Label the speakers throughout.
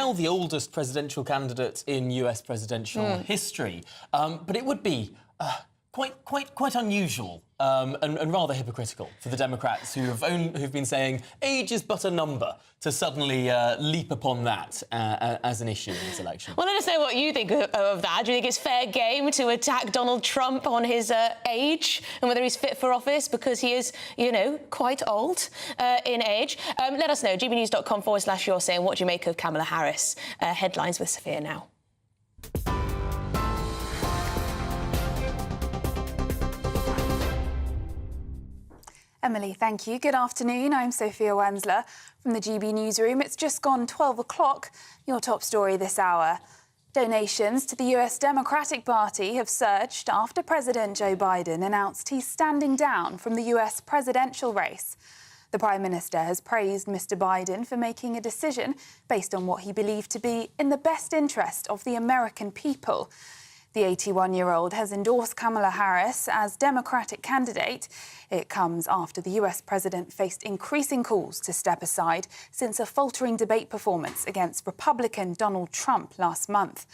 Speaker 1: now the oldest presidential candidate in US presidential history. But it would be quite unusual and rather hypocritical for the Democrats who've been saying age is but a number to suddenly leap upon that as an issue in this election.
Speaker 2: Well, let us know what you think of that. Do you think it's fair game to attack Donald Trump on his age and whether he's fit for office because he is, you know, quite old in age? Let us know. gbnews.com/you're saying, what do you make of Kamala Harris? Headlines with Sophia now.
Speaker 3: Emily, thank you. Good afternoon. I'm Sophia Wensler from the GB newsroom. It's just gone 12 o'clock. Your top story this hour. Donations to the US Democratic Party have surged after President Joe Biden announced he's standing down from the US presidential race. The Prime Minister has praised Mr Biden for making a decision based on what he believed to be in the best interest of the American people. The 81-year-old has endorsed Kamala Harris as Democratic candidate. It comes after the US president faced increasing calls to step aside since a faltering debate performance against Republican Donald Trump last month.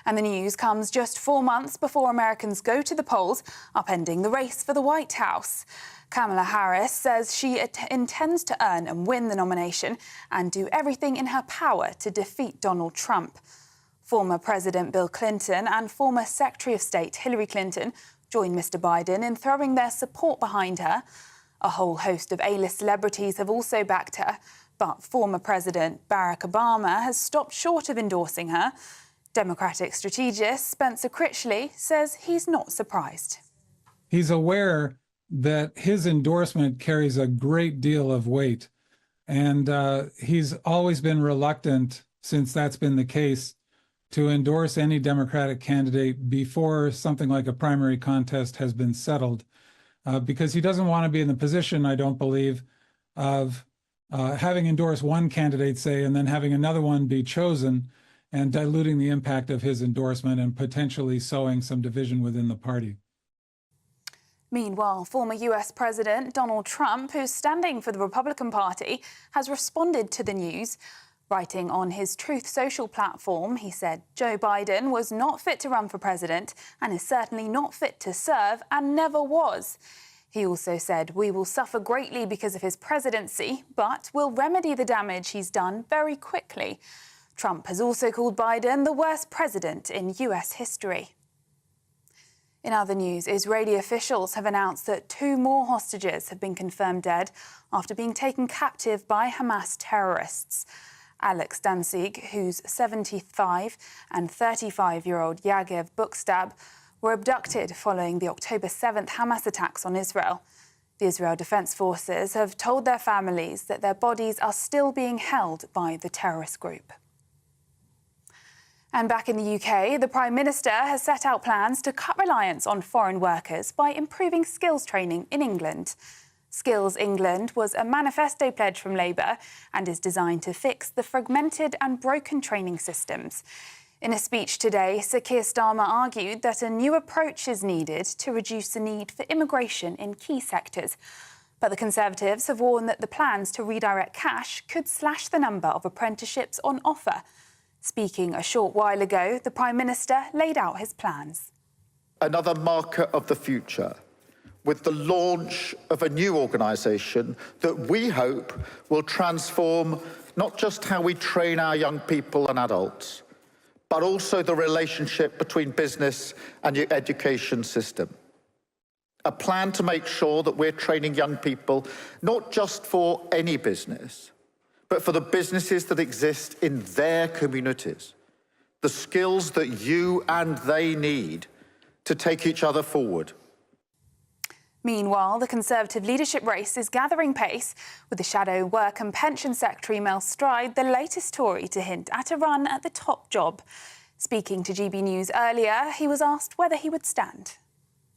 Speaker 3: And the news comes just 4 months before Americans go to the polls, upending the race for the White House. Kamala Harris says she intends to earn and win the nomination and do everything in her power to defeat Donald Trump. Former President Bill Clinton and former Secretary of State Hillary Clinton joined Mr Biden in throwing their support behind her. A whole host of A-list celebrities have also backed her, but former President Barack Obama has stopped short of endorsing her. Democratic strategist Spencer Critchley says he's not surprised.
Speaker 4: He's aware that his endorsement carries a great deal of weight, and he's always been reluctant, since that's been the case, to endorse any Democratic candidate before something like a primary contest has been settled, because he doesn't want to be in the position, I don't believe, of having endorsed one candidate, say, and then having another one be chosen and diluting the impact of his endorsement and potentially sowing some division within the party.
Speaker 3: Meanwhile, former US President Donald Trump, who's standing for the Republican Party, has responded to the news. Writing on his Truth Social platform, he said Joe Biden was not fit to run for president and is certainly not fit to serve and never was. He also said, "We will suffer greatly because of his presidency, but we'll remedy the damage he's done very quickly." Trump has also called Biden the worst president in US history. In other news, Israeli officials have announced that 2 more hostages have been confirmed dead after being taken captive by Hamas terrorists. Alex Danzig, whose 75 and 35-year-old Yagev Bukstab were abducted following the October 7th Hamas attacks on Israel. The Israel Defense Forces have told their families that their bodies are still being held by the terrorist group. And back in the UK, the Prime Minister has set out plans to cut reliance on foreign workers by improving skills training in England. Skills England was a manifesto pledge from Labour and is designed to fix the fragmented and broken training systems. In a speech today, Sir Keir Starmer argued that a new approach is needed to reduce the need for immigration in key sectors. But the Conservatives have warned that the plans to redirect cash could slash the number of apprenticeships on offer. Speaking a short while ago, the Prime Minister laid out his plans.
Speaker 5: Another marker of the future, with the launch of a new organisation that we hope will transform not just how we train our young people and adults, but also the relationship between business and the education system. A plan to make sure that we're training young people not just for any business, but for the businesses that exist in their communities, the skills that you and they need to take each other forward.
Speaker 3: Meanwhile, the Conservative leadership race is gathering pace, with the Shadow Work and Pension Secretary Mel Stride the latest Tory to hint at a run at the top job. Speaking to GB News earlier, he was asked whether he would stand.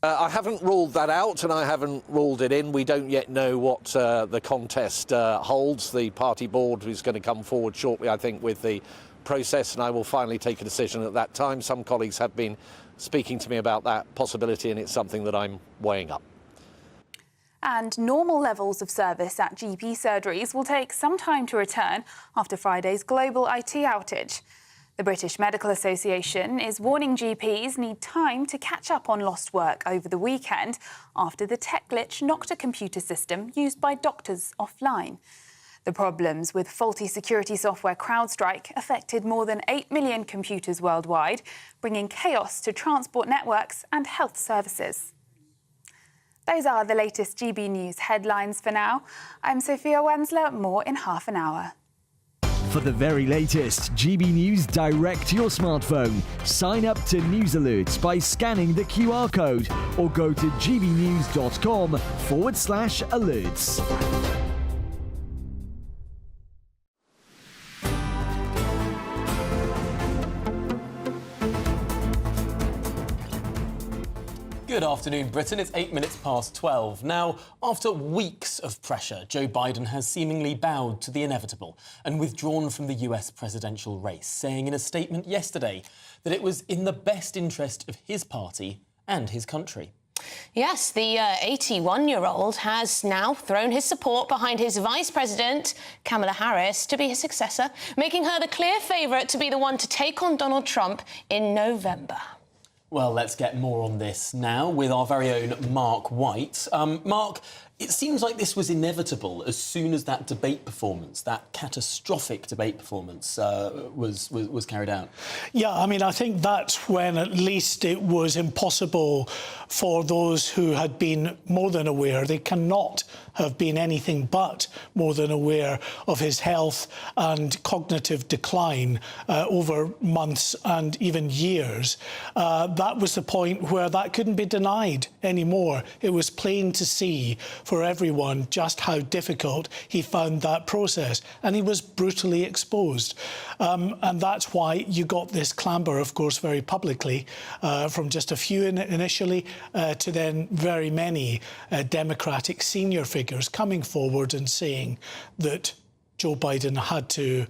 Speaker 6: I haven't ruled that out and I haven't ruled it in. We don't yet know what the contest holds. The party board is going to come forward shortly, I think, with the process, and I will finally take a decision at that time. Some colleagues have been speaking to me about that possibility, and it's something that I'm weighing up.
Speaker 3: And normal levels of service at GP surgeries will take some time to return after Friday's global IT outage. The British Medical Association is warning GPs need time to catch up on lost work over the weekend after the tech glitch knocked a computer system used by doctors offline. The problems with faulty security software CrowdStrike affected more than 8 million computers worldwide, bringing chaos to transport networks and health services. Those are the latest GB News headlines for now. I'm Sophia Wensler, more in half an hour.
Speaker 7: For the very latest GB News direct to your smartphone, sign up to News Alerts by scanning the QR code or go to gbnews.com/alerts.
Speaker 1: Good afternoon, Britain. It's 8 minutes past 12. Now, after weeks of pressure, Joe Biden has seemingly bowed to the inevitable and withdrawn from the US presidential race, saying in a statement yesterday that it was in the best interest of his party and his country.
Speaker 2: Yes, the 81-year-old has now thrown his support behind his Vice President, Kamala Harris, to be his successor, making her the clear favourite to be the one to take on Donald Trump in November.
Speaker 1: Well, let's get more on this now with our very own Mark White. Mark, it seems like this was inevitable as soon as that debate performance, that catastrophic debate performance, was carried out.
Speaker 8: Yeah, I mean, I think that's when at least it was impossible for those who had been more than aware. They cannot have been anything but more than aware of his health and cognitive decline over months and even years. That was the point where that couldn't be denied anymore. It was plain to see for everyone just how difficult he found that process, and he was brutally exposed. And that's why you got this clamber, of course, very publicly, from just a few initially to then very many Democratic senior figures coming forward and saying that Joe Biden had to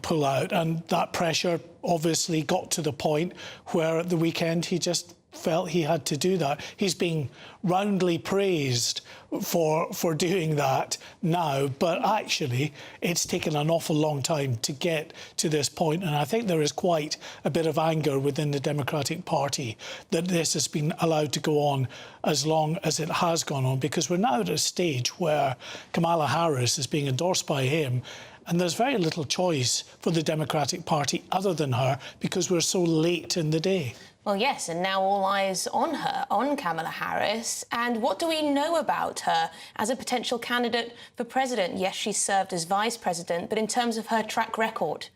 Speaker 8: pull out. And that pressure obviously got to the point where at the weekend he just felt he had to do that. He's being roundly praised for doing that now, but actually it's taken an awful long time to get to this point, and I think there is quite a bit of anger within the Democratic Party that this has been allowed to go on as long as it has gone on, because we're now at a stage where Kamala Harris is being endorsed by him, and there's very little choice for the Democratic Party other than her, because we're so late in the day.
Speaker 2: Well, yes, and now all eyes on her, on Kamala Harris. And what do we know about her as a potential candidate for president? Yes, she served as vice president, but in terms of her track record?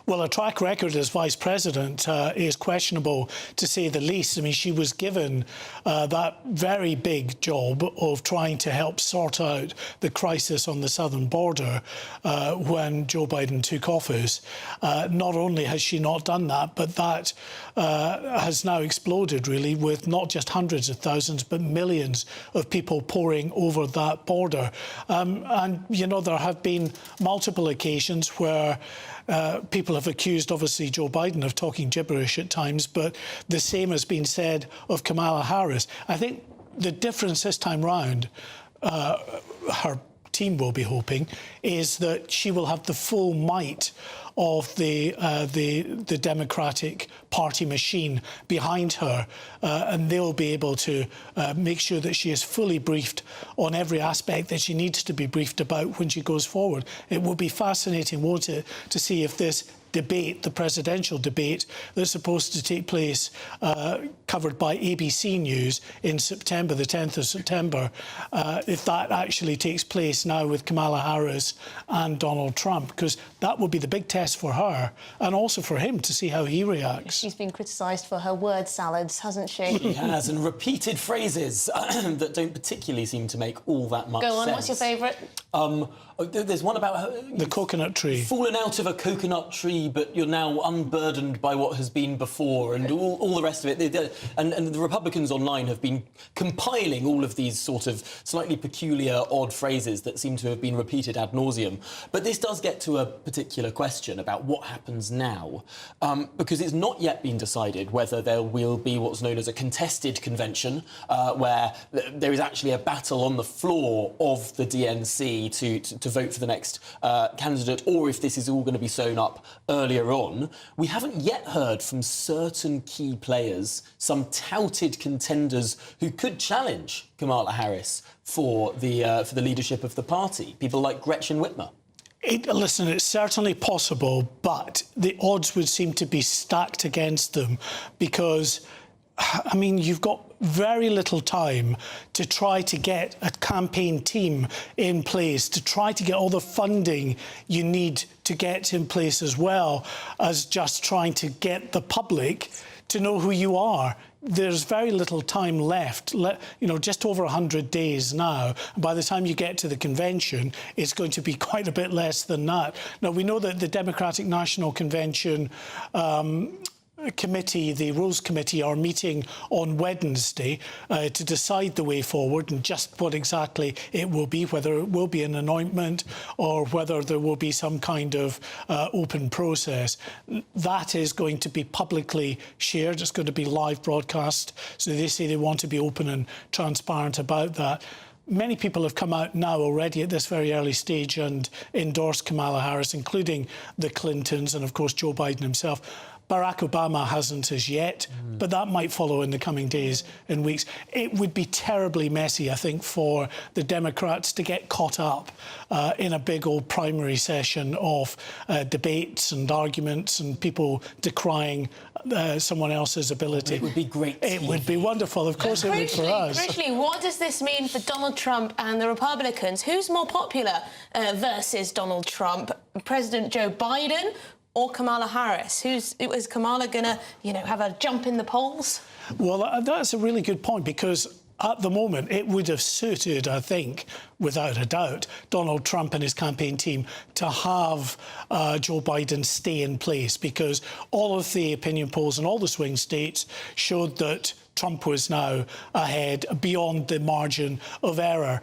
Speaker 8: Well, her track record as vice president is questionable, to say the least. I mean, she was given that very big job of trying to help sort out the crisis on the southern border when Joe Biden took office. Not only has she not done that, but that has now exploded, really, with not just hundreds of thousands, but millions of people pouring over that border. And, you know, there have been multiple occasions where people have accused, obviously, Joe Biden of talking gibberish at times, but the same has been said of Kamala Harris. I think the difference this time round, her team will be hoping, is that she will have the full might of the Democratic Party machine behind her, and they'll be able to make sure that she is fully briefed on every aspect that she needs to be briefed about when she goes forward. It will be fascinating, won't it, to see if this debate, the presidential debate that's supposed to take place, covered by ABC News in September, the 10th of September, if that actually takes place now with Kamala Harris and Donald Trump, because that will be the big test for her and also for him to see how he reacts.
Speaker 2: She's been criticised for her word salads, hasn't she?
Speaker 1: She has, and repeated phrases that don't particularly seem to make all that much sense.
Speaker 2: Go on, what's your favourite?
Speaker 1: There's one about her...
Speaker 8: The coconut tree.
Speaker 1: Fallen out of a coconut tree happy, but you're now unburdened by what has been before, and all the rest of it. And the Republicans online have been compiling all of these sort of slightly peculiar, odd phrases that seem to have been repeated ad nauseum. But this does get to a particular question about what happens now, because it's not yet been decided whether there will be what's known as a contested convention, where there is actually a battle on the floor of the DNC to vote for the next candidate, or if this is all going to be sewn up earlier on. We haven't yet heard from certain key players, some touted contenders who could challenge Kamala Harris for the leadership of the party. People like Gretchen Whitmer.
Speaker 8: Listen, it's certainly possible, but the odds would seem to be stacked against them because, I mean, you've got very little time to try to get a campaign team in place, to try to get all the funding you need to get in place, as well as just trying to get the public to know who you are. There's very little time left, just over 100 days now. By the time you get to the convention, it's going to be quite a bit less than that. Now, we know that the Democratic National Convention committee, the Rules Committee, are meeting on Wednesday to decide the way forward and just what exactly it will be, whether it will be an anointment or whether there will be some kind of open process. That is going to be publicly shared. It's going to be live broadcast. So they say they want to be open and transparent about that. Many people have come out now already at this very early stage and endorsed Kamala Harris, including the Clintons and, of course, Joe Biden himself. Barack Obama hasn't as yet, but that might follow in the coming days and weeks. It would be terribly messy, I think, for the Democrats to get caught up in a big old primary session of debates and arguments and people decrying someone else's ability.
Speaker 1: It would be great.
Speaker 8: It would be wonderful. Of course it would for us.
Speaker 2: Crucially, what does this mean for Donald Trump and the Republicans? Who's more popular versus Donald Trump? President Joe Biden or Kamala Harris? Is Kamala going to, have a jump in the polls?
Speaker 8: Well, that's a really good point, because at the moment it would have suited, I think, without a doubt, Donald Trump and his campaign team to have Joe Biden stay in place, because all of the opinion polls in all the swing states showed that Trump was now ahead beyond the margin of error.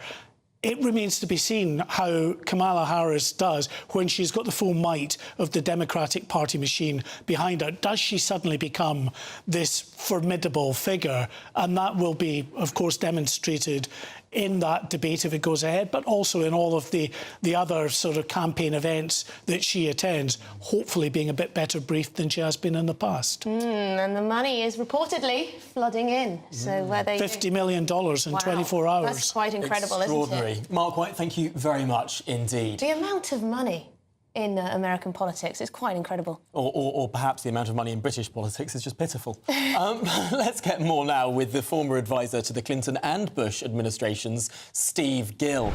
Speaker 8: It remains to be seen how Kamala Harris does when she's got the full might of the Democratic Party machine behind her. Does she suddenly become this formidable figure? And that will be, of course, demonstrated in that debate if it goes ahead, but also in all of the other sort of campaign events that she attends, hopefully being a bit better briefed than she has been in the past.
Speaker 2: And the money is reportedly flooding in. So where they
Speaker 8: $50 million in 24 hours.
Speaker 2: That's quite incredible, isn't it?
Speaker 1: Mark White, thank you very much indeed.
Speaker 2: The amount of money in American politics is quite incredible.
Speaker 1: Or perhaps the amount of money in British politics is just pitiful. Let's get more now with the former advisor to the Clinton and Bush administrations, Steve Gill.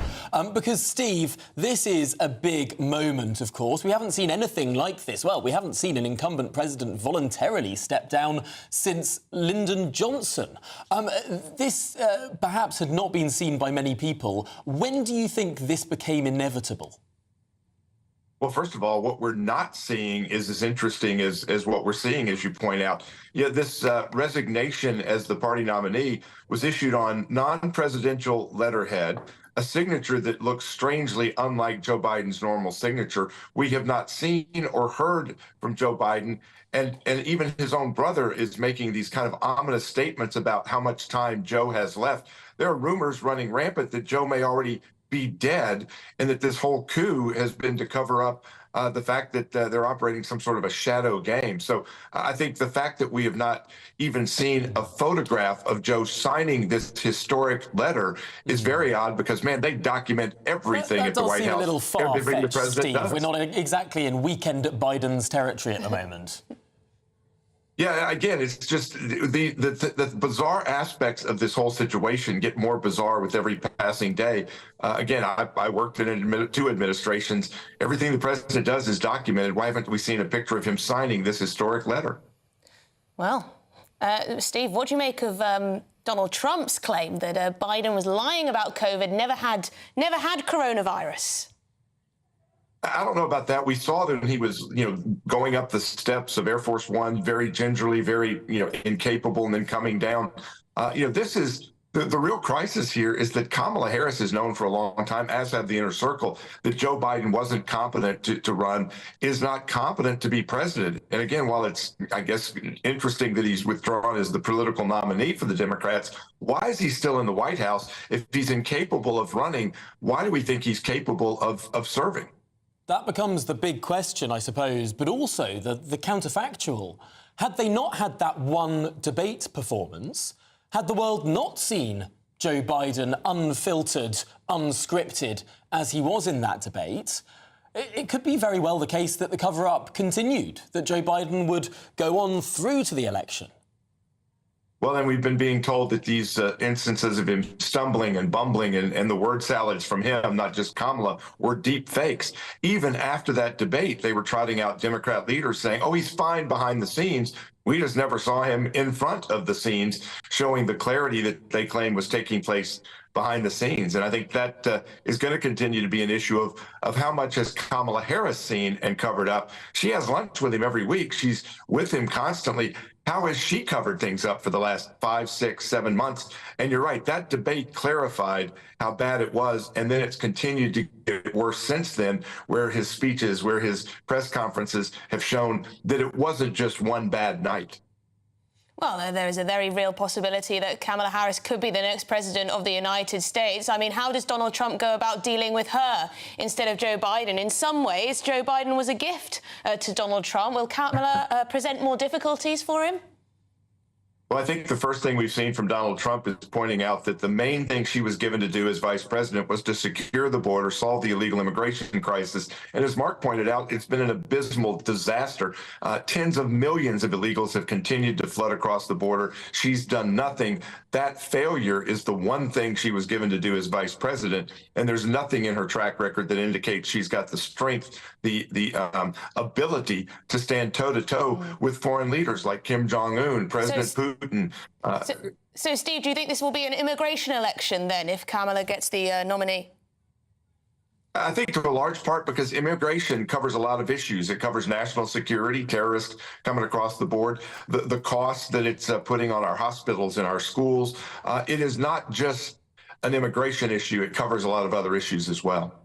Speaker 1: Because, Steve, this is a big moment, of course. We haven't seen anything like this. Well, we haven't seen an incumbent president voluntarily step down since Lyndon Johnson. This perhaps had not been seen by many people. When do you think this became inevitable?
Speaker 9: Well, first of all, what we're not seeing is as interesting as what we're seeing, as you point out. Yeah, this resignation as the party nominee was issued on non-presidential letterhead, a signature that looks strangely unlike Joe Biden's normal signature. We have not seen or heard from Joe Biden, and even his own brother is making these kind of ominous statements about how much time Joe has left. There are rumors running rampant that Joe may already be dead, and that this whole coup has been to cover up the fact that they're operating some sort of a shadow game. So I think the fact that we have not even seen a photograph of Joe signing this historic letter is very odd, because, man, they document everything at the White House.
Speaker 1: That does seem a little far-fetched, Steve.
Speaker 9: Does.
Speaker 1: We're not exactly in weekend at Biden's territory at the moment.
Speaker 9: Yeah, again, it's just the bizarre aspects of this whole situation get more bizarre with every passing day. Again, I worked in two administrations. Everything the president does is documented. Why haven't we seen a picture of him signing this historic letter?
Speaker 2: Well, Steve, what do you make of Donald Trump's claim that Biden was lying about COVID, never had coronavirus?
Speaker 9: I don't know about that. We saw that when he was, going up the steps of Air Force One very gingerly, very, incapable, and then coming down. This is the real crisis here is that Kamala Harris is known for a long time, as have the inner circle, that Joe Biden wasn't competent to run, is not competent to be president. And again, while it's, I guess, interesting that he's withdrawn as the political nominee for the Democrats, why is he still in the White House? If he's incapable of running, why do we think he's capable of serving?
Speaker 1: That becomes the big question, I suppose, but also the counterfactual. Had they not had that one debate performance, had the world not seen Joe Biden unfiltered, unscripted, as he was in that debate, it could be very well the case that the cover-up continued, that Joe Biden would go on through to the election.
Speaker 9: Well, then we've been being told that these instances of him stumbling and bumbling and the word salads from him, not just Kamala, were deep fakes. Even after that debate, they were trotting out Democrat leaders saying, oh, he's fine behind the scenes. We just never saw him in front of the scenes, showing the clarity that they claim was taking place behind the scenes. And I think that is going to continue to be an issue of how much has Kamala Harris seen and covered up. She has lunch with him every week. She's with him constantly. How has she covered things up for the last 5, 6, 7 months? And you're right, that debate clarified how bad it was, and then it's continued to get worse since then, where his speeches, where his press conferences have shown that it wasn't just one bad night.
Speaker 2: Well, there is a very real possibility that Kamala Harris could be the next president of the United States. I mean, how does Donald Trump go about dealing with her instead of Joe Biden? In some ways, Joe Biden was a gift to Donald Trump. Will Kamala present more difficulties for him?
Speaker 9: Well, I think the first thing we've seen from Donald Trump is pointing out that the main thing she was given to do as vice president was to secure the border, solve the illegal immigration crisis. And as Mark pointed out, it's been an abysmal disaster. Tens of millions of illegals have continued to flood across the border. She's done nothing. That failure is the one thing she was given to do as vice president. And there's nothing in her track record that indicates she's got the strength, the ability to stand toe-to-toe with foreign leaders like Kim Jong-un, President Putin.
Speaker 2: So, Steve, do you think this will be an immigration election then if Kamala gets the nominee?
Speaker 9: I think to a large part because immigration covers a lot of issues. It covers national security, terrorists coming across the board, the costs that it's putting on our hospitals and our schools. It is not just an immigration issue. It covers a lot of other issues as well.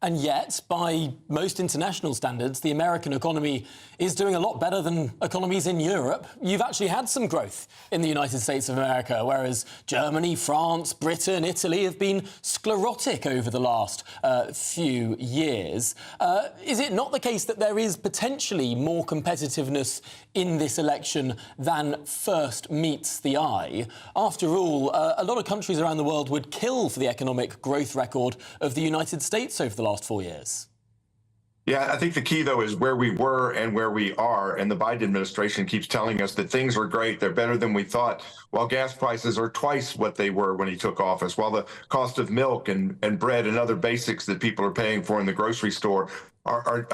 Speaker 1: And yet, by most international standards, the American economy is doing a lot better than economies in Europe. You've actually had some growth in the United States of America, whereas Germany, France, Britain, Italy have been sclerotic over the last few years. Is it not the case that there is potentially more competitiveness in this election than first meets the eye? After all, a lot of countries around the world would kill for the economic growth record of the United States over the last 4 years.
Speaker 9: Yeah, I think the key, though, is where we were and where we are. And the Biden administration keeps telling us that things are great. They're better than we thought, while gas prices are twice what they were when he took office, while the cost of milk and bread and other basics that people are paying for in the grocery store are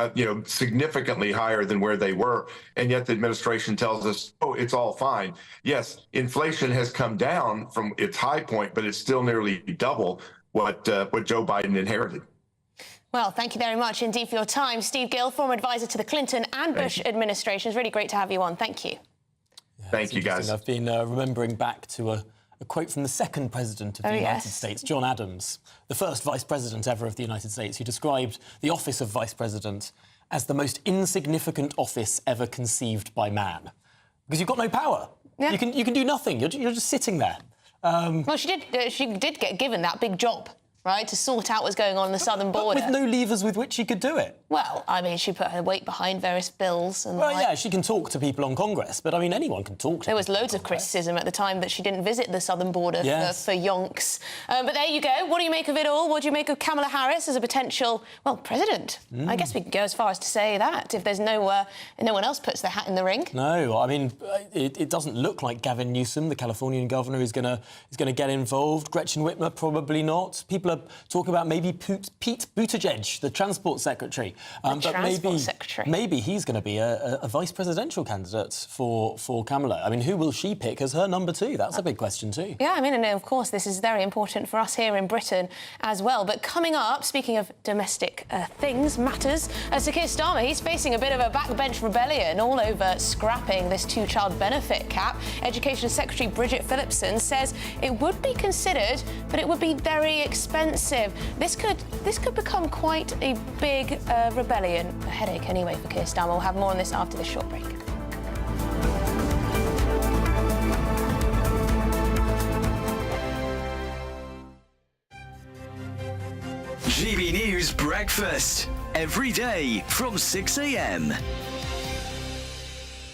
Speaker 9: significantly higher than where they were. And yet the administration tells us, oh, it's all fine. Yes, inflation has come down from its high point, but it's still nearly double what Joe Biden inherited.
Speaker 2: Well, thank you very much indeed for your time. Steve Gill, former advisor to the Clinton and Bush administrations. Really great to have you on. Thank you.
Speaker 1: Yeah,
Speaker 9: thank you, guys.
Speaker 1: I've been remembering back to a quote from the second president of the United States, John Adams, the first vice president ever of the United States, who described the office of vice president as the most insignificant office ever conceived by man. Because you've got no power. Yeah. You can do nothing. You're just sitting there.
Speaker 2: Well, she did get given that big job, right, to sort out what's going on the southern border.
Speaker 1: But with no levers with which she could do it.
Speaker 2: Well, I mean, she put her weight behind various bills. And
Speaker 1: yeah, she can talk to people on Congress, but, I mean, anyone can talk to
Speaker 2: There was loads of criticism at the time that she didn't visit the southern border for yonks. But there you go. What do you make of it all? What do you make of Kamala Harris as a potential, well, president? I guess we could go as far as to say that, if there's no one else puts their hat in the ring.
Speaker 1: No, I mean, it doesn't look like Gavin Newsom, the Californian governor, is going to get involved. Gretchen Whitmer, probably not. People are talking about maybe Pete Buttigieg, the Transport Secretary. Maybe he's going to be a vice presidential candidate for Kamala. I mean, who will she pick as her number 2? That's a big question too.
Speaker 2: Yeah, I mean, and of course, this is very important for us here in Britain as well. But coming up, speaking of domestic matters, Sir Keir Starmer, he's facing a bit of a backbench rebellion all over scrapping this 2-child benefit cap. Education Secretary Bridget Phillipson says it would be considered, but it would be very expensive. This could become quite a big rebellion, a headache anyway for Keir Starmer. We'll have more on this after this short break.
Speaker 7: GB News Breakfast, every day from 6 a.m.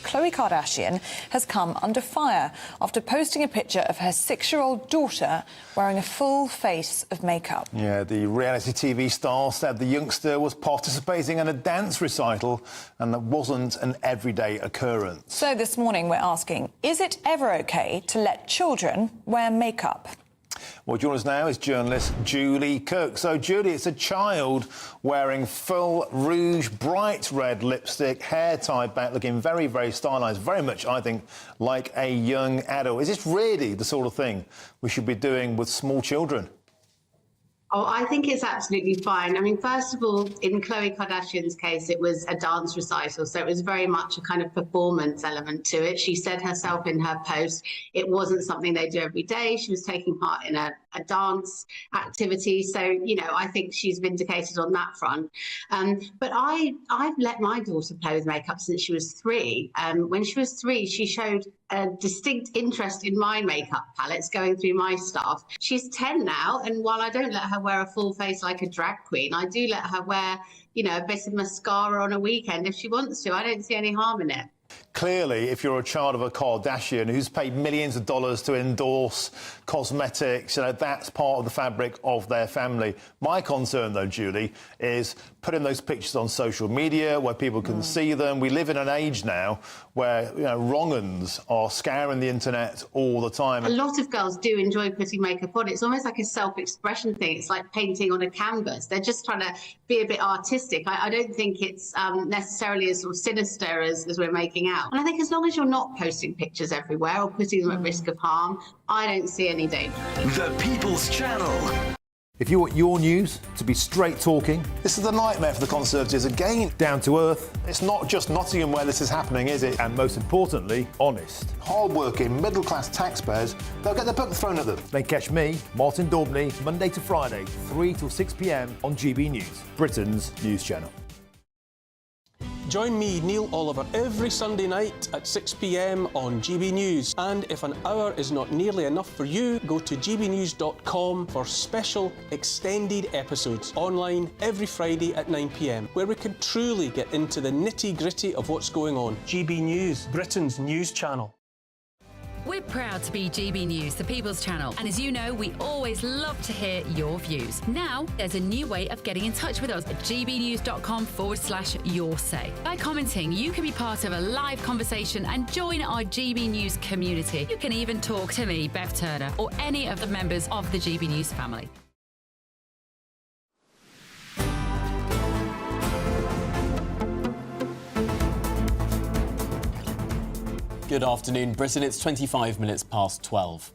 Speaker 10: Khloe Kardashian has come under fire after posting a picture of her 6-year-old daughter wearing a full face of makeup.
Speaker 11: Yeah, the reality TV star said the youngster was participating in a dance recital and that wasn't an everyday occurrence.
Speaker 10: So this morning we're asking, is it ever OK to let children wear makeup?
Speaker 11: Well, joining us now is journalist Julie Cook. So, Julie, it's a child wearing full rouge, bright red lipstick, hair tied back, looking very, very stylised, very much, I think, like a young adult. Is this really the sort of thing we should be doing with small children?
Speaker 12: Oh, I think it's absolutely fine. I mean, first of all, in Khloe Kardashian's case, it was a dance recital, so it was very much a kind of performance element to it. She said herself in her post, it wasn't something they do every day. She was taking part in a dance activity. So, you know, I think she's vindicated on that front. But I've let my daughter play with makeup since she was 3. When she was 3, she showed a distinct interest in my makeup palettes, going through my stuff. She's 10 now, and while I don't let her wear a full face like a drag queen, I do let her wear, you know, a bit of mascara on a weekend if she wants to. I don't see any harm in it.
Speaker 11: Clearly, if you're a child of a Kardashian who's paid millions of dollars to endorse cosmetics, you know, that's part of the fabric of their family. My concern, though, Julie, is putting those pictures on social media where people can see them. We live in an age now where, you know, wrong-uns are scouring the internet all the time.
Speaker 12: A lot of girls do enjoy putting makeup on. It's almost like a self-expression thing. It's like painting on a canvas. They're just trying to be a bit artistic. I don't think it's necessarily as sort of sinister as we're making out. And I think as long as you're not posting pictures everywhere or putting them at risk of harm, I don't see any danger.
Speaker 7: The People's Channel.
Speaker 11: If you want your news to be straight talking, this is a nightmare for the Conservatives. Again, down to earth. It's not just Nottingham where this is happening, is it? And most importantly, honest. Hard-working, middle-class taxpayers, they'll get their book thrown at them. Then catch me, Martin Daubney, Monday to Friday, 3 till 6 p.m. on GB News, Britain's news channel.
Speaker 13: Join me, Neil Oliver, every Sunday night at 6 p.m. on GB News. And if an hour is not nearly enough for you, go to gbnews.com for special extended episodes online every Friday at 9 p.m, where we can truly get into the nitty-gritty of what's going on. GB News, Britain's news channel.
Speaker 14: We're proud to be GB News, the People's Channel. And as you know, we always love to hear your views. Now, there's a new way of getting in touch with us at gbnews.com/yoursay. By commenting, you can be part of a live conversation and join our GB News community. You can even talk to me, Bev Turner, or any of the members of the GB News family.
Speaker 1: Good afternoon, Britain. It's 25 minutes past 12.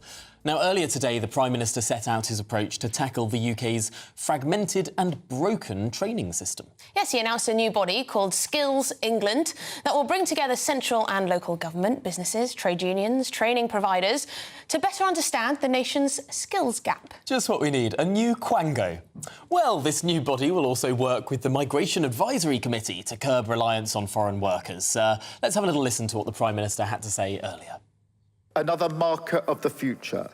Speaker 1: Now, earlier today, the Prime Minister set out his approach to tackle the UK's fragmented and broken training system.
Speaker 2: Yes, he announced a new body called Skills England that will bring together central and local government, businesses, trade unions, training providers to better understand the nation's skills gap.
Speaker 1: Just what we need, a new quango. Well, this new body will also work with the Migration Advisory Committee to curb reliance on foreign workers. Let's have a little listen to what the Prime Minister had to say earlier.
Speaker 5: Another marker of the future,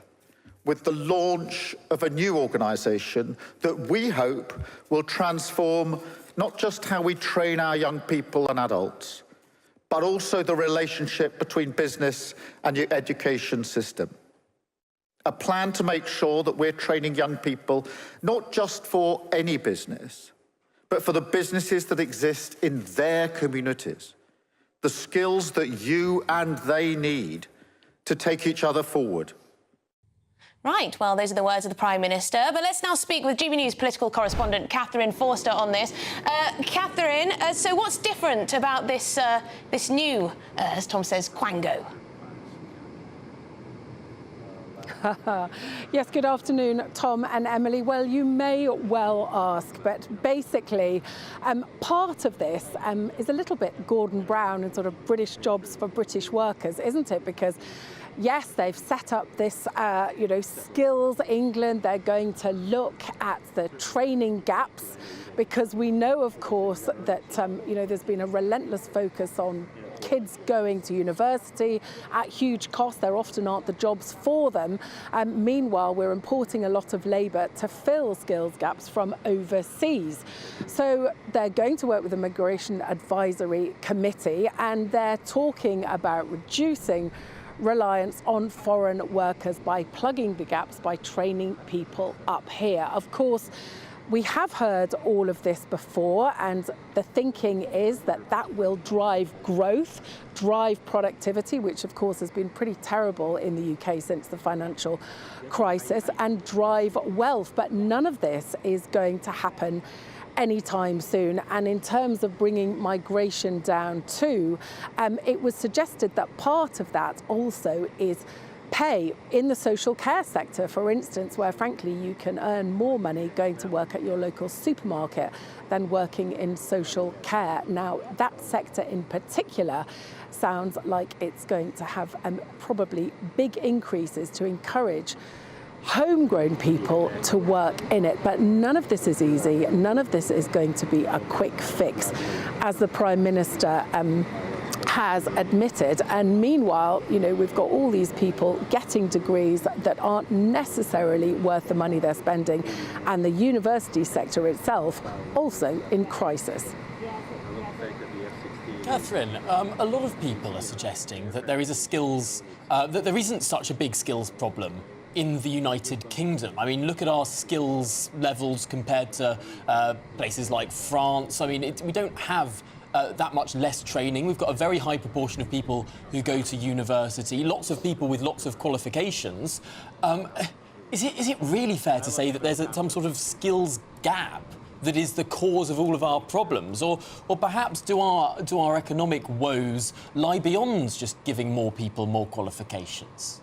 Speaker 5: with the launch of a new organisation that we hope will transform not just how we train our young people and adults, but also the relationship between business and your education system. A plan to make sure that we're training young people not just for any business, but for the businesses that exist in their communities, the skills that you and they need to take each other forward.
Speaker 2: Right, well, those are the words of the Prime Minister. But let's now speak with GB News political correspondent Catherine Forster on this. Catherine, so what's different about this new, as Tom says, quango?
Speaker 15: Yes, good afternoon, Tom and Emily. Well, you may well ask, but basically part of this is a little bit Gordon Brown and sort of British jobs for British workers, isn't it? Because yes, they've set up this, Skills England. They're going to look at the training gaps because we know, of course, that, there's been a relentless focus on kids going to university at huge cost. There often aren't the jobs for them. Meanwhile, we're importing a lot of labour to fill skills gaps from overseas. So they're going to work with the Migration Advisory Committee, and they're talking about reducing reliance on foreign workers by plugging the gaps, by training people up here. Of course, we have heard all of this before, and the thinking is that that will drive growth, drive productivity, which of course has been pretty terrible in the UK since the financial crisis, and drive wealth. But none of this is going to happen anytime soon. And in terms of bringing migration down too, it was suggested that part of that also is pay in the social care sector, for instance, where frankly you can earn more money going to work at your local supermarket than working in social care. Now, that sector in particular sounds like it's going to have probably big increases to encourage homegrown people to work in it. But none of this is easy. None of this is going to be a quick fix, as the Prime Minister has admitted. And meanwhile, we've got all these people getting degrees that aren't necessarily worth the money they're spending, and the university sector itself also in crisis.
Speaker 1: Catherine, a lot of people are suggesting that there is that there isn't such a big skills problem in the United Kingdom. I mean, look at our skills levels compared to places like France. I mean, we don't have that much less training. We've got a very high proportion of people who go to university, lots of people with lots of qualifications. Is it really fair to say that there's some sort of skills gap that is the cause of all of our problems? Or perhaps do our economic woes lie beyond just giving more people more qualifications?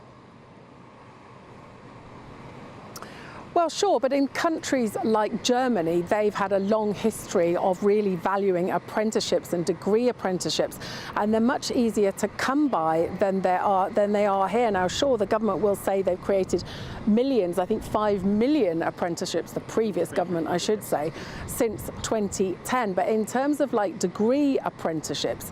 Speaker 15: Well, sure, but in countries like Germany, they've had a long history of really valuing apprenticeships and degree apprenticeships, and they're much easier to come by than they are here. Now, sure, the government will say they've created millions, I think 5 million apprenticeships, the previous government, I should say, since 2010. But in terms of degree apprenticeships,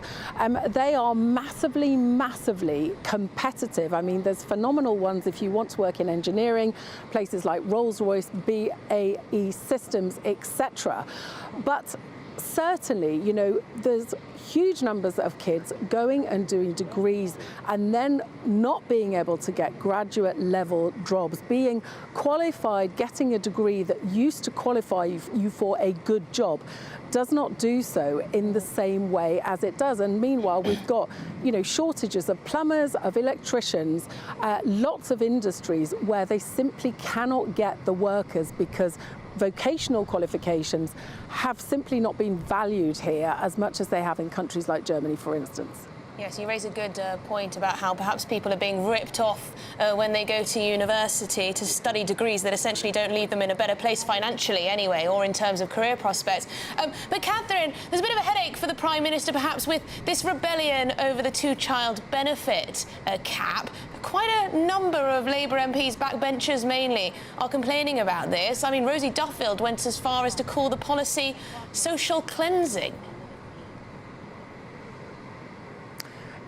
Speaker 15: they are massively, massively competitive. I mean, there's phenomenal ones if you want to work in engineering, places like Rolls-Royce, BAE Systems, etc. But certainly, there's huge numbers of kids going and doing degrees and then not being able to get graduate level jobs, being qualified, getting a degree that used to qualify you for a good job does not do so in the same way as it does. And meanwhile, we've got, shortages of plumbers, of electricians, lots of industries where they simply cannot get the workers because vocational qualifications have simply not been valued here as much as they have in countries like Germany, for instance.
Speaker 2: Yes, you raise a good point about how perhaps people are being ripped off when they go to university to study degrees that essentially don't leave them in a better place financially anyway, or in terms of career prospects. But Catherine, there's a bit of a headache for the Prime Minister perhaps with this rebellion over the two-child benefit cap. Quite a number of Labour MPs, backbenchers mainly, are complaining about this. I mean, Rosie Duffield went as far as to call the policy social cleansing.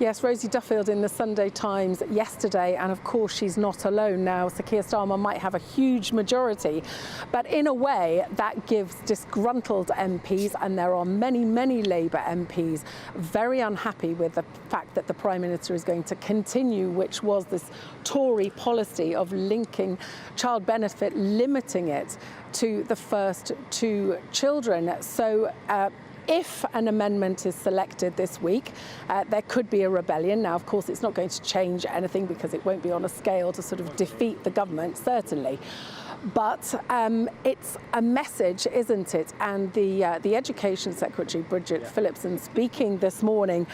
Speaker 15: Yes, Rosie Duffield in the Sunday Times yesterday, and of course she's not alone now. Sir Keir Starmer might have a huge majority, but in a way that gives disgruntled MPs, and there are many, many Labour MPs very unhappy with the fact that the Prime Minister is going to continue, which was this Tory policy of linking child benefit, limiting it to the first two children. So if an amendment is selected this week, there could be a rebellion. Now, of course, it's not going to change anything because it won't be on a scale to sort of defeat the government, certainly. But it's a message, isn't it? And the Education Secretary, Bridget Phillipson, speaking this morning,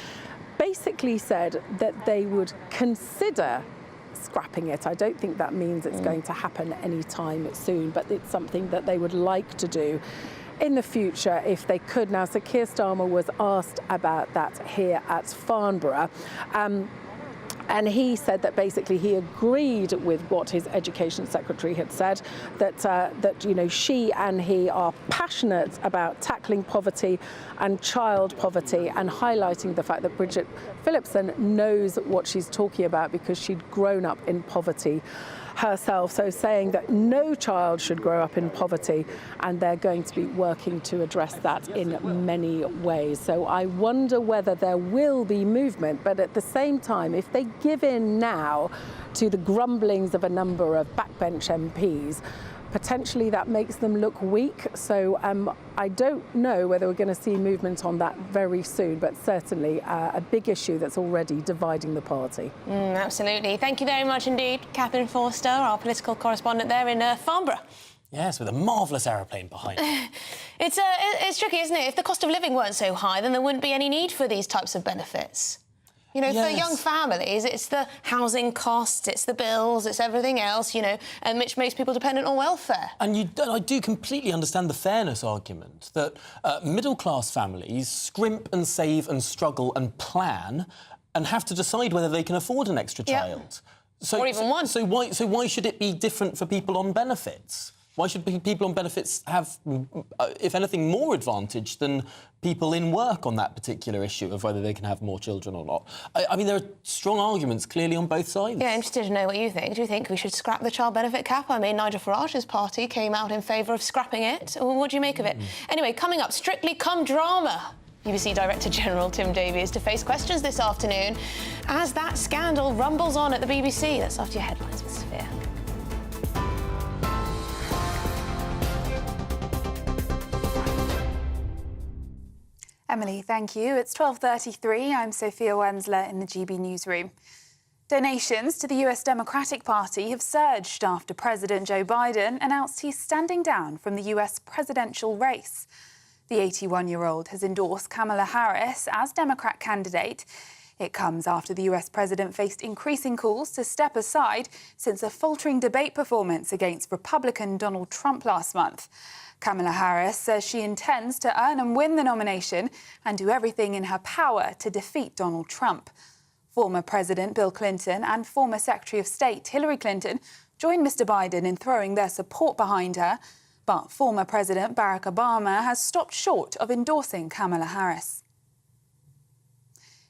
Speaker 15: basically said that they would consider scrapping it. I don't think that means it's going to happen anytime soon, but it's something that they would like to do in the future if they could. Now, Sir Keir Starmer was asked about that here at Farnborough. And he said that basically he agreed with what his Education Secretary had said, that you know, she and he are passionate about tackling poverty and child poverty, and highlighting the fact that Bridget Phillipson knows what she's talking about because she'd grown up in poverty herself. So saying that no child should grow up in poverty, and they're going to be working to address that in many ways. So I wonder whether there will be movement, but at the same time, if they give in now to the grumblings of a number of backbench MPs, potentially that makes them look weak. So I don't know whether we're going to see movement on that very soon, but certainly a big issue that's already dividing the party.
Speaker 2: Absolutely. Thank you very much indeed, Catherine Forster, our political correspondent there in Farnborough.
Speaker 1: Yes, with a marvellous aeroplane behind it.
Speaker 2: It's tricky, isn't it? If the cost of living weren't so high, then there wouldn't be any need for these types of benefits. You know, for young families, it's the housing costs, it's the bills, it's everything else, you know, and which makes people dependent on welfare.
Speaker 1: And I do completely understand the fairness argument that middle-class families scrimp and save and struggle and plan and have to decide whether they can afford an extra child.
Speaker 2: Or even one.
Speaker 1: So why should it be different for people on benefits? Why should people on benefits have, if anything, more advantage than people in work on that particular issue of whether they can have more children or not? I mean, there are strong arguments clearly on both sides.
Speaker 2: Yeah, I'm interested to know what you think. Do you think we should scrap the child benefit cap? I mean, Nigel Farage's party came out in favour of scrapping it. What do you make of it? Anyway, coming up, Strictly Come Drama. BBC Director General Tim Davies to face questions this afternoon as that scandal rumbles on at the BBC. That's after your headlines with Sophia.
Speaker 3: Emily, thank you. It's 12:33. I'm Sophia Wensler in the GB newsroom. Donations to the US Democratic Party have surged after President Joe Biden announced he's standing down from the US presidential race. The 81-year-old has endorsed Kamala Harris as Democrat candidate. It comes after the US president faced increasing calls to step aside since a faltering debate performance against Republican Donald Trump last month. Kamala Harris says she intends to earn and win the nomination and do everything in her power to defeat Donald Trump. Former President Bill Clinton and former Secretary of State Hillary Clinton joined Mr. Biden in throwing their support behind her, but former President Barack Obama has stopped short of endorsing Kamala Harris.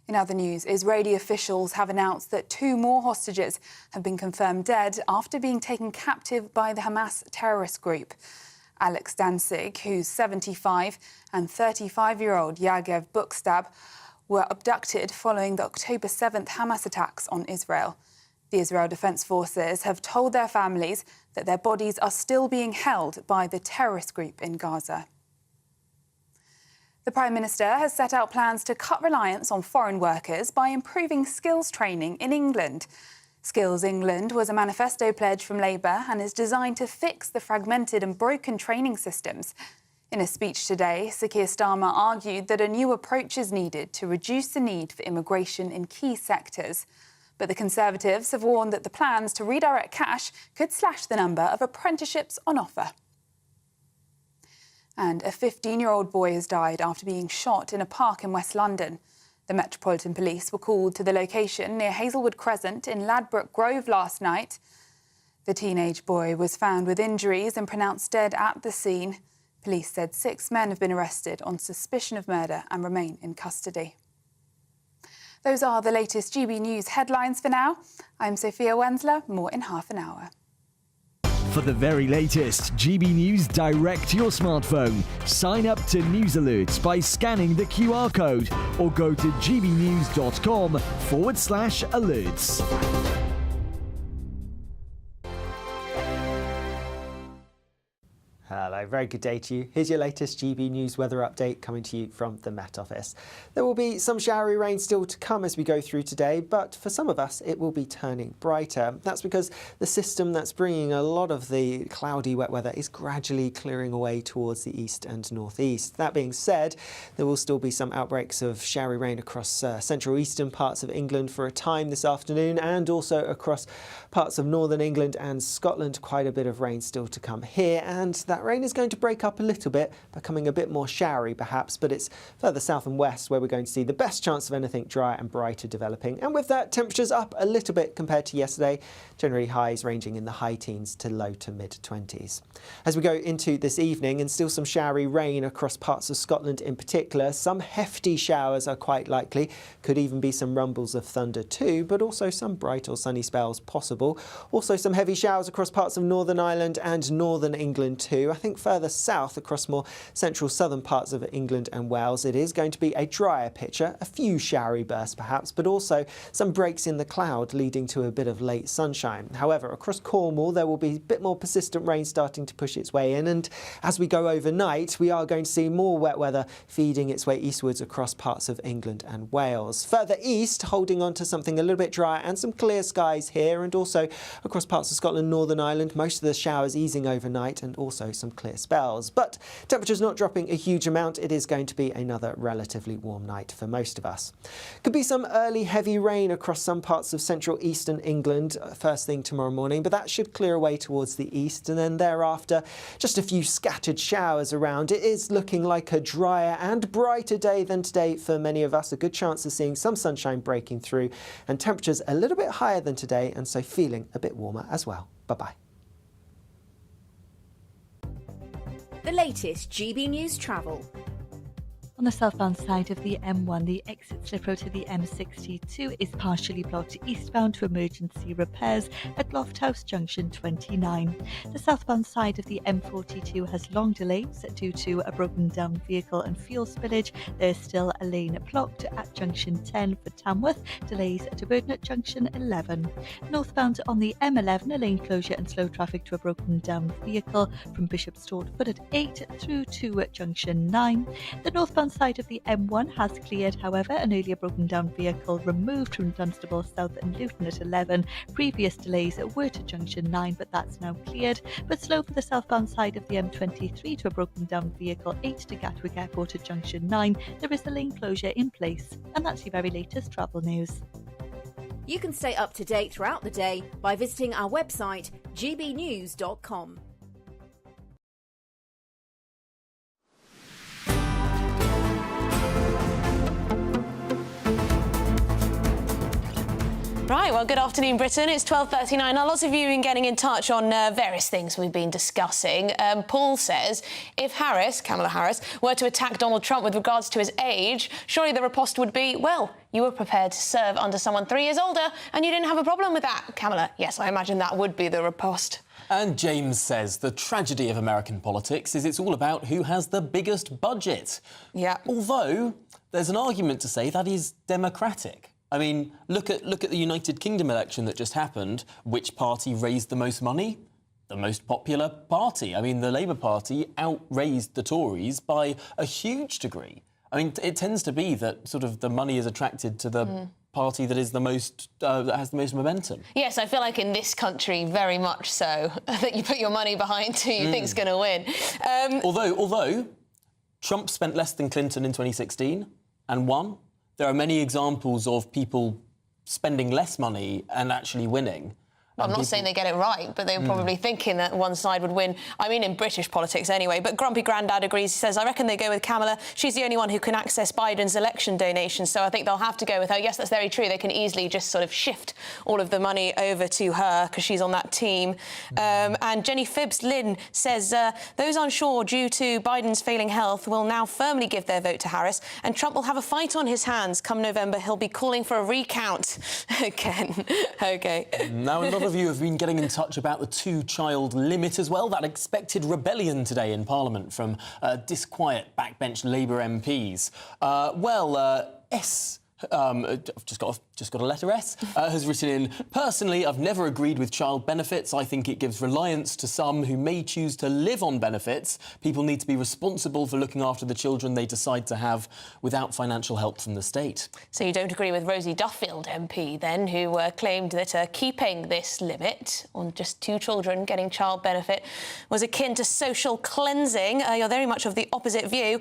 Speaker 3: In other news, Israeli officials have announced that 2 more hostages have been confirmed dead after being taken captive by the Hamas terrorist group. Alex Danzig, who's 75, and 35-year-old Yagev Bukstab were abducted following the October 7th Hamas attacks on Israel. The Israel Defense Forces have told their families that their bodies are still being held by the terrorist group in Gaza. The Prime Minister has set out plans to cut reliance on foreign workers by improving skills training in England. Skills England was a manifesto pledge from Labour and is designed to fix the fragmented and broken training systems. In a speech today, Sir Keir Starmer argued that a new approach is needed to reduce the need for immigration in key sectors. But the Conservatives have warned that the plans to redirect cash could slash the number of apprenticeships on offer. And a 15-year-old boy has died after being shot in a park in West London. The Metropolitan Police were called to the location near Hazelwood Crescent in Ladbroke Grove last night. The teenage boy was found with injuries and pronounced dead at the scene. Police said 6 men have been arrested on suspicion of murder and remain in custody. Those are the latest GB News headlines for now. I'm Sophia Wensler. More in half an hour.
Speaker 7: For the very latest GB News direct to your smartphone, sign up to News Alerts by scanning the QR code or go to gbnews.com/alerts.
Speaker 16: Hello, very good day to you. Here's your latest GB News weather update coming to you from the Met Office. There will be some showery rain still to come as we go through today, but for some of us it will be turning brighter. That's because the system that's bringing a lot of the cloudy wet weather is gradually clearing away towards the east and northeast. That being said, there will still be some outbreaks of showery rain across central eastern parts of England for a time this afternoon, and also across parts of northern England and Scotland. Quite a bit of rain still to come here, and that rain is going to break up a little bit, becoming a bit more showery perhaps, but it's further south and west where we're going to see the best chance of anything dry and brighter developing. And with that, temperatures up a little bit compared to yesterday, generally highs ranging in the high teens to low to mid 20s. As we go into this evening, and still some showery rain across parts of Scotland in particular, some hefty showers are quite likely, could even be some rumbles of thunder too, but also some bright or sunny spells possible. Also some heavy showers across parts of Northern Ireland and northern England too. I think further south across more central southern parts of England and Wales it is going to be a drier picture, a few showery bursts perhaps, but also some breaks in the cloud leading to a bit of late sunshine. However, across Cornwall there will be a bit more persistent rain starting to push its way in, and as we go overnight we are going to see more wet weather feeding its way eastwards across parts of England and Wales. Further east, holding on to something a little bit drier and some clear skies here, and also across parts of Scotland, Northern Ireland, most of the showers easing overnight and also some clear spells. But temperatures not dropping a huge amount. It is going to be another relatively warm night for most of us. Could be some early heavy rain across some parts of central eastern England first thing tomorrow morning, but that should clear away towards the east, and then thereafter just a few scattered showers around. It is looking like a drier and brighter day than today for many of us. A good chance of seeing some sunshine breaking through, and temperatures a little bit higher than today, and so feeling a bit warmer as well. Bye-bye.
Speaker 17: The latest GB News travel.
Speaker 18: On the southbound side of the M1, the exit slip road to the M62 is partially blocked eastbound to emergency repairs at Lofthouse Junction 29. The southbound side of the M42 has long delays due to a broken down vehicle and fuel spillage. There's still a lane blocked at Junction 10 for Tamworth, delays to Birdnut Junction 11. Northbound on the M11, a lane closure and slow traffic to a broken down vehicle from Bishop's Stortford at 8 through to Junction 9. The northbound side of the M1 has cleared, however, an earlier broken down vehicle removed from Dunstable South and Luton at 11. Previous delays were to Junction 9, but that's now cleared. But slow for the southbound side of the M23 to a broken down vehicle 8 to Gatwick Airport at Junction 9. There is a lane closure in place. And that's your very latest travel news.
Speaker 17: You can stay up to date throughout the day by visiting our website gbnews.com.
Speaker 2: Right, well, good afternoon, Britain. It's 12:39. Now, lots of you have been getting in touch on various things we've been discussing. Paul says, if Kamala Harris, were to attack Donald Trump with regards to his age, surely the riposte would be, well, you were prepared to serve under someone 3 years older and you didn't have a problem with that, Kamala. Yes, I imagine that would be the riposte.
Speaker 1: And James says the tragedy of American politics is it's all about who has the biggest budget.
Speaker 2: Yeah.
Speaker 1: Although there's an argument to say that is democratic. I mean, look at the United Kingdom election that just happened. Which party raised the most money? The most popular party. I mean, the Labour Party outraised the Tories by a huge degree. I mean, it tends to be that sort of the money is attracted to the party that is the most that has the most momentum.
Speaker 2: Yes, I feel like in this country, very much so, that you put your money behind who you think's going to win.
Speaker 1: Although Trump spent less than Clinton in 2016 and won. There are many examples of people spending less money and actually winning.
Speaker 2: I'm not saying they get it right, but they were probably thinking that one side would win. I mean, in British politics anyway. But Grumpy Grandad agrees. He says, I reckon they go with Kamala. She's the only one who can access Biden's election donations, so I think they'll have to go with her. Yes, that's very true. They can easily just sort of shift all of the money over to her because she's on that team. And Jenny Phibbs Lynn says, those unsure due to Biden's failing health will now firmly give their vote to Harris, and Trump will have a fight on his hands. Come November, he'll be calling for a recount again. OK.
Speaker 1: Now, a lot of you have been getting in touch about the two-child limit as well. That expected rebellion today in Parliament from disquiet backbench Labour MPs. S I've just got a letter S, has written in, personally, I've never agreed with child benefits. I think it gives reliance to some who may choose to live on benefits. People need to be responsible for looking after the children they decide to have without financial help from the state.
Speaker 2: So you don't agree with Rosie Duffield MP, then, who claimed that keeping this limit on just 2 children getting child benefit was akin to social cleansing. You're very much of the opposite view.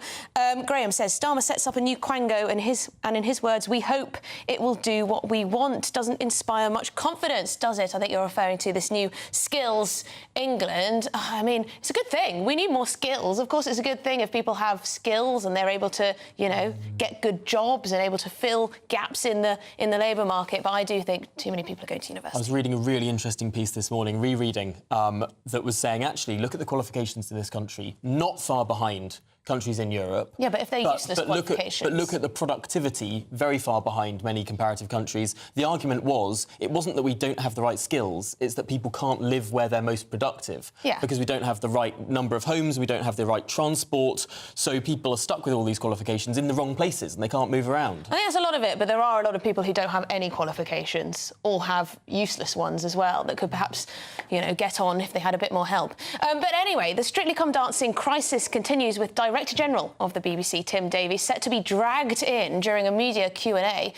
Speaker 2: Graham says, Starmer sets up a new quango, and in his words, we hope it will do what we want. Doesn't inspire much confidence, does it? I think you're referring to this new Skills England. I mean, it's a good thing. We need more skills. Of course, it's a good thing if people have skills and they're able to, you know, get good jobs and able to fill gaps in the labour market. But I do think too many people are going to university.
Speaker 1: I was reading a really interesting piece this morning, rereading, that was saying, actually, look at the qualifications in this country, not far behind countries in Europe.
Speaker 2: Yeah, but if they're useless qualifications...
Speaker 1: Look at the productivity, very far behind many comparative countries. The argument was, it wasn't that we don't have the right skills, it's that people can't live where they're most productive.
Speaker 2: Yeah.
Speaker 1: Because we don't have the right number of homes, we don't have the right transport, so people are stuck with all these qualifications in the wrong places and they can't move around.
Speaker 2: I think that's a lot of it, but there are a lot of people who don't have any qualifications, or have useless ones as well, that could perhaps, you know, get on if they had a bit more help. But anyway, the Strictly Come Dancing crisis continues with Director General of the BBC, Tim Davies, set to be dragged in during a media Q&A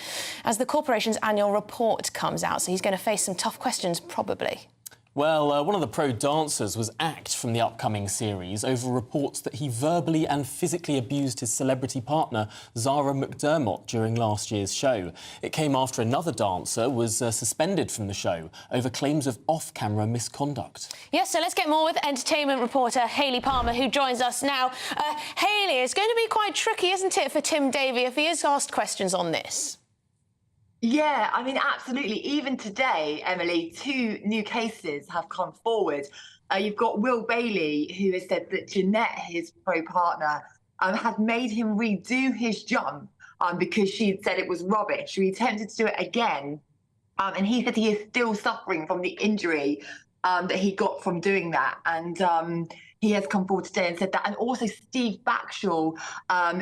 Speaker 2: as the corporation's annual report comes out. So he's going to face some tough questions, probably.
Speaker 1: Well, one of the pro dancers was axed from the upcoming series over reports that he verbally and physically abused his celebrity partner, Zara McDermott, during last year's show. It came after another dancer was suspended from the show over claims of off-camera misconduct.
Speaker 2: Yes, so let's get more with entertainment reporter Hayley Palmer, who joins us now. Hayley, it's going to be quite tricky, isn't it, for Tim Davies if he is asked questions on this?
Speaker 19: Yeah, I mean, absolutely. Even today, Emily, 2 new cases have come forward. You've got Will Bailey, who has said that Jeanette, his pro partner, had made him redo his jump because she had said it was rubbish. He attempted to do it again, and he said he is still suffering from the injury that he got from doing that. And he has come forward today and said that. And also Steve Backshall,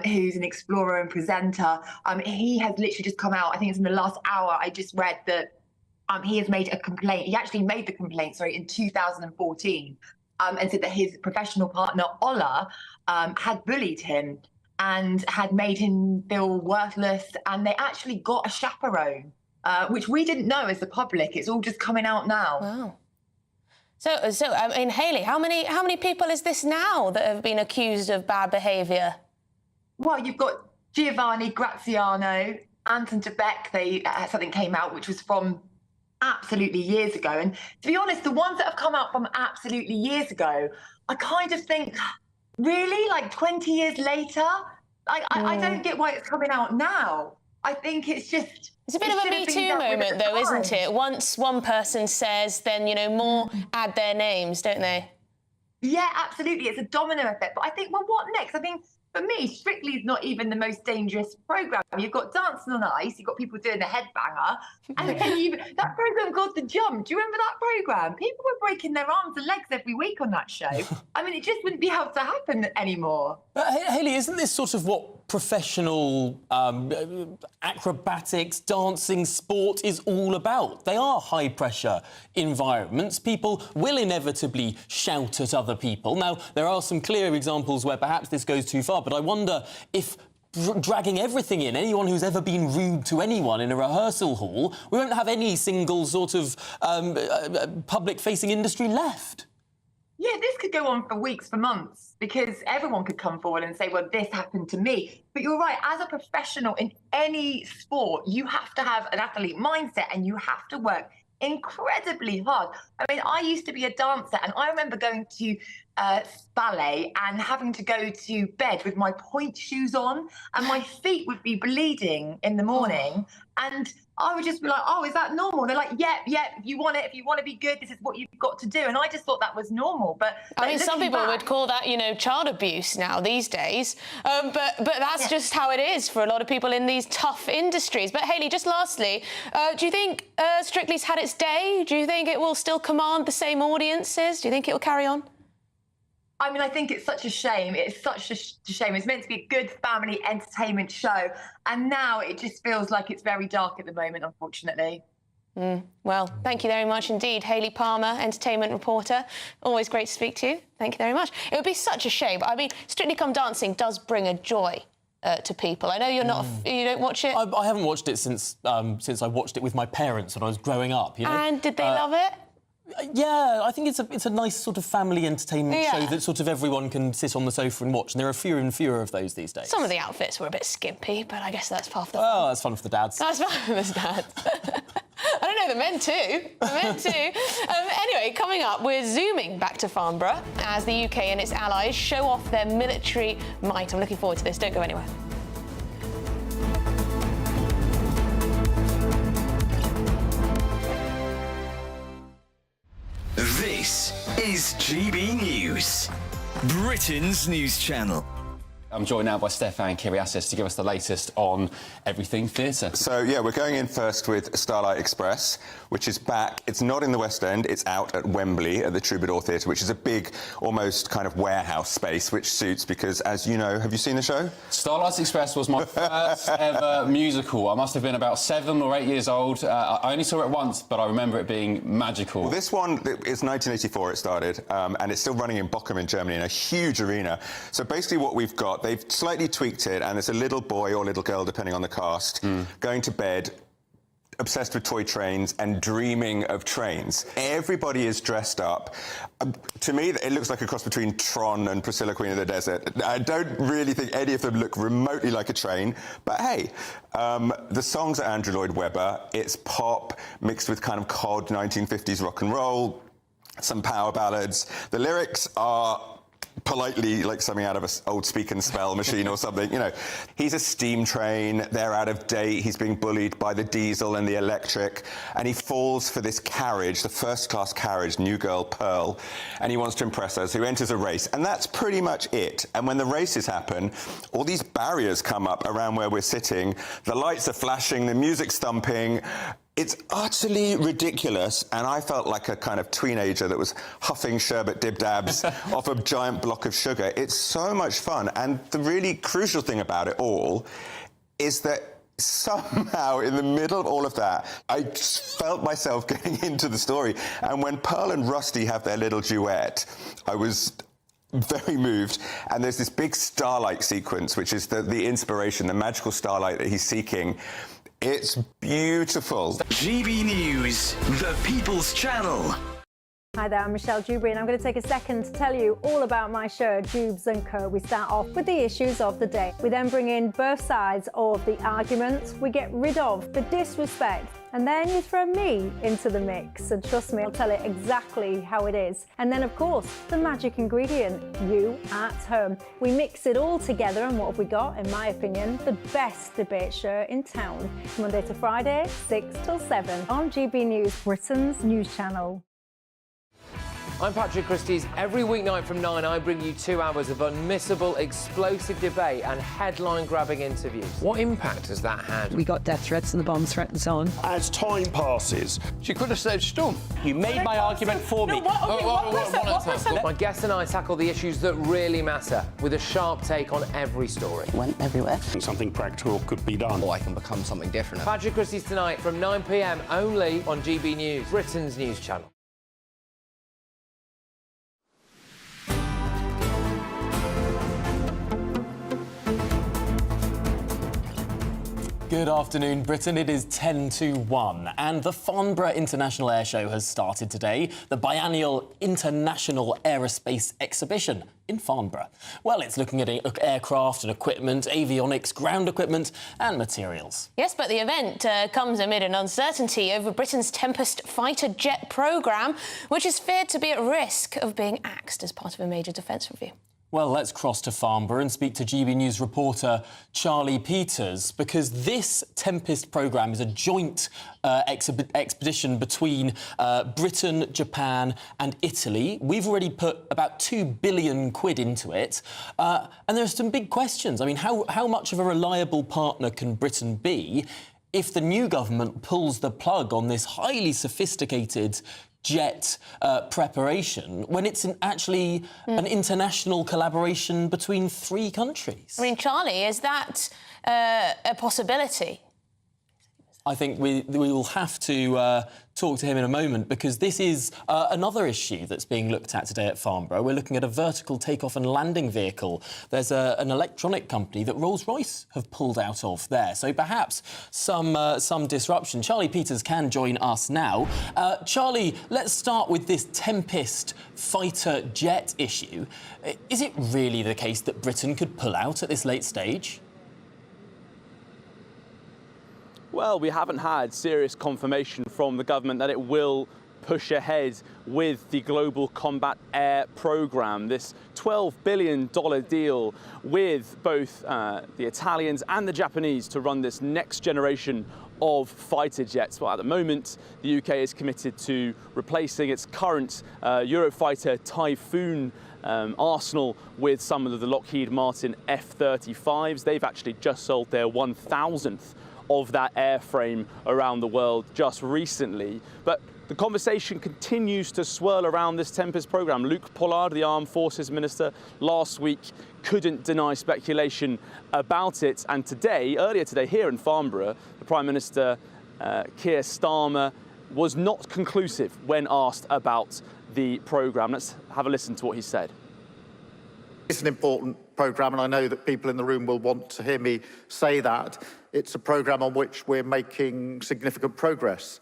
Speaker 19: who's an explorer and presenter, he has literally just come out, I think it's in the last hour, I just read that he has made a complaint. He actually made the complaint, in 2014, and said that his professional partner, Ola, had bullied him and had made him feel worthless. And they actually got a chaperone, which we didn't know as the public. It's all just coming out now.
Speaker 2: Wow. So I mean, Hayley, how many people is this now that have been accused of bad behaviour?
Speaker 19: Well, you've got Giovanni Graziano, Anton de Beck. Something came out which was from absolutely years ago. And to be honest, the ones that have come out from absolutely years ago, I kind of think, really, like 20 years later, I don't get why it's coming out now. I think it's just...
Speaker 2: It's a bit of a Me Too moment, though, isn't it? Once one person says, then, you know, more add their names, don't they?
Speaker 19: Yeah, absolutely. It's a domino effect. But I think, well, what next? I mean, for me, Strictly is not even the most dangerous programme. You've got Dancing on Ice, you've got people doing the headbanger, and then that programme called The Jump. Do you remember that programme? People were breaking their arms and legs every week on that show. I mean, it just wouldn't be able to happen anymore.
Speaker 1: But, Hayley, isn't this sort of what professional acrobatics, dancing, sport is all about? They are high-pressure environments. People will inevitably shout at other people. Now, there are some clear examples where perhaps this goes too far, but I wonder if dragging everything in, anyone who's ever been rude to anyone in a rehearsal hall, we won't have any single sort of public-facing industry left.
Speaker 19: Yeah, this could go on for weeks, for months, because everyone could come forward and say, well, this happened to me. But you're right, as a professional in any sport, you have to have an athlete mindset and you have to work incredibly hard. I mean, I used to be a dancer, and I remember going to ballet and having to go to bed with my pointe shoes on, and my feet would be bleeding in the morning. And I would just be like, oh, is that normal? They're like, yeah, if you want to be good, this is what you've got to do. And I just thought that was normal. But
Speaker 2: I mean, some people would call that, you know, child abuse now these days. But that's just how it is for a lot of people in these tough industries. But Hayley, just lastly, do you think Strictly's had its day? Do you think it will still command the same audiences? Do you think it will carry on?
Speaker 19: I mean, I think it's such a shame. It's such a shame. It's meant to be a good family entertainment show, and now it just feels like it's very dark at the moment, unfortunately.
Speaker 2: Well, thank you very much indeed, Hayley Palmer, entertainment reporter. Always great to speak to you. Thank you very much. It would be such a shame. I mean, Strictly Come Dancing does bring a joy to people. I know you're not. You don't watch it.
Speaker 1: I haven't watched it since I watched it with my parents when I was growing up. You know?
Speaker 2: And did they love it?
Speaker 1: Yeah, I think it's a nice sort of family entertainment show that sort of everyone can sit on the sofa and watch, and there are fewer and fewer of those these days.
Speaker 2: Some of the outfits were a bit skimpy, but I guess that's part of the fun.
Speaker 1: Oh, that's fun for the dads.
Speaker 2: That's fun for the dads. I don't know, the men too. The men too. Anyway, coming up, we're zooming back to Farnborough as the UK and its allies show off their military might. I'm looking forward to this. Don't go anywhere.
Speaker 20: This is GB News, Britain's news channel.
Speaker 21: I'm joined now by Stefan Kyriasis to give us the latest on everything theatre.
Speaker 22: So, yeah, we're going in first with Starlight Express, which is back. It's not in the West End. It's out at Wembley at the Troubadour Theatre, which is a big, almost kind of warehouse space, which suits because, as you know, have you seen the show?
Speaker 21: Starlight Express was my first ever musical. I must have been about 7 or 8 years old. I only saw it once, but I remember it being magical.
Speaker 22: Well, this one, it's 1984 it started, and it's still running in Bochum in Germany in a huge arena. So basically what we've got, they've slightly tweaked it, and it's a little boy or little girl, depending on the cast, going to bed, obsessed with toy trains and dreaming of trains. Everybody is dressed up. To me, it looks like a cross between Tron and Priscilla, Queen of the Desert. I don't really think any of them look remotely like a train, but hey, the songs are Andrew Lloyd Webber. It's pop mixed with kind of cod 1950s rock and roll, some power ballads. The lyrics are politely like something out of an old speak and spell machine or something, you know. He's a steam train, they're out of date, he's being bullied by the diesel and the electric, and he falls for this carriage, the first-class carriage, new girl Pearl, and he wants to impress her, so he enters a race, and that's pretty much it. And when the races happen, all these barriers come up around where we're sitting, the lights are flashing, the music's thumping. It's utterly ridiculous, and I felt like a kind of teenager that was huffing sherbet dib-dabs off a giant block of sugar. It's so much fun, and the really crucial thing about it all is that somehow, in the middle of all of that, I just felt myself getting into the story. And when Pearl and Rusty have their little duet, I was very moved, and there's this big starlight sequence, which is the inspiration, the magical starlight that he's seeking. It's beautiful.
Speaker 20: GB News, the People's Channel.
Speaker 23: Hi there, I'm Michelle Dewberry, and I'm going to take a second to tell you all about my show, Dubes & Co. We start off with the issues of the day. We then bring in both sides of the arguments. We get rid of the disrespect. And then you throw me into the mix. And trust me, I'll tell it exactly how it is. And then, of course, the magic ingredient, you at home. We mix it all together, and what have we got? In my opinion, the best debate show in town. Monday to Friday, 6 till 7 on GB News, Britain's news channel.
Speaker 24: I'm Patrick Christie's. Every weeknight from 9, I bring you 2 hours of unmissable, explosive debate and headline-grabbing interviews. What impact has that had?
Speaker 25: We got death threats and the bomb threat and so on.
Speaker 26: As time passes,
Speaker 24: She could have said storm.
Speaker 26: you made my argument for me.
Speaker 24: My guests and I tackle the issues that really matter with a sharp take on every story.
Speaker 26: Went everywhere. Something practical could be done.
Speaker 24: Or I can become something different. Patrick Christie's tonight from 9 p.m. only on GB News, Britain's news channel.
Speaker 1: Good afternoon, Britain. It is 10 to 1, and the Farnborough International Airshow has started today, the biennial International Aerospace Exhibition in Farnborough. Well, it's looking at aircraft and equipment, avionics, ground equipment and materials.
Speaker 2: Yes, but the event comes amid an uncertainty over Britain's Tempest fighter jet programme, which is feared to be at risk of being axed as part of a major defence review.
Speaker 1: Well, let's cross to Farnborough and speak to GB News reporter Charlie Peters, because this Tempest programme is a joint expedition between Britain, Japan and Italy. We've already put about £2 billion into it. And there are some big questions. I mean, how much of a reliable partner can Britain be? if the new government pulls the plug on this highly sophisticated jet preparation when it's actually an international collaboration between 3 countries.
Speaker 2: I mean, Charlie, is that a possibility?
Speaker 1: I think we will have to talk to him in a moment, because this is another issue that's being looked at today at Farnborough. We're looking at a vertical takeoff and landing vehicle. There's an electronic company that Rolls-Royce have pulled out of there, so perhaps some disruption. Charlie Peters can join us now. Charlie, let's start with this Tempest fighter jet issue. Is it really the case that Britain could pull out at this late stage?
Speaker 4: Well, we haven't had serious confirmation from the government that it will push ahead with the Global Combat Air Programme, this $12 billion deal with both the Italians and the Japanese to run this next generation of fighter jets. Well, at the moment, the UK is committed to replacing its current Eurofighter Typhoon arsenal with some of the Lockheed Martin F-35s. They've actually just sold their 1,000th of that airframe around the world just recently. But the conversation continues to swirl around this Tempest programme. Luke Pollard, the Armed Forces Minister, last week couldn't deny speculation about it. And today, earlier today, here in Farnborough, the Prime Minister, Keir Starmer, was not conclusive when asked about the programme. Let's have a listen to what he said.
Speaker 5: It's an important programme, and I know that people in the room will want to hear me say that. It's a programme on which we're making significant progress,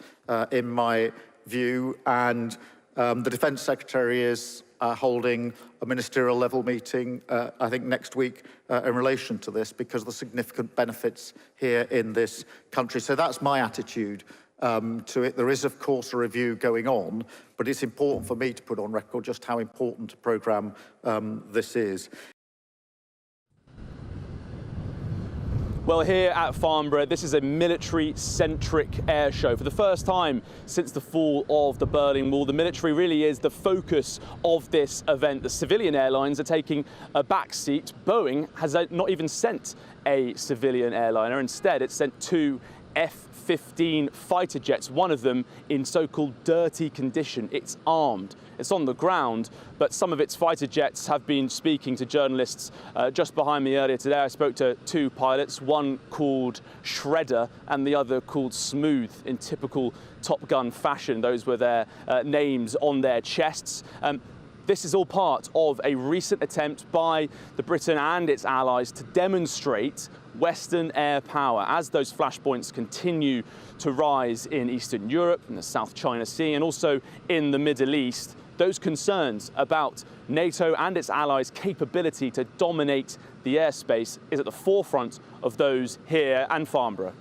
Speaker 5: in my view, and the Defence Secretary is holding a ministerial level meeting, I think next week, in relation to this, because of the significant benefits here in this country. So that's my attitude to it. There is, of course, a review going on, but it's important for me to put on record just how important a programme this is.
Speaker 4: Well, here at Farnborough, this is a military-centric air show. For the first time since the fall of the Berlin Wall, the military really is the focus of this event. The civilian airlines are taking a back seat. Boeing has not even sent a civilian airliner. Instead, it sent 2 F-15 fighter jets, one of them in so-called dirty condition. It's armed. It's on the ground, but some of its fighter jets have been speaking to journalists just behind me earlier today. I spoke to 2 pilots, one called Shredder and the other called Smooth, in typical Top Gun fashion. Those were their names on their chests. This is all part of a recent attempt by Britain and its allies to demonstrate Western air power as those flashpoints continue to rise in Eastern Europe, in the South China Sea, and also in the Middle East. Those concerns about NATO and its allies' capability to dominate the airspace is at the forefront of those here and Farnborough.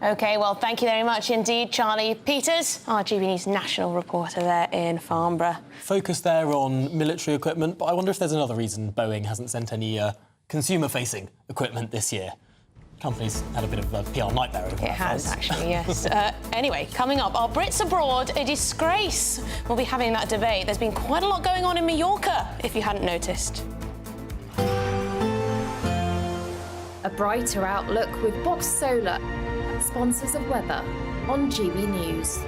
Speaker 2: OK, well, thank you very much indeed, Charlie Peters, our GBNews national reporter there in Farnborough.
Speaker 1: Focus there on military equipment, but I wonder if there's another reason Boeing hasn't sent any consumer-facing equipment this year. Company's had a bit of a PR nightmare over that.
Speaker 2: It has, actually, yes. Anyway, coming up, are Brits abroad a disgrace? We'll be having that debate. There's been quite a lot going on in Mallorca, if you hadn't noticed.
Speaker 6: A brighter outlook with Box Solar, sponsors of weather on GB News.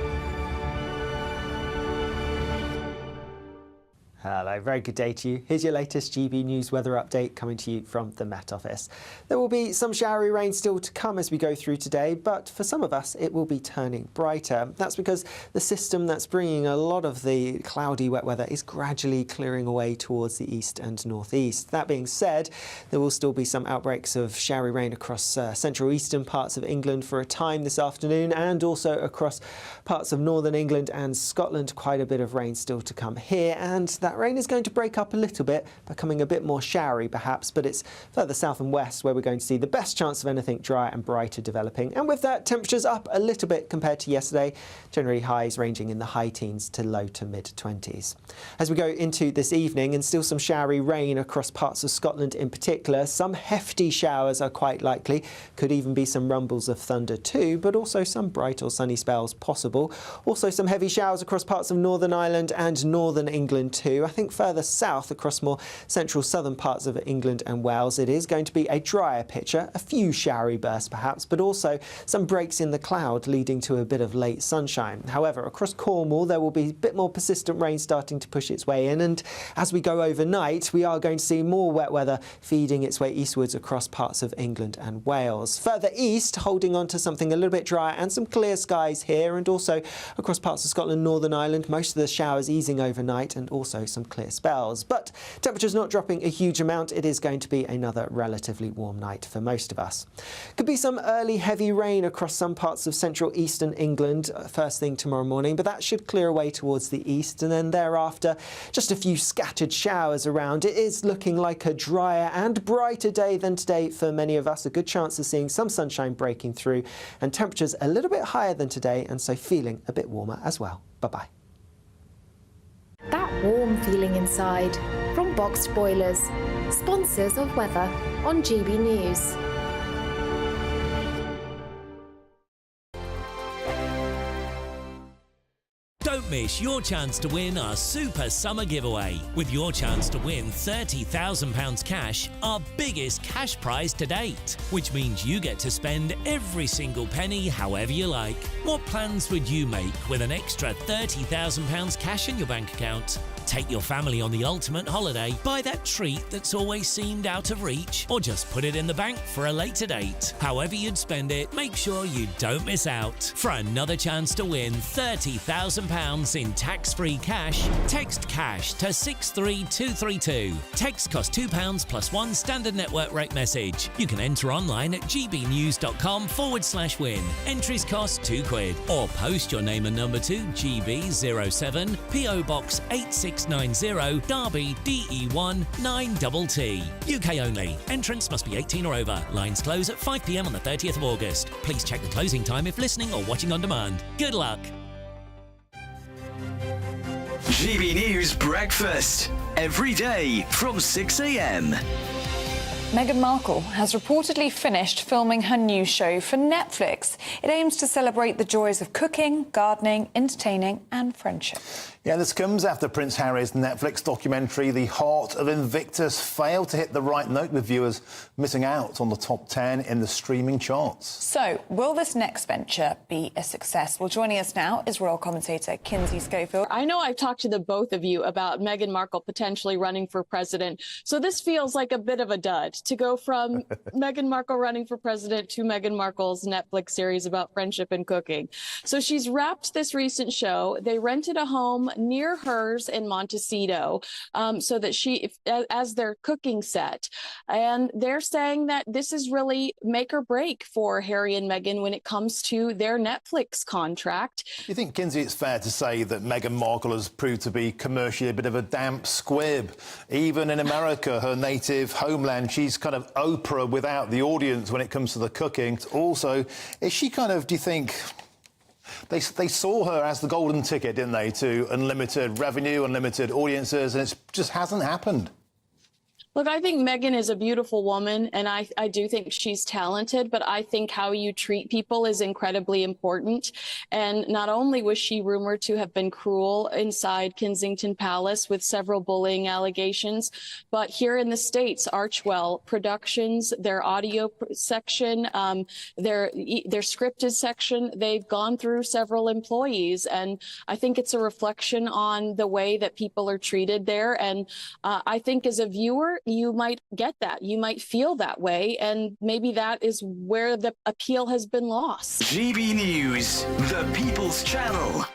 Speaker 16: Hello, very good day to you. Here's your latest GB News weather update coming to you from the Met Office. There will be some showery rain still to come as we go through today, but for some of us it will be turning brighter. That's because the system that's bringing a lot of the cloudy wet weather is gradually clearing away towards the east and northeast. That being said, there will still be some outbreaks of showery rain across central eastern parts of England for a time this afternoon, and also across parts of northern England and Scotland. Quite a bit of rain still to come here, and that rain is going to break up a little bit, becoming a bit more showery perhaps, but it's further south and west where we're going to see the best chance of anything dry and brighter developing. And with that, temperatures up a little bit compared to yesterday, generally highs ranging in the high teens to low to mid-20s. As we go into this evening, and still some showery rain across parts of Scotland in particular, some hefty showers are quite likely, could even be some rumbles of thunder too, but also some bright or sunny spells possible. Also some heavy showers across parts of Northern Ireland and Northern England too. I think further south across more central southern parts of England and Wales, it is going to be a drier picture, a few showery bursts perhaps, but also some breaks in the cloud leading to a bit of late sunshine. However, across Cornwall, there will be a bit more persistent rain starting to push its way in, and as we go overnight, we are going to see more wet weather feeding its way eastwards across parts of England and Wales. Further east, holding on to something a little bit drier and some clear skies here, and also across parts of Scotland, Northern Ireland, most of the showers easing overnight and also some clear spells. But temperatures not dropping a huge amount. It is going to be another relatively warm night for most of us. Could be some early heavy rain across some parts of central eastern England first thing tomorrow morning, but that should clear away towards the east, and then thereafter just a few scattered showers around. It is looking like a drier and brighter day than today for many of us. A good chance of seeing some sunshine breaking through, and temperatures a little bit higher than today, and so feeling a bit warmer as well. Bye-bye.
Speaker 6: That warm feeling inside from Boxed Boilers, sponsors of weather on GB News.
Speaker 8: Don't miss your chance to win our Super Summer Giveaway. With your chance to win £30,000 cash, our biggest cash prize to date, which means you get to spend every single penny however you like. What plans would you make with an extra £30,000 cash in your bank account? Take your family on the ultimate holiday, buy that treat that's always seemed out of reach, or just put it in the bank for a later date. However you'd spend it, make sure you don't miss out. For another chance to win £30,000 in tax-free cash, text CASH to 63232. Text costs £2 plus one standard network rate message. You can enter online at gbnews.com/win. Entries cost £2, or post your name and number to GB07 PO Box 8690 Derby DE1 9TT. UK only. Entrants must be 18 or over. Lines close at 5 p.m. on the 30th of August. Please check the closing time if listening or watching on demand. Good luck.
Speaker 20: GB News Breakfast. Every day from 6 a.m.
Speaker 9: Meghan Markle has reportedly finished filming her new show for Netflix. It aims to celebrate the joys of cooking, gardening, entertaining and friendship.
Speaker 10: Yeah, this comes after Prince Harry's Netflix documentary, The Heart of Invictus, failed to hit the right note with viewers missing out on the top 10 in the streaming charts.
Speaker 9: So, will this next venture be a success? Well, joining us now is royal commentator Kinsey Schofield.
Speaker 11: I know I've talked to the both of you about Meghan Markle potentially running for president, so this feels like a bit of a dud to go from Meghan Markle running for president to Meghan Markle's Netflix series about friendship and cooking. So she's wrapped this recent show. They rented a home near hers in Montecito, so that as their cooking set. And they're saying that this is really make or break for Harry and Meghan when it comes to their Netflix contract.
Speaker 10: Do you think, Kinsey, it's fair to say that Meghan Markle has proved to be commercially a bit of a damp squib? Even in America, her native homeland, she's kind of Oprah without the audience when it comes to the cooking. Also, is she kind of, do you think... They saw her as the golden ticket, didn't they, to unlimited revenue, unlimited audiences, and it just hasn't happened.
Speaker 11: Look, I think Meghan is a beautiful woman, and I do think she's talented, but I think how you treat people is incredibly important. And not only was she rumored to have been cruel inside Kensington Palace with several bullying allegations, but here in the States, Archwell Productions, their audio section, their scripted section, they've gone through several employees. And I think it's a reflection on the way that people are treated there. And I think as a viewer, you might get that. You might feel that way. And maybe that is where the appeal has been lost.
Speaker 20: GB News, the People's Channel.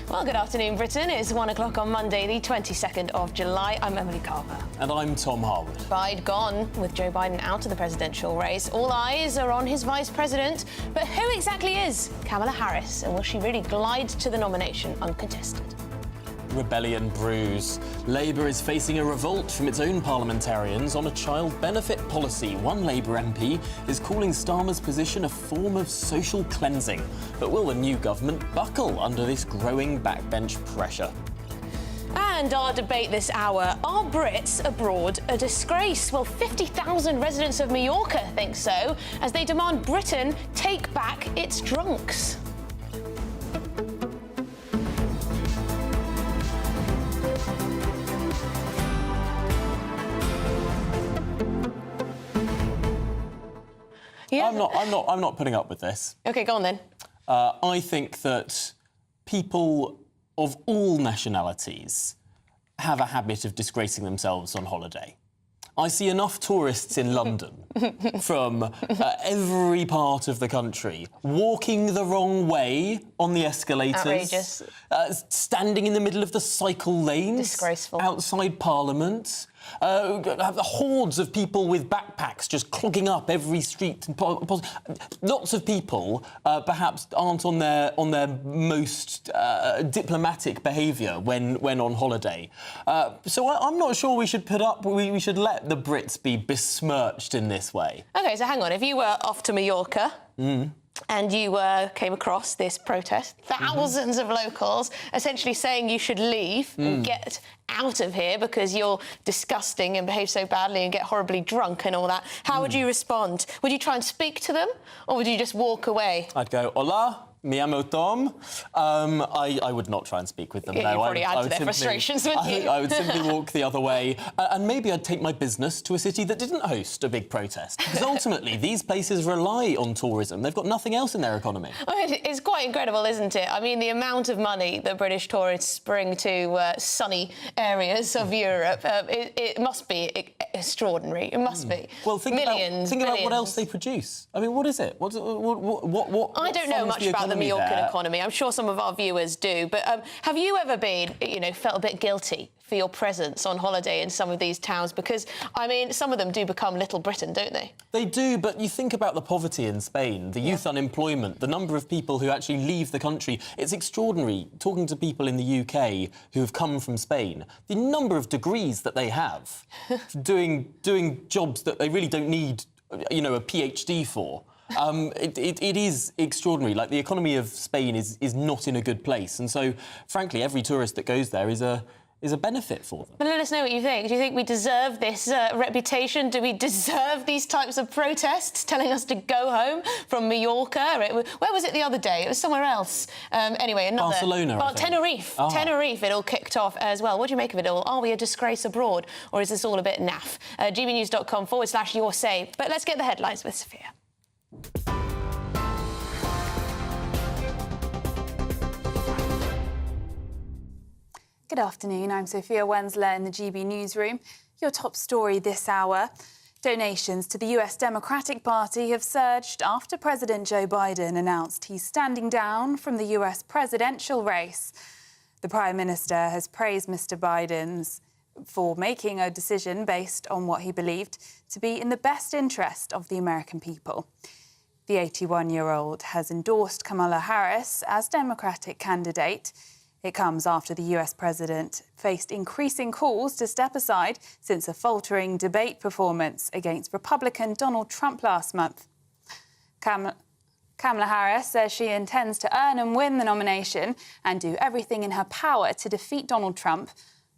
Speaker 2: Well, good afternoon, Britain. It's 1 o'clock on Monday, the 22nd of July. I'm Emily Carver.
Speaker 1: And I'm Tom Harwood.
Speaker 2: Ride gone with Joe Biden out of the presidential race. All eyes are on his vice president. But who exactly is Kamala Harris? And will she really glide to the nomination uncontested?
Speaker 1: Rebellion brews. Labour is facing a revolt from its own parliamentarians on a child benefit policy. One Labour MP is calling Starmer's position a form of social cleansing. But will the new government buckle under this growing backbench pressure?
Speaker 2: And our debate this hour, are Brits abroad a disgrace? Well, 50,000 residents of Mallorca think so, as they demand Britain take back its drunks.
Speaker 1: Yeah. I'm not putting up with this.
Speaker 2: OK, go on then.
Speaker 1: I think that people of all nationalities have a habit of disgracing themselves on holiday. I see enough tourists in London from every part of the country walking the wrong way on the escalators.
Speaker 2: Outrageous.
Speaker 1: Standing in the middle of the cycle lanes.
Speaker 2: Disgraceful.
Speaker 1: Outside Parliament. Hordes of people with backpacks just clogging up every street. Lots of people perhaps aren't on their most diplomatic behaviour when on holiday. So I'm not sure we should we should let the Brits be besmirched in this way.
Speaker 2: OK, so hang on. If you were off to Mallorca and you came across this protest, thousands of locals essentially saying you should leave and get out of here because you're disgusting and behave so badly and get horribly drunk and all that, how would you respond? Would you try and speak to them, or would you just walk away?
Speaker 1: I'd go, hola, me llamo Tom. I would not try and speak with them.
Speaker 2: Yeah,
Speaker 1: no,
Speaker 2: you'd probably add to their
Speaker 1: simply,
Speaker 2: frustrations, wouldn't you?
Speaker 1: I would simply walk the other way, and maybe I'd take my business to a city that didn't host a big protest. Because ultimately, these places rely on tourism. They've got nothing else in their economy.
Speaker 2: I mean, it's quite incredible, isn't it? I mean, the amount of money that British tourists bring to sunny areas of Europe, it must be extraordinary. It must be.
Speaker 1: Well, think
Speaker 2: millions,
Speaker 1: about what else they produce. I mean, what is it? What
Speaker 2: I don't know much about the Mallorcan economy. I'm sure some of our viewers do. But have you ever been, felt a bit guilty for your presence on holiday in some of these towns? Because, I mean, some of them do become Little Britain, don't they?
Speaker 1: They do, but you think about the poverty in Spain, the youth unemployment, the number of people who actually leave the country. It's extraordinary, talking to people in the UK who have come from Spain, the number of degrees that they have, doing jobs that they really don't need, a PhD for. It is extraordinary. Like, the economy of Spain is not in a good place, and so, frankly, every tourist that goes there is a benefit for them.
Speaker 2: But let us know what you think. Do you think we deserve this reputation? Do we deserve these types of protests telling us to go home from Mallorca? Where was it the other day? It was somewhere else. Anyway, another...
Speaker 1: Barcelona, I think.
Speaker 2: Tenerife.
Speaker 1: Oh.
Speaker 2: Tenerife, it all kicked off as well. What do you make of it all? Are we a disgrace abroad, or is this all a bit naff? gbnews.com/your say. But let's get the headlines with Sophia.
Speaker 3: Good afternoon, I'm Sophia Wensler in the GB newsroom. Your top story this hour. Donations to the US Democratic Party have surged after President Joe Biden announced he's standing down from the US presidential race. The Prime Minister has praised Mr. Biden for making a decision based on what he believed to be in the best interest of the American people. The 81-year-old has endorsed Kamala Harris as Democratic candidate. It comes after the US president faced increasing calls to step aside since a faltering debate performance against Republican Donald Trump last month. Kamala Harris says she intends to earn and win the nomination and do everything in her power to defeat Donald Trump.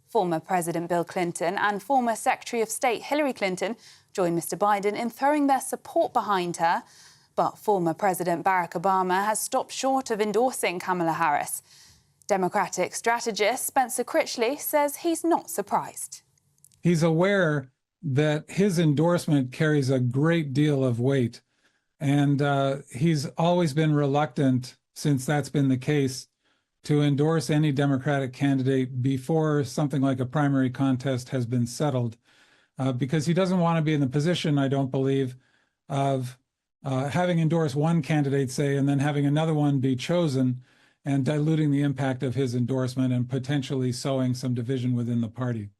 Speaker 3: Former President Bill Clinton and former Secretary of State Hillary Clinton joined Mr. Biden in throwing their support behind her. But former President Barack Obama has stopped short of endorsing Kamala Harris. Democratic strategist Spencer Critchley says he's not surprised.
Speaker 7: He's aware that his endorsement carries a great deal of weight, and he's always been reluctant, since that's been the case, to endorse any Democratic candidate before something like a primary contest has been settled, because he doesn't want to be in the position, I don't believe, of having endorsed one candidate, say, and then having another one be chosen and diluting the impact of his endorsement and potentially sowing some division within the party.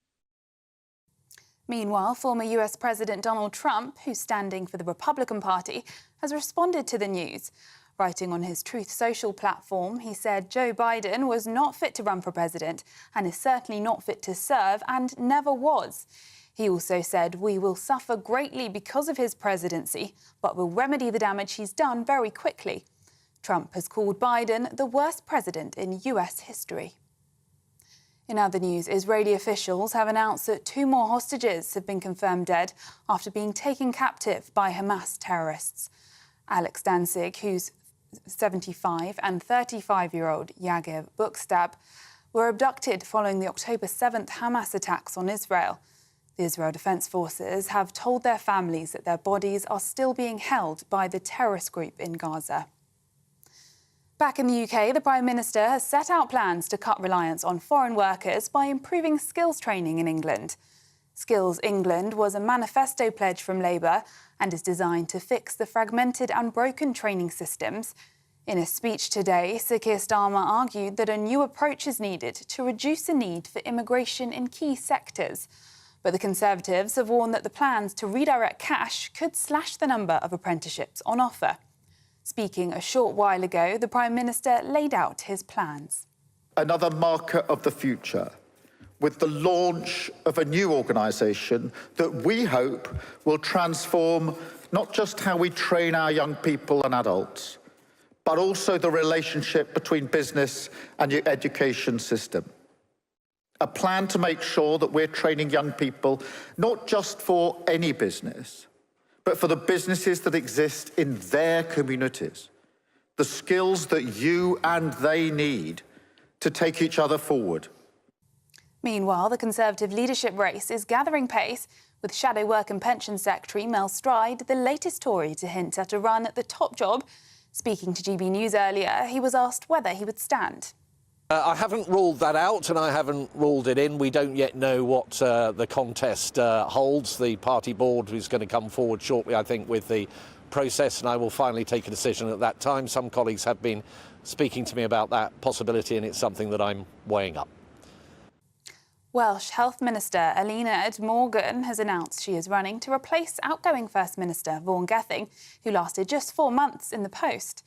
Speaker 3: Meanwhile, former US President Donald Trump, who's standing for the Republican Party, has responded to the news. Writing on his Truth Social platform, he said Joe Biden was not fit to run for president and is certainly not fit to serve and never was. He also said, "We will suffer greatly because of his presidency, but will remedy the damage he's done very quickly." Trump has called Biden the worst president in US history. In other news, Israeli officials have announced that 2 more hostages have been confirmed dead after being taken captive by Hamas terrorists. Alex Danzig, who's 75, and 35-year-old Yagev Bukstab were abducted following the October 7th Hamas attacks on Israel. The Israel Defense Forces have told their families that their bodies are still being held by the terrorist group in Gaza. Back in the UK, the Prime Minister has set out plans to cut reliance on foreign workers by improving skills training in England. Skills England was a manifesto pledge from Labour and is designed to fix the fragmented and broken training systems. In a speech today, Sir Keir Starmer argued that a new approach is needed to reduce the need for immigration in key sectors. But the Conservatives have warned that the plans to redirect cash could slash the number of apprenticeships on offer. Speaking a short while ago, the Prime Minister laid out his plans.
Speaker 5: Another marker of the future, with the launch of a new organisation that we hope will transform not just how we train our young people and adults, but also the relationship between business and your education system. A plan to make sure that we're training young people not just for any business, but for the businesses that exist in their communities, the skills that you and they need to take each other forward.
Speaker 3: Meanwhile, the Conservative leadership race is gathering pace, with Shadow Work and Pensions Secretary Mel Stride the latest Tory to hint at a run at the top job. Speaking to GB News earlier, he was asked whether he would stand.
Speaker 12: I haven't ruled that out and I haven't ruled it in. We don't yet know what the contest holds. The party board is going to come forward shortly, I think, with the process, and I will finally take a decision at that time. Some colleagues have been speaking to me about that possibility, and it's something that I'm weighing up.
Speaker 3: Welsh Health Minister Elena Morgan has announced she is running to replace outgoing First Minister Vaughan Gething, who lasted just 4 months in the post.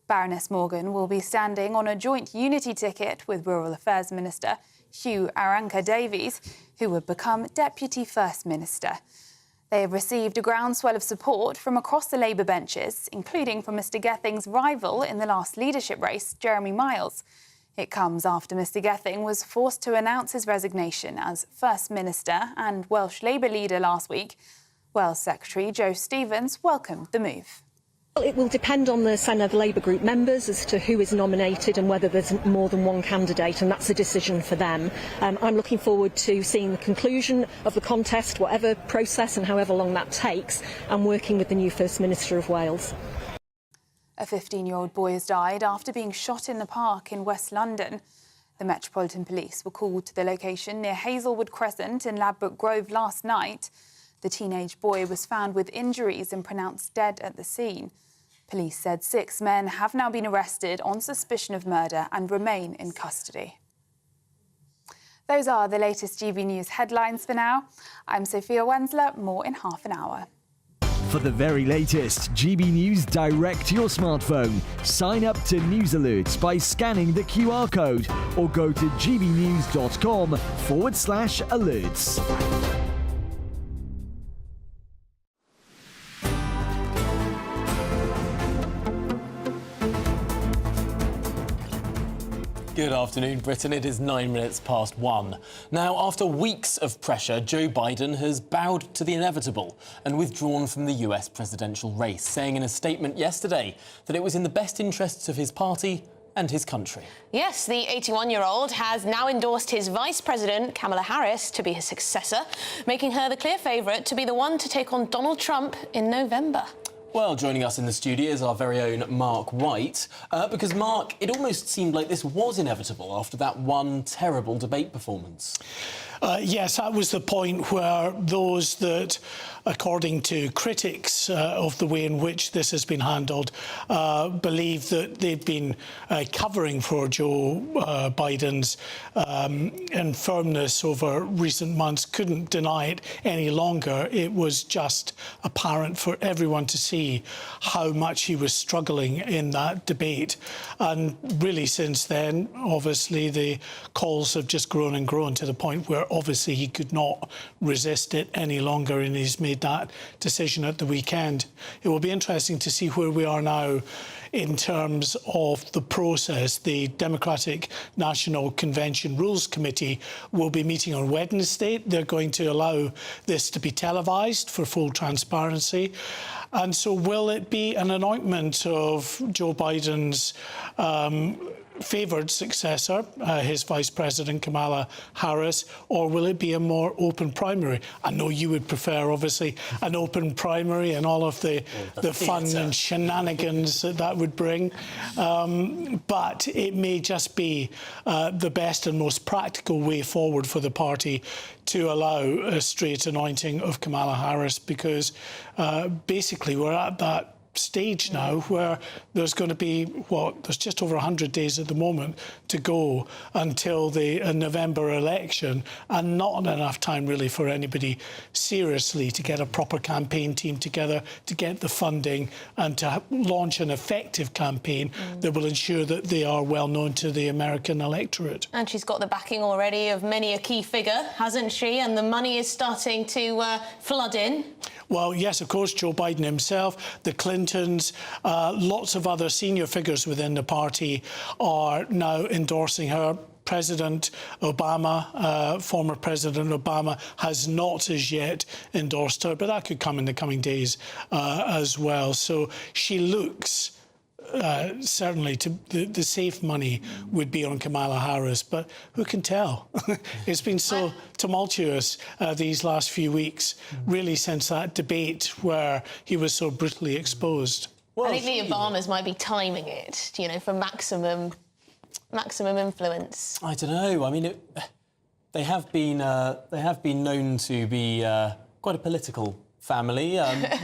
Speaker 3: Baroness Morgan will be standing on a joint unity ticket with Rural Affairs Minister Hugh Aranka-Davies, who would become Deputy First Minister. They have received a groundswell of support from across the Labour benches, including from Mr Gething's rival in the last leadership race, Jeremy Miles. It comes after Mr Gething was forced to announce his resignation as First Minister and Welsh Labour leader last week. Welsh Secretary Joe Stevens welcomed the move.
Speaker 13: Well, it will depend on the Senedd Labour Group members as to who is nominated and whether there's more than one candidate, and that's a decision for them. I'm looking forward to seeing the conclusion of the contest, whatever process and however long that takes, and working with the new First Minister of Wales.
Speaker 3: A 15-year-old boy has died after being shot in the park in West London. The Metropolitan Police were called to the location near Hazelwood Crescent in Ladbroke Grove last night. The teenage boy was found with injuries and pronounced dead at the scene. Police said 6 men have now been arrested on suspicion of murder and remain in custody. Those are the latest GB News headlines for now. I'm Sophia Wensler, more in half an hour.
Speaker 14: For the very latest GB News direct to your smartphone, sign up to News Alerts by scanning the QR code or go to gbnews.com/alerts.
Speaker 1: Good afternoon, Britain. It is 9 minutes past 1. Now, after weeks of pressure, Joe Biden has bowed to the inevitable and withdrawn from the US presidential race, saying in a statement yesterday that it was in the best interests of his party and his country.
Speaker 2: Yes, the 81-year-old has now endorsed his Vice President, Kamala Harris, to be his successor, making her the clear favourite to be the one to take on Donald Trump in November.
Speaker 1: Well, joining us in the studio is our very own Mark White, because, Mark, it almost seemed like this was inevitable after that one terrible debate performance.
Speaker 15: Yes, that was the point where those that, according to critics of the way in which this has been handled, believe that they've been covering for Joe Biden's infirmness over recent months, couldn't deny it any longer. It was just apparent for everyone to see how much he was struggling in that debate. And really since then, obviously, the calls have just grown and grown to the point where obviously he could not resist it any longer, and he's made that decision at the weekend. It will be interesting to see where we are now in terms of the process. The Democratic National Convention Rules Committee will be meeting on Wednesday. They're going to allow this to be televised for full transparency. And so will it be an anointment of Joe Biden's favoured successor, his Vice President Kamala Harris, or will it be a more open primary? I know you would prefer, obviously, an open primary and all of the fun and shenanigans that would bring. But it may just be the best and most practical way forward for the party to allow a straight anointing of Kamala Harris, because basically we're at that stage now where there's going to be, there's just over 100 days at the moment to go until the November election, and not enough time really for anybody seriously to get a proper campaign team together, to get the funding and to launch an effective campaign that will ensure that they are well known to the American electorate.
Speaker 2: And she's got the backing already of many a key figure, hasn't she? And the money is starting to flood in.
Speaker 15: Well, yes, of course, Joe Biden himself, the Clintons, lots of other senior figures within the party are now endorsing her. President Obama, former President Obama, has not as yet endorsed her, but that could come in the coming days as well. So she looks... certainly the safe money would be on Kamala Harris, but who can tell? It's been so tumultuous these last few weeks, really since that debate where he was so brutally exposed.
Speaker 2: Well, I think the Obamas might be timing it, you know, for maximum influence.
Speaker 1: I don't know. I mean, they have been known to be quite a political family.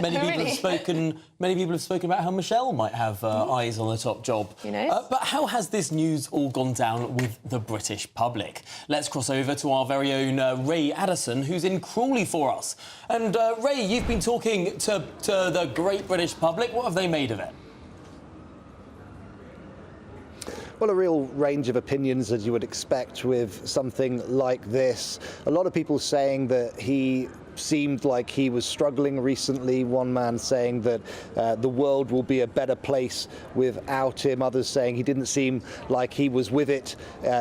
Speaker 1: Many people have spoken. Many people have spoken about how Michelle might have eyes on the top job.
Speaker 2: You know.
Speaker 1: But how has this news all gone down with the British public? Let's cross over to our very own Ray Addison, who's in Crawley for us. And Ray, you've been talking to the great British public. What have they made of it?
Speaker 17: Well, a real range of opinions, as you would expect with something like this. A lot of people saying that he seemed like he was struggling recently. One man saying that the world will be a better place without him. Others saying he didn't seem like he was with it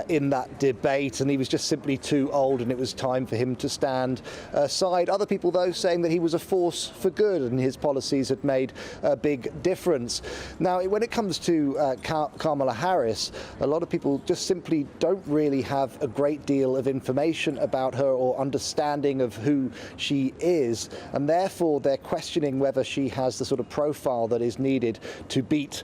Speaker 17: in that debate, and he was just simply too old and it was time for him to stand aside. Other people, though, saying that he was a force for good and his policies had made a big difference. Now, when it comes to Kamala Harris, a lot of people just simply don't really have a great deal of information about her or understanding of who she is, and therefore they're questioning whether she has the sort of profile that is needed to beat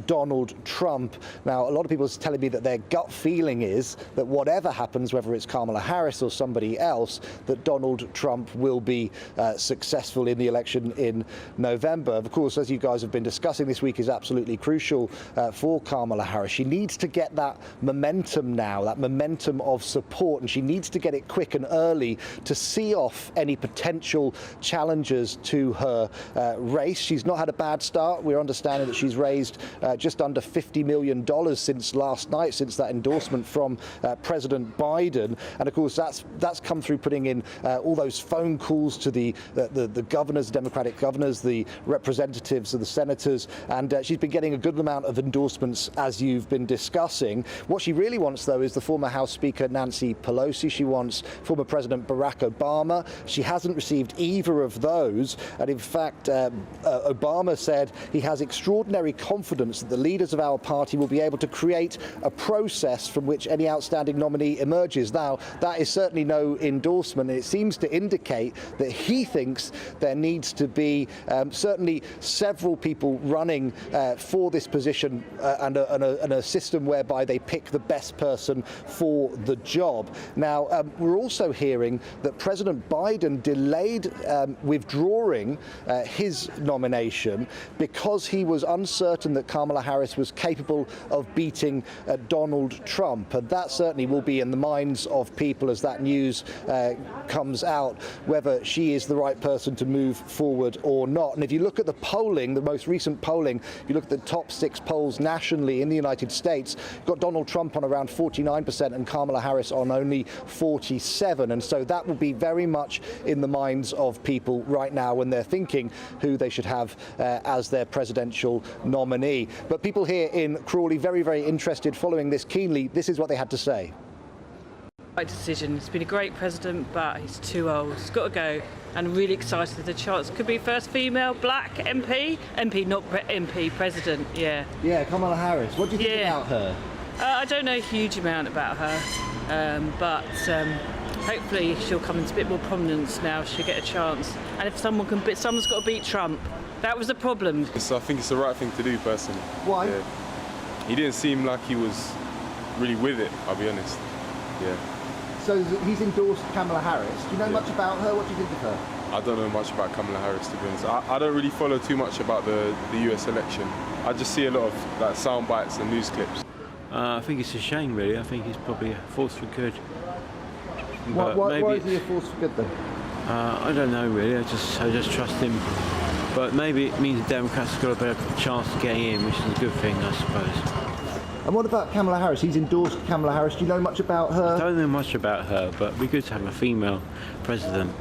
Speaker 17: Donald Trump. Now, a lot of people are telling me that their gut feeling is that whatever happens, whether it's Kamala Harris or somebody else, that Donald Trump will be successful in the election in November. Of course, as you guys have been discussing, this week is absolutely crucial for Kamala Harris. She needs to get that momentum now, that momentum of support, and she needs to get it quick and early to see off any potential challengers to her race. She's not had a bad start. We're understanding that she's raised just under $50 million since last night, since that endorsement from President Biden. And of course, that's come through putting in all those phone calls to the governors, Democratic governors, the representatives of the senators, and she's been getting a good amount of endorsements, as you've been discussing. What she really wants, though, is the former House Speaker Nancy Pelosi. She wants former President Barack Obama. She hasn't received either of those, and in fact Obama said he has extraordinary confidence that the leaders of our party will be able to create a process from which any outstanding nominee emerges. Now, that is certainly no endorsement, and it seems to indicate that he thinks there needs to be certainly several people running for this position and a system whereby they pick the best person for the job. Now, we're also hearing that President Biden delayed withdrawing his nomination because he was uncertain that Kamala Harris was capable of beating Donald Trump. And that certainly will be in the minds of people as that news comes out, whether she is the right person to move forward or not. And if you look at the polling, the most recent polling, if you look at the top 6 polls nationally in the United States, you've got Donald Trump on around 49% and Kamala Harris on only 47%. And so that will be very much in the minds of people right now when they're thinking who they should have as their presidential nominee. But people here in Crawley very, very interested, following this keenly. This is what they had to say.
Speaker 18: Right decision. He's been a great president, but he's too old. He's got to go. And I'm really excited at the chance. Could be first female black MP. MP, not MP, president, yeah.
Speaker 17: Yeah, Kamala Harris. What do you think about her?
Speaker 18: I don't know a huge amount about her, but hopefully she'll come into a bit more prominence now. She'll get a chance. And if someone's got to beat Trump. That was the problem.
Speaker 19: So I think it's the right thing to do, personally.
Speaker 17: Why?
Speaker 19: Yeah. He didn't seem like he was really with it, I'll be honest. Yeah.
Speaker 17: So he's endorsed Kamala Harris. Do you know much about her? What do you think of her?
Speaker 19: I don't know much about Kamala Harris, to be honest. I don't really follow too much about the US election. I just see a lot of like sound bites and news clips.
Speaker 21: I think it's a shame, really. I think he's probably a force for good.
Speaker 17: Why is he a force for good, then?
Speaker 21: I don't know, really. I just trust him. But maybe it means the Democrats have got a better chance of getting in, which is a good thing, I suppose.
Speaker 17: And what about Kamala Harris? He's endorsed Kamala Harris. Do you know much about her?
Speaker 21: I don't know much about her, but it'd be good to have a female president.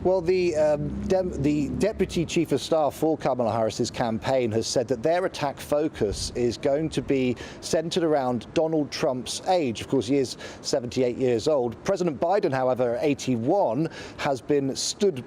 Speaker 17: Well, the Deputy Chief of Staff for Kamala Harris's campaign has said that their attack focus is going to be centred around Donald Trump's age. Of course, he is 78 years old. President Biden, however, at 81, has been stood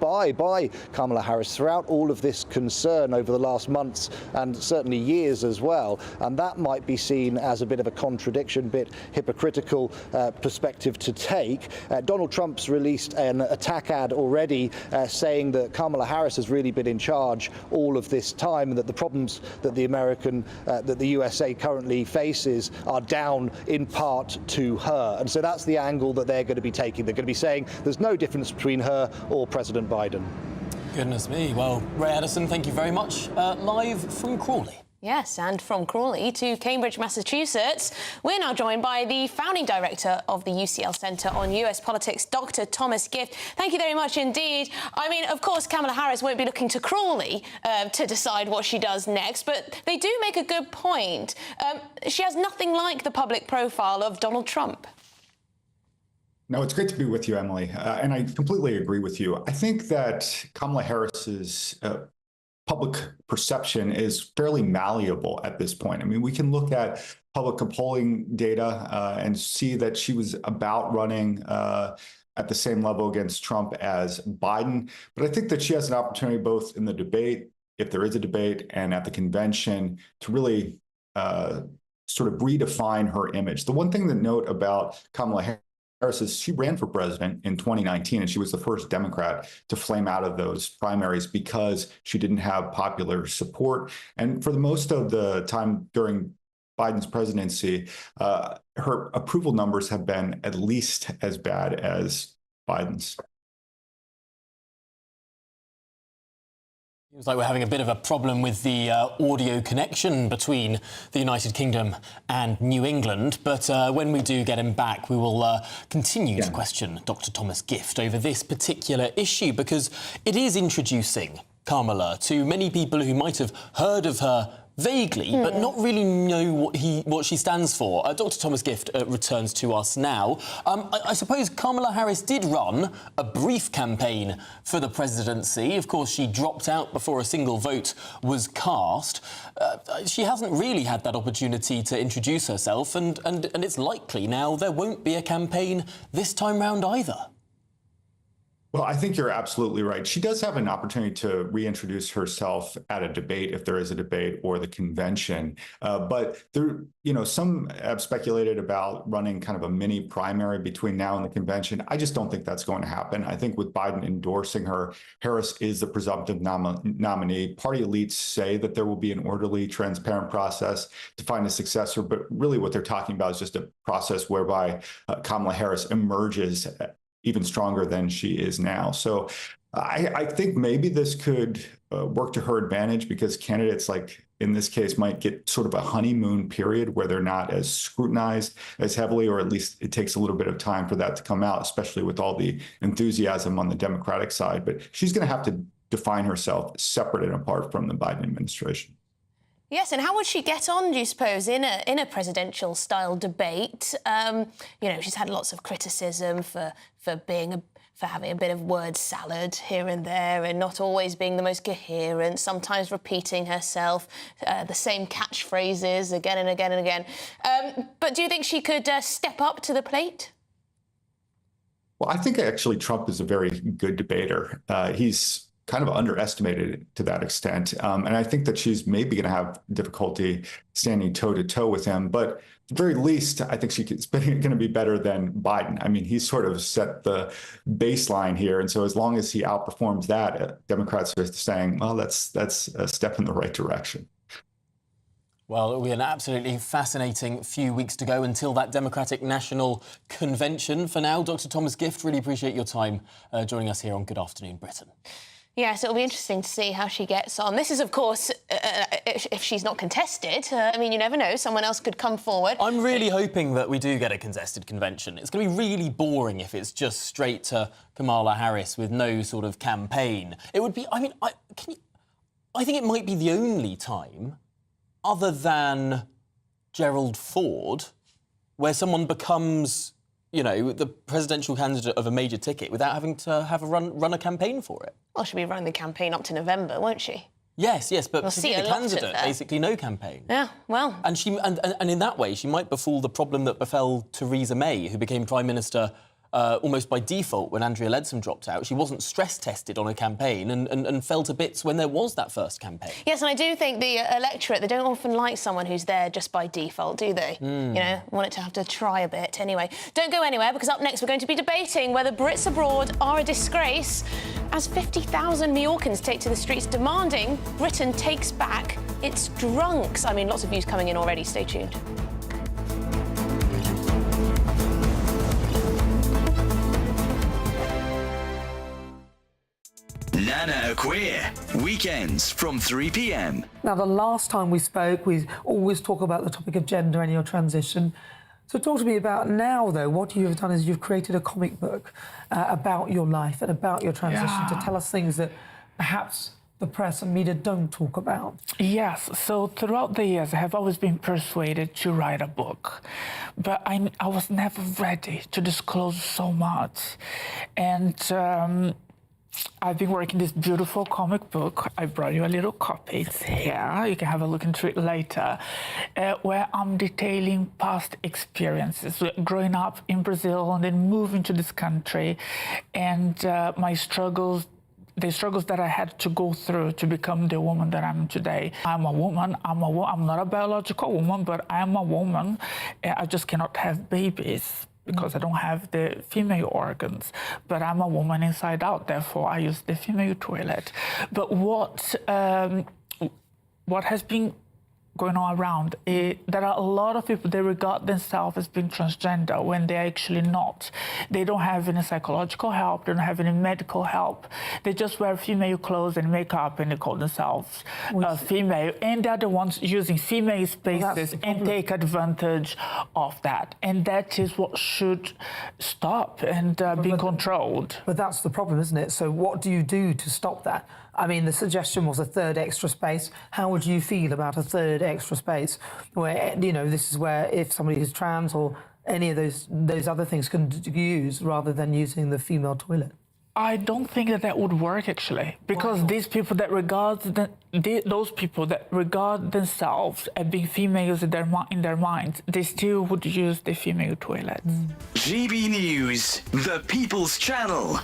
Speaker 17: by Kamala Harris throughout all of this concern over the last months and certainly years as well. And that might be seen as a bit of a contradiction, bit hypocritical perspective to take. Donald Trump's released an attack ad already saying that Kamala Harris has really been in charge all of this time and that the problems that the USA currently faces are down in part to her. And so that's the angle that they're going to be taking. They're going to be saying there's no difference between her or President Biden.
Speaker 1: Goodness me. Well, Ray Addison, thank you very much. Live from Crawley.
Speaker 2: Yes, and from Crawley to Cambridge, Massachusetts, we're now joined by the founding director of the UCL Centre on US Politics, Dr. Thomas Gift. Thank you very much indeed. I mean, of course, Kamala Harris won't be looking to Crawley to decide what she does next, but they do make a good point. She has nothing like the public profile of Donald Trump.
Speaker 22: No, it's great to be with you, Emily, and I completely agree with you. I think that Kamala Harris's public perception is fairly malleable at this point. I mean, we can look at public polling data and see that she was about running at the same level against Trump as Biden. But I think that she has an opportunity both in the debate, if there is a debate, and at the convention to really sort of redefine her image. The one thing to note about Kamala Harris is she ran for president in 2019, and she was the first Democrat to flame out of those primaries because she didn't have popular support. And for the most of the time during Biden's presidency, her approval numbers have been at least as bad as Biden's.
Speaker 1: Seems like we're having a bit of a problem with the audio connection between the United Kingdom and New England. But when we do get him back, we will continue to question Dr. Thomas Gift over this particular issue, because it is introducing Kamala to many people who might have heard of her vaguely, but not really know what she stands for. Dr. Thomas Gift returns to us now. I suppose Kamala Harris did run a brief campaign for the presidency. Of course, she dropped out before a single vote was cast. She hasn't really had that opportunity to introduce herself, and it's likely now there won't be a campaign this time round either.
Speaker 22: Well, I think you're absolutely right. She does have an opportunity to reintroduce herself at a debate, if there is a debate, or the convention. But there, some have speculated about running kind of a mini primary between now and the convention. I just don't think that's going to happen. I think with Biden endorsing her, Harris is the presumptive nominee. Party elites say that there will be an orderly, transparent process to find a successor, but really what they're talking about is just a process whereby Kamala Harris emerges even stronger than she is now. So I think maybe this could work to her advantage, because candidates like in this case might get sort of a honeymoon period where they're not as scrutinized as heavily, or at least it takes a little bit of time for that to come out, especially with all the enthusiasm on the Democratic side. But she's going to have to define herself separate and apart from the Biden administration.
Speaker 2: Yes, and how would she get on, do you suppose, in a presidential-style debate? She's had lots of criticism for having a bit of word salad here and there, and not always being the most coherent, sometimes repeating herself, the same catchphrases again and again and again. But do you think she could step up to the plate?
Speaker 22: Well, I think actually Trump is a very good debater. He's kind of underestimated to that extent. And I think that she's maybe going to have difficulty standing toe-to-toe with him. But at the very least, I think she's going to be better than Biden. I mean, he's sort of set the baseline here. And so as long as he outperforms that, Democrats are saying, well, that's a step in the right direction.
Speaker 1: Well, it'll be an absolutely fascinating few weeks to go until that Democratic National Convention. For now, Dr. Thomas Gift, really appreciate your time joining us here on Good Afternoon Britain.
Speaker 2: Yes, it'll be interesting to see how she gets on. This is, of course, if she's not contested. You never know. Someone else could come forward.
Speaker 1: I'm really hoping that we do get a contested convention. It's going to be really boring if it's just straight to Kamala Harris with no sort of campaign. It would be... I think it might be the only time, other than Gerald Ford, where someone becomes... the presidential candidate of a major ticket without having to have run a campaign for it.
Speaker 2: Well, she'll be running the campaign up to November, won't she?
Speaker 1: Yes, but
Speaker 2: we'll
Speaker 1: to be the candidate, basically no campaign.
Speaker 2: Yeah, well...
Speaker 1: And in that way, she might befall the problem that befell Theresa May, who became Prime Minister almost by default when Andrea Leadsom dropped out. She wasn't stress-tested on a campaign and fell to bits when there was that first campaign.
Speaker 2: Yes, and I do think the electorate, they don't often like someone who's there just by default, do they? Want it to have to try a bit. Anyway, don't go anywhere, because up next we're going to be debating whether Brits abroad are a disgrace as 50,000 Mallorcans take to the streets demanding Britain takes back its drunks. Lots of views coming in already. Stay tuned.
Speaker 20: Nana Queer, weekends from 3 p.m.
Speaker 4: Now, the last time we spoke, we always talk about the topic of gender and your transition. So talk to me about now, though. What you have done is you've created a comic book about your life and about your transition to tell us things that perhaps the press and media don't talk about.
Speaker 16: Yes, so throughout the years, I have always been persuaded to write a book, but I was never ready to disclose so much. And I've been working this beautiful comic book. I brought you a little copy. It's here. You can have a look into it later, where I'm detailing past experiences, growing up in Brazil and then moving to this country, and my struggles, the struggles that I had to go through to become the woman that I'm today. I'm a woman. I'm not a biological woman, but I am a woman. I just cannot have babies because I don't have the female organs, but I'm a woman inside out, therefore I use the female toilet. But what has been going on around, there are a lot of people, they regard themselves as being transgender when they're actually not. They don't have any psychological help, they don't have any medical help. They just wear female clothes and makeup and they call themselves female. And they're the ones using female spaces and take advantage of that. And that is what should stop and be controlled.
Speaker 4: But that's the problem, isn't it? So what do you do to stop that? I mean, the suggestion was a third extra space. How would you feel about a third extra space where, this is where if somebody is trans or any of those other things can use rather than using the female toilet?
Speaker 16: I don't think that would work, actually, because these people that those people that regard themselves as being females in their minds, they still would use the female toilet.
Speaker 20: GB News, the People's Channel.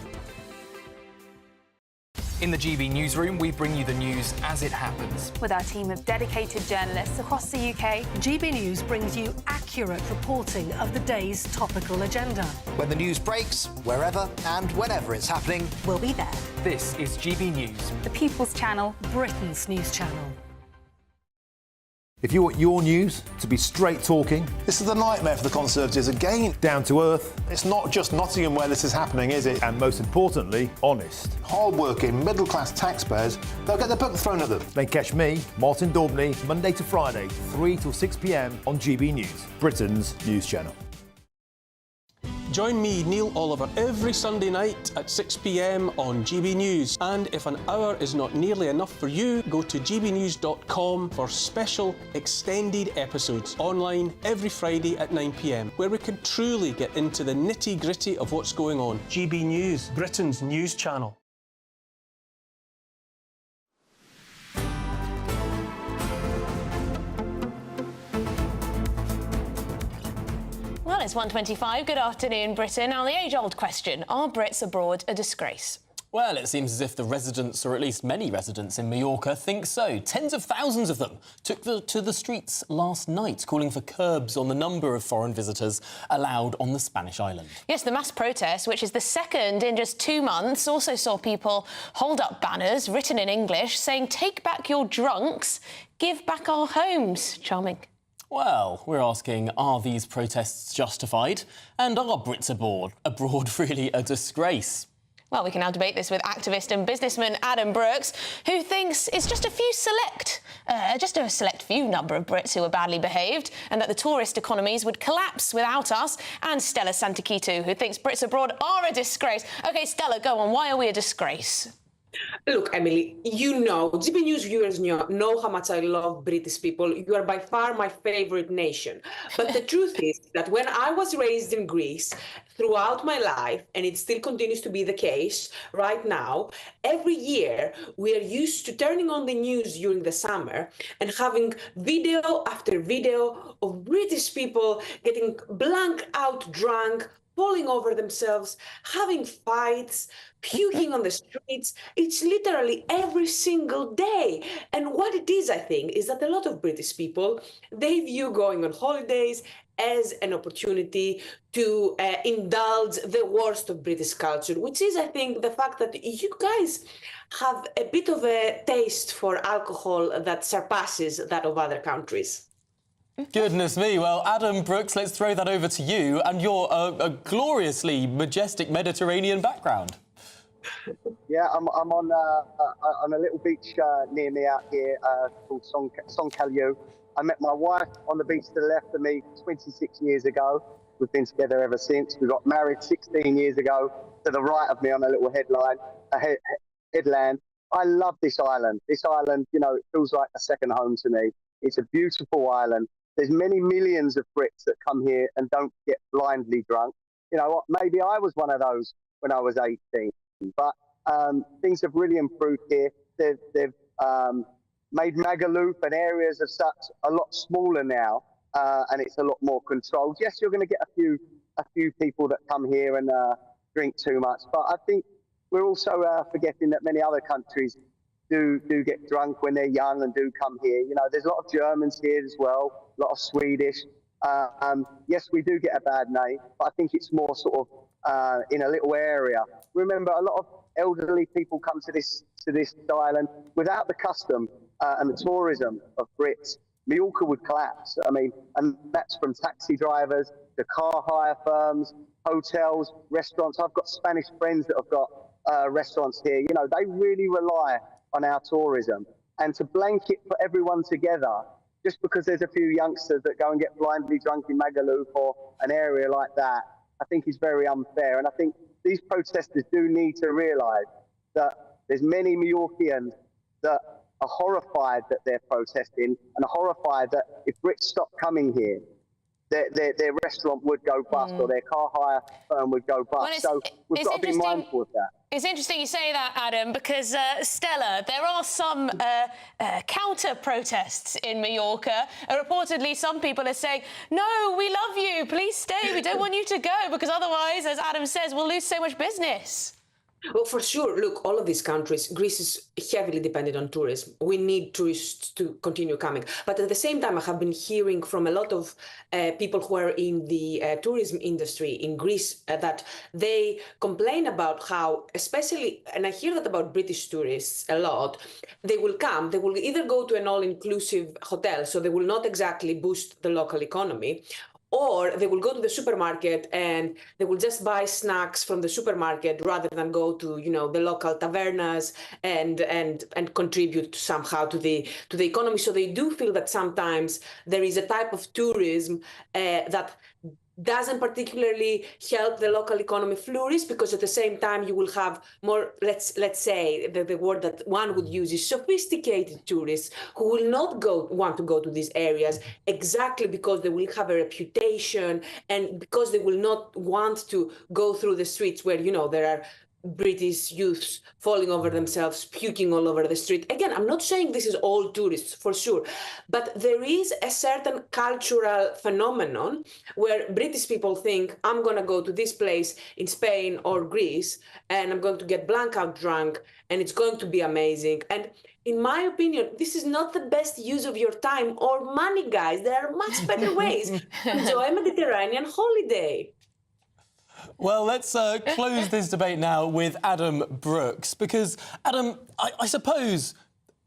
Speaker 6: In the GB newsroom, we bring you the news as it happens.
Speaker 3: With our team of dedicated journalists across the UK,
Speaker 8: GB News brings you accurate reporting of the day's topical agenda.
Speaker 23: When the news breaks, wherever and whenever it's happening,
Speaker 8: we'll be there.
Speaker 6: This is GB News,
Speaker 3: the People's Channel,
Speaker 8: Britain's news channel.
Speaker 10: If you want your news to be straight talking, this is the nightmare for the Conservatives again. Down to earth. It's not just Nottingham where this is happening, is it? And most importantly, honest. Hard-working, middle-class taxpayers, they'll get the book thrown at them. They catch me, Martin Daubney, Monday to Friday, 3 till 6 p.m. on GB News, Britain's news channel.
Speaker 24: Join me, Neil Oliver, every Sunday night at 6 p.m. on GB News. And if an hour is not nearly enough for you, go to gbnews.com for special extended episodes online every Friday at 9 p.m, where we can truly get into the nitty-gritty of what's going on. GB News, Britain's news channel.
Speaker 2: Well, it's 1:25. Good afternoon, Britain. Now, the age-old question, are Brits abroad a disgrace?
Speaker 1: Well, it seems as if the residents, or at least many residents in Mallorca, think so. Tens of thousands of them took to the streets last night, calling for curbs on the number of foreign visitors allowed on the Spanish island.
Speaker 2: Yes, the mass protest, which is the second in just 2 months, also saw people hold up banners written in English saying, "Take back your drunks, give back our homes." Charming.
Speaker 1: Well, we're asking, are these protests justified? And are Brits abroad really a disgrace?
Speaker 2: Well, we can now debate this with activist and businessman Adam Brooks, who thinks it's just a select few number of Brits who are badly behaved, and that the tourist economies would collapse without us. And Stella Santakitu, who thinks Brits abroad are a disgrace. OK, Stella, go on. Why are we a disgrace?
Speaker 25: Look, Emily, you know, GB News viewers know how much I love British people. You are by far my favourite nation. But the truth is that when I was raised in Greece, throughout my life, and it still continues to be the case right now, every year we are used to turning on the news during the summer and having video after video of British people getting blank out drunk, falling over themselves, having fights, puking on the streets. It's literally every single day. And what it is, I think, is that a lot of British people, they view going on holidays as an opportunity to indulge the worst of British culture, which is, I think, the fact that you guys have a bit of a taste for alcohol that surpasses that of other countries.
Speaker 1: Goodness me. Well, Adam Brooks, let's throw that over to you and your a gloriously majestic Mediterranean background.
Speaker 26: Yeah, I'm on a little beach near me out here called Songkalyu. I met my wife on the beach to the left of me 26 years ago. We've been together ever since. We got married 16 years ago to the right of me on a little headland. I love this island. This island, you know, it feels like a second home to me. It's a beautiful island. There's many millions of Brits that come here and don't get blindly drunk. You know what? Maybe I was one of those when I was 18. But things have really improved here. They've made Magaluf and areas of such a lot smaller now, and it's a lot more controlled. Yes, you're going to get a few people that come here and drink too much, but I think we're also forgetting that many other countries do get drunk when they're young and do come here. You know, there's a lot of Germans here as well, a lot of Swedish. Yes, we do get a bad name, but I think it's more sort of in a little area. Remember, a lot of elderly people come to this island without the custom and the tourism of Brits. Mallorca would collapse. I mean, and that's from taxi drivers to car hire firms, hotels, restaurants. I've got Spanish friends that have got restaurants here. You know, they really rely on our tourism. And to blanket for everyone together, just because there's a few youngsters that go and get blindly drunk in Magaluf or an area like that, I think is very unfair. And I think these protesters do need to realise that there's many Mallorquians that are horrified that they're protesting and are horrified that if Brits stop coming here, their restaurant would go bust or their car hire firm would go bust. So we've got to be mindful of that.
Speaker 2: It's interesting you say that, Adam, because, Stella, there are some counter-protests in Mallorca. Reportedly, some people are saying, no, we love you, please stay, we don't want you to go, because otherwise, as Adam says, we'll lose so much business.
Speaker 25: Well, for sure. Look, all of these countries, Greece is heavily dependent on tourism. We need tourists to continue coming. But at the same time, I have been hearing from a lot of people who are in the tourism industry in Greece that they complain about how, especially, and I hear that about British tourists a lot, they will come, they will either go to an all-inclusive hotel, so they will not exactly boost the local economy, or they will go to the supermarket and they will just buy snacks from the supermarket rather than go to, you know, the local tavernas and contribute somehow to the economy. So they do feel that sometimes there is a type of tourism that doesn't particularly help the local economy flourish, because at the same time you will have more, let's say the word that one would use is sophisticated tourists who will not want to go to these areas exactly because they will have a reputation and because they will not want to go through the streets where, you know, there are British youths falling over themselves, puking all over the street. Again, I'm not saying this is all tourists, for sure, but there is a certain cultural phenomenon where British people think, I'm going to go to this place in Spain or Greece, and I'm going to get blackout drunk, and it's going to be amazing. And in my opinion, this is not the best use of your time or money, guys. There are much better ways to enjoy a Mediterranean holiday.
Speaker 1: Well, let's close this debate now with Adam Brooks, because, Adam, I suppose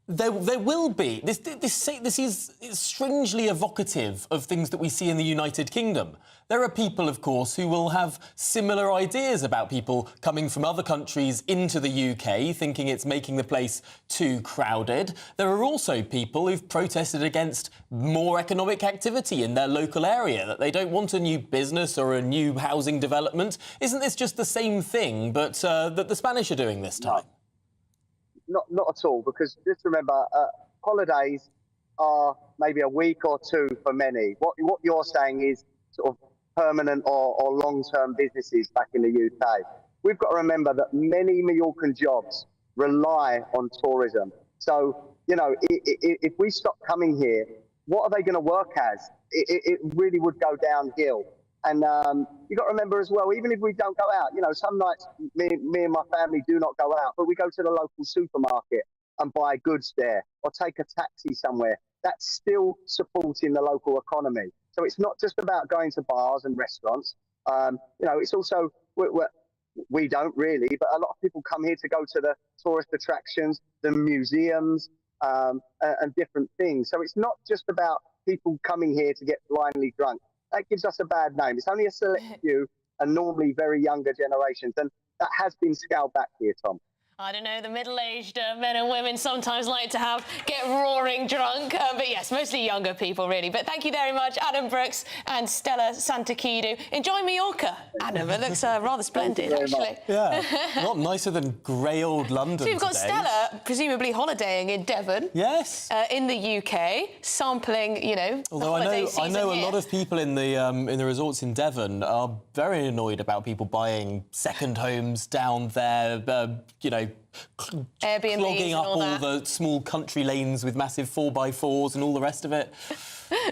Speaker 1: there will be... This is strangely evocative of things that we see in the United Kingdom. There are people, of course, who will have similar ideas about people coming from other countries into the UK, thinking it's making the place too crowded. There are also people who've protested against more economic activity in their local area, that they don't want a new business or a new housing development. Isn't this just the same thing, but that the Spanish are doing this time?
Speaker 26: Not at all, because just remember, holidays are maybe a week or two for many. What you're saying is sort of permanent or long-term businesses back in the UK. We've got to remember that many Mallorcan jobs rely on tourism. So, you know, if we stop coming here, what are they going to work as? It really would go downhill. And you've got to remember as well, even if we don't go out, you know, some nights me and my family do not go out, but we go to the local supermarket and buy goods there or take a taxi somewhere. That's still supporting the local economy. So it's not just about going to bars and restaurants. You know, it's also, we don't really, but a lot of people come here to go to the tourist attractions, the museums, and different things. So it's not just about people coming here to get blindly drunk. That gives us a bad name. It's only a select few and normally very younger generations. And that has been scaled back here, Tom.
Speaker 2: I don't know, the middle-aged men and women sometimes like to get roaring drunk. But yes, mostly younger people, really. But thank you very much, Adam Brooks and Stella Santakidou. Enjoy Mallorca, Adam. It looks rather splendid, actually.
Speaker 1: Yeah, a lot nicer than grey old London.
Speaker 2: So you've got
Speaker 1: today.
Speaker 2: Stella, presumably holidaying in Devon.
Speaker 1: Yes.
Speaker 2: In the UK, sampling, you know,
Speaker 1: although I know a lot of people in the resorts in Devon are very annoyed about people buying second homes down there, you know,
Speaker 2: Airbnbs
Speaker 1: clogging up
Speaker 2: and all
Speaker 1: the small country lanes with massive 4x4s and all the rest of it.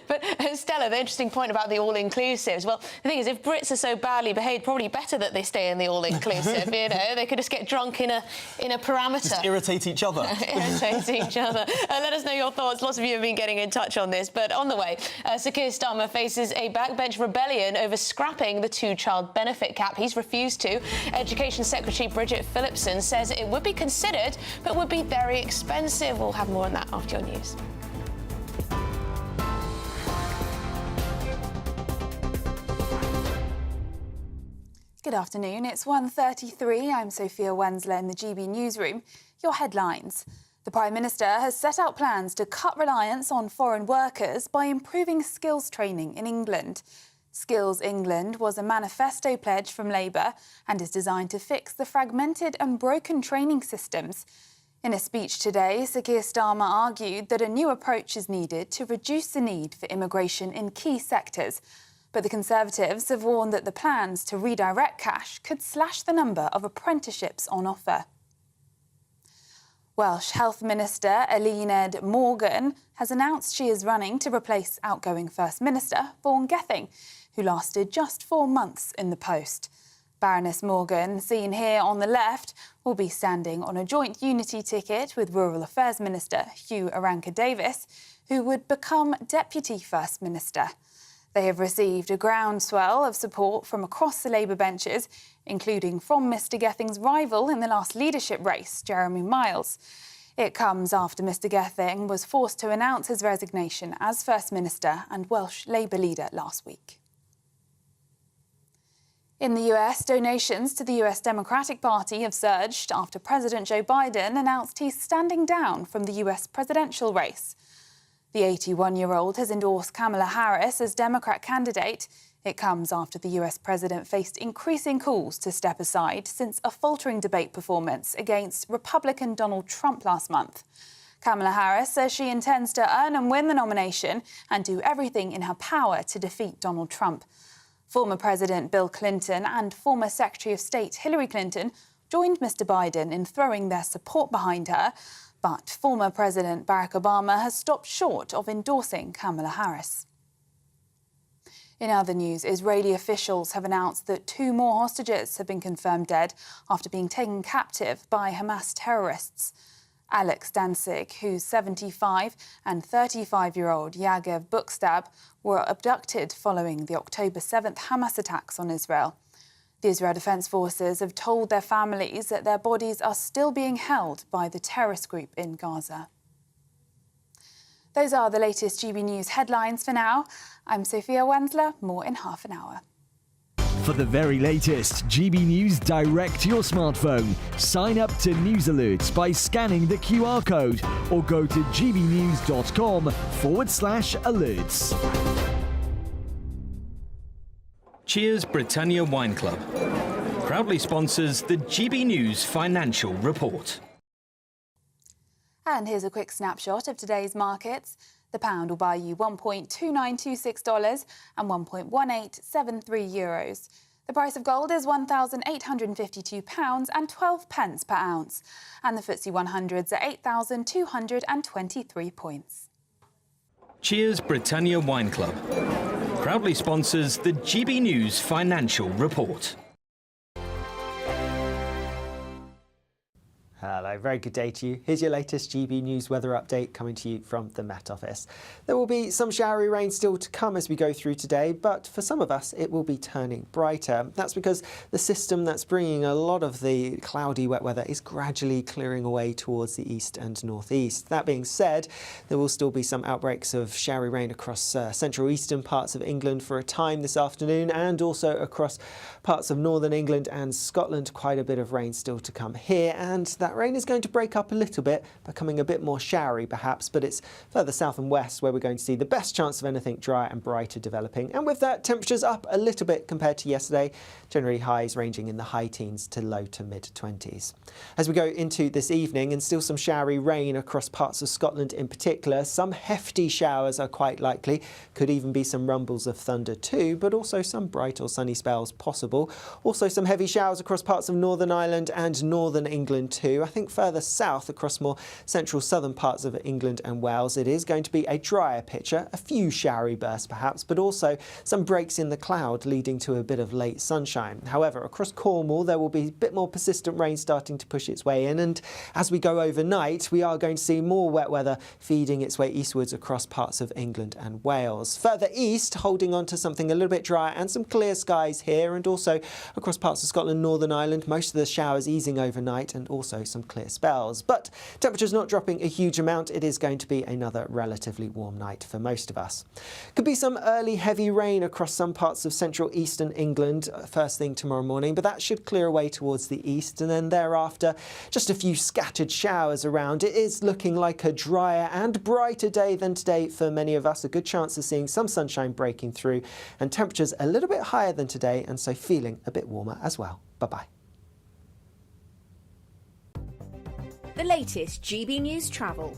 Speaker 2: But Stella, the interesting point about the all-inclusives, well, the thing is, if Brits are so badly behaved, probably better that they stay in the all-inclusive, you know? They could just get drunk in a parameter.
Speaker 1: Just irritate each other.
Speaker 2: Irritate each other. Let us know your thoughts. Lots of you have been getting in touch on this. But on the way, Sir Keir Starmer faces a backbench rebellion over scrapping the two-child benefit cap. He's refused to. Education Secretary Bridget Phillipson says it would be considered, but would be very expensive. We'll have more on that after your news.
Speaker 3: Good afternoon, it's 1:33. I'm Sophia Wensler in the GB newsroom. Your headlines. The Prime Minister has set out plans to cut reliance on foreign workers by improving skills training in England. Skills England was a manifesto pledge from Labour and is designed to fix the fragmented and broken training systems. In a speech today, Sir Keir Starmer argued that a new approach is needed to reduce the need for immigration in key sectors. But the Conservatives have warned that the plans to redirect cash could slash the number of apprenticeships on offer. Welsh Health Minister Eluned Morgan has announced she is running to replace outgoing First Minister Vaughan Gething, who lasted just 4 months in the post. Baroness Morgan, seen here on the left, will be standing on a joint unity ticket with Rural Affairs Minister Hugh Aranka-Davis, who would become Deputy First Minister. They have received a groundswell of support from across the Labour benches, including from Mr Gething's rival in the last leadership race, Jeremy Miles. It comes after Mr Gething was forced to announce his resignation as First Minister and Welsh Labour leader last week. In the US, donations to the US Democratic Party have surged after President Joe Biden announced he's standing down from the US presidential race. The 81-year-old has endorsed Kamala Harris as Democrat candidate. It comes after the US president faced increasing calls to step aside since a faltering debate performance against Republican Donald Trump last month. Kamala Harris says she intends to earn and win the nomination and do everything in her power to defeat Donald Trump. Former President Bill Clinton and former Secretary of State Hillary Clinton joined Mr Biden in throwing their support behind her, but former President Barack Obama has stopped short of endorsing Kamala Harris. In other news, Israeli officials have announced that 2 more hostages have been confirmed dead after being taken captive by Hamas terrorists. Alex Danzig, whose 75 and 35-year-old Yagev Bukstab were abducted following the October 7th Hamas attacks on Israel. The Israel Defense Forces have told their families that their bodies are still being held by the terrorist group in Gaza. Those are the latest GB News headlines for now. I'm Sophia Wensler. More in half an hour.
Speaker 14: For the very latest GB News direct to your smartphone, sign up to News Alerts by scanning the QR code or go to gbnews.com/alerts.
Speaker 5: Cheers Britannia Wine Club proudly sponsors the GB News Financial Report.
Speaker 3: And here's a quick snapshot of today's markets. The pound will buy you $1.2926 and €1.1873. The price of gold is £1,852 and 12 pence per ounce. And the FTSE 100's at 8,223 points.
Speaker 5: Cheers Britannia Wine Club proudly sponsors the GB News Financial Report.
Speaker 7: Hello, very good day to you. Here's your latest GB News weather update coming to you from the Met Office. There will be some showery rain still to come as we go through today, but for some of us it will be turning brighter. That's because the system that's bringing a lot of the cloudy wet weather is gradually clearing away towards the east and northeast. That being said, there will still be some outbreaks of showery rain across central eastern parts of England for a time this afternoon, and also across parts of northern England and Scotland. Quite a bit of rain still to come here, and that rain is going to break up a little bit, becoming a bit more showery perhaps, but it's further south and west where we're going to see the best chance of anything dry and brighter developing. And with that, temperatures up a little bit compared to yesterday, generally highs ranging in the high teens to low to mid-20s. As we go into this evening, and still some showery rain across parts of Scotland in particular, some hefty showers are quite likely, could even be some rumbles of thunder too, but also some bright or sunny spells possible. Also some heavy showers across parts of Northern Ireland and Northern England too. I think further south across more central southern parts of England and Wales, it is going to be a drier picture, a few showery bursts perhaps, but also some breaks in the cloud leading to a bit of late sunshine. However, across Cornwall there will be a bit more persistent rain starting to push its way in, and as we go overnight we are going to see more wet weather feeding its way eastwards across parts of England and Wales. Further east, holding on to something a little bit drier and some clear skies here, and also across parts of Scotland, Northern Ireland, most of the showers easing overnight and also some clear spells. But temperatures not dropping a huge amount. It is going to be another relatively warm night for most of us. Could be some early heavy rain across some parts of central eastern England first thing tomorrow morning, but that should clear away towards the east, and then thereafter just a few scattered showers around. It is looking like a drier and brighter day than today for many of us. A good chance of seeing some sunshine breaking through, and temperatures a little bit higher than today, and so feeling a bit warmer as well. Bye-bye.
Speaker 9: The latest GB News travel.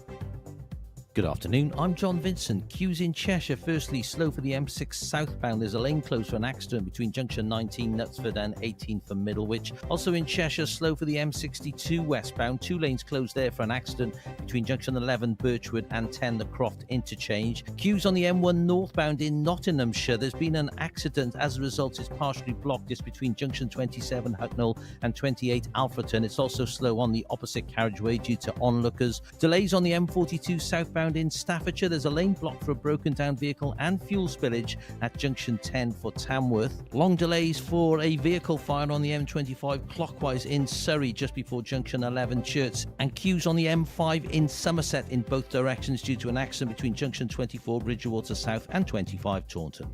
Speaker 9: Good afternoon, I'm John Vincent. Queues in Cheshire. Firstly, slow for the M6 southbound. There's a lane closed for an accident between junction 19 Knutsford and 18 for Middlewich. Also in Cheshire, slow for the M62 westbound. 2 lanes closed there for an accident between junction 11 Birchwood and 10 the Croft interchange. Queues on the M1 northbound in Nottinghamshire. There's been an accident. As a result, it's partially blocked. It's between junction 27 Hucknall and 28 Alfreton. It's also slow on the opposite carriageway due to onlookers. Delays on the M42 southbound in Staffordshire. There's a lane blocked for a broken down vehicle and fuel spillage at junction 10 for Tamworth. Long delays for a vehicle fire on the M25 clockwise in Surrey just before junction 11 Church, and queues on the M5 in Somerset in both directions due to an accident between junction 24 Bridgewater South and 25 Taunton.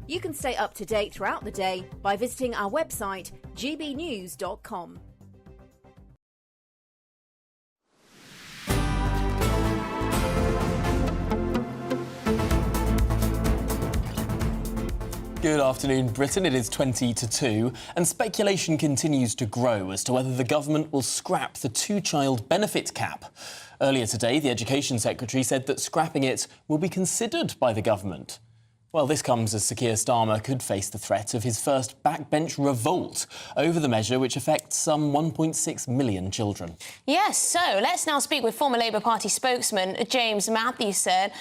Speaker 11: You can stay up to date throughout the day by visiting our website gbnews.com.
Speaker 1: Good afternoon, Britain. It is 20 to 2, and speculation continues to grow as to whether the government will scrap the 2-child benefit cap. Earlier today, the Education Secretary said that scrapping it will be considered by the government. Well, this comes as Sir Keir Starmer could face the threat of his first backbench revolt over the measure, which affects some 1.6 million children.
Speaker 2: Yes, so let's now speak with former Labour Party spokesman James Matthewson.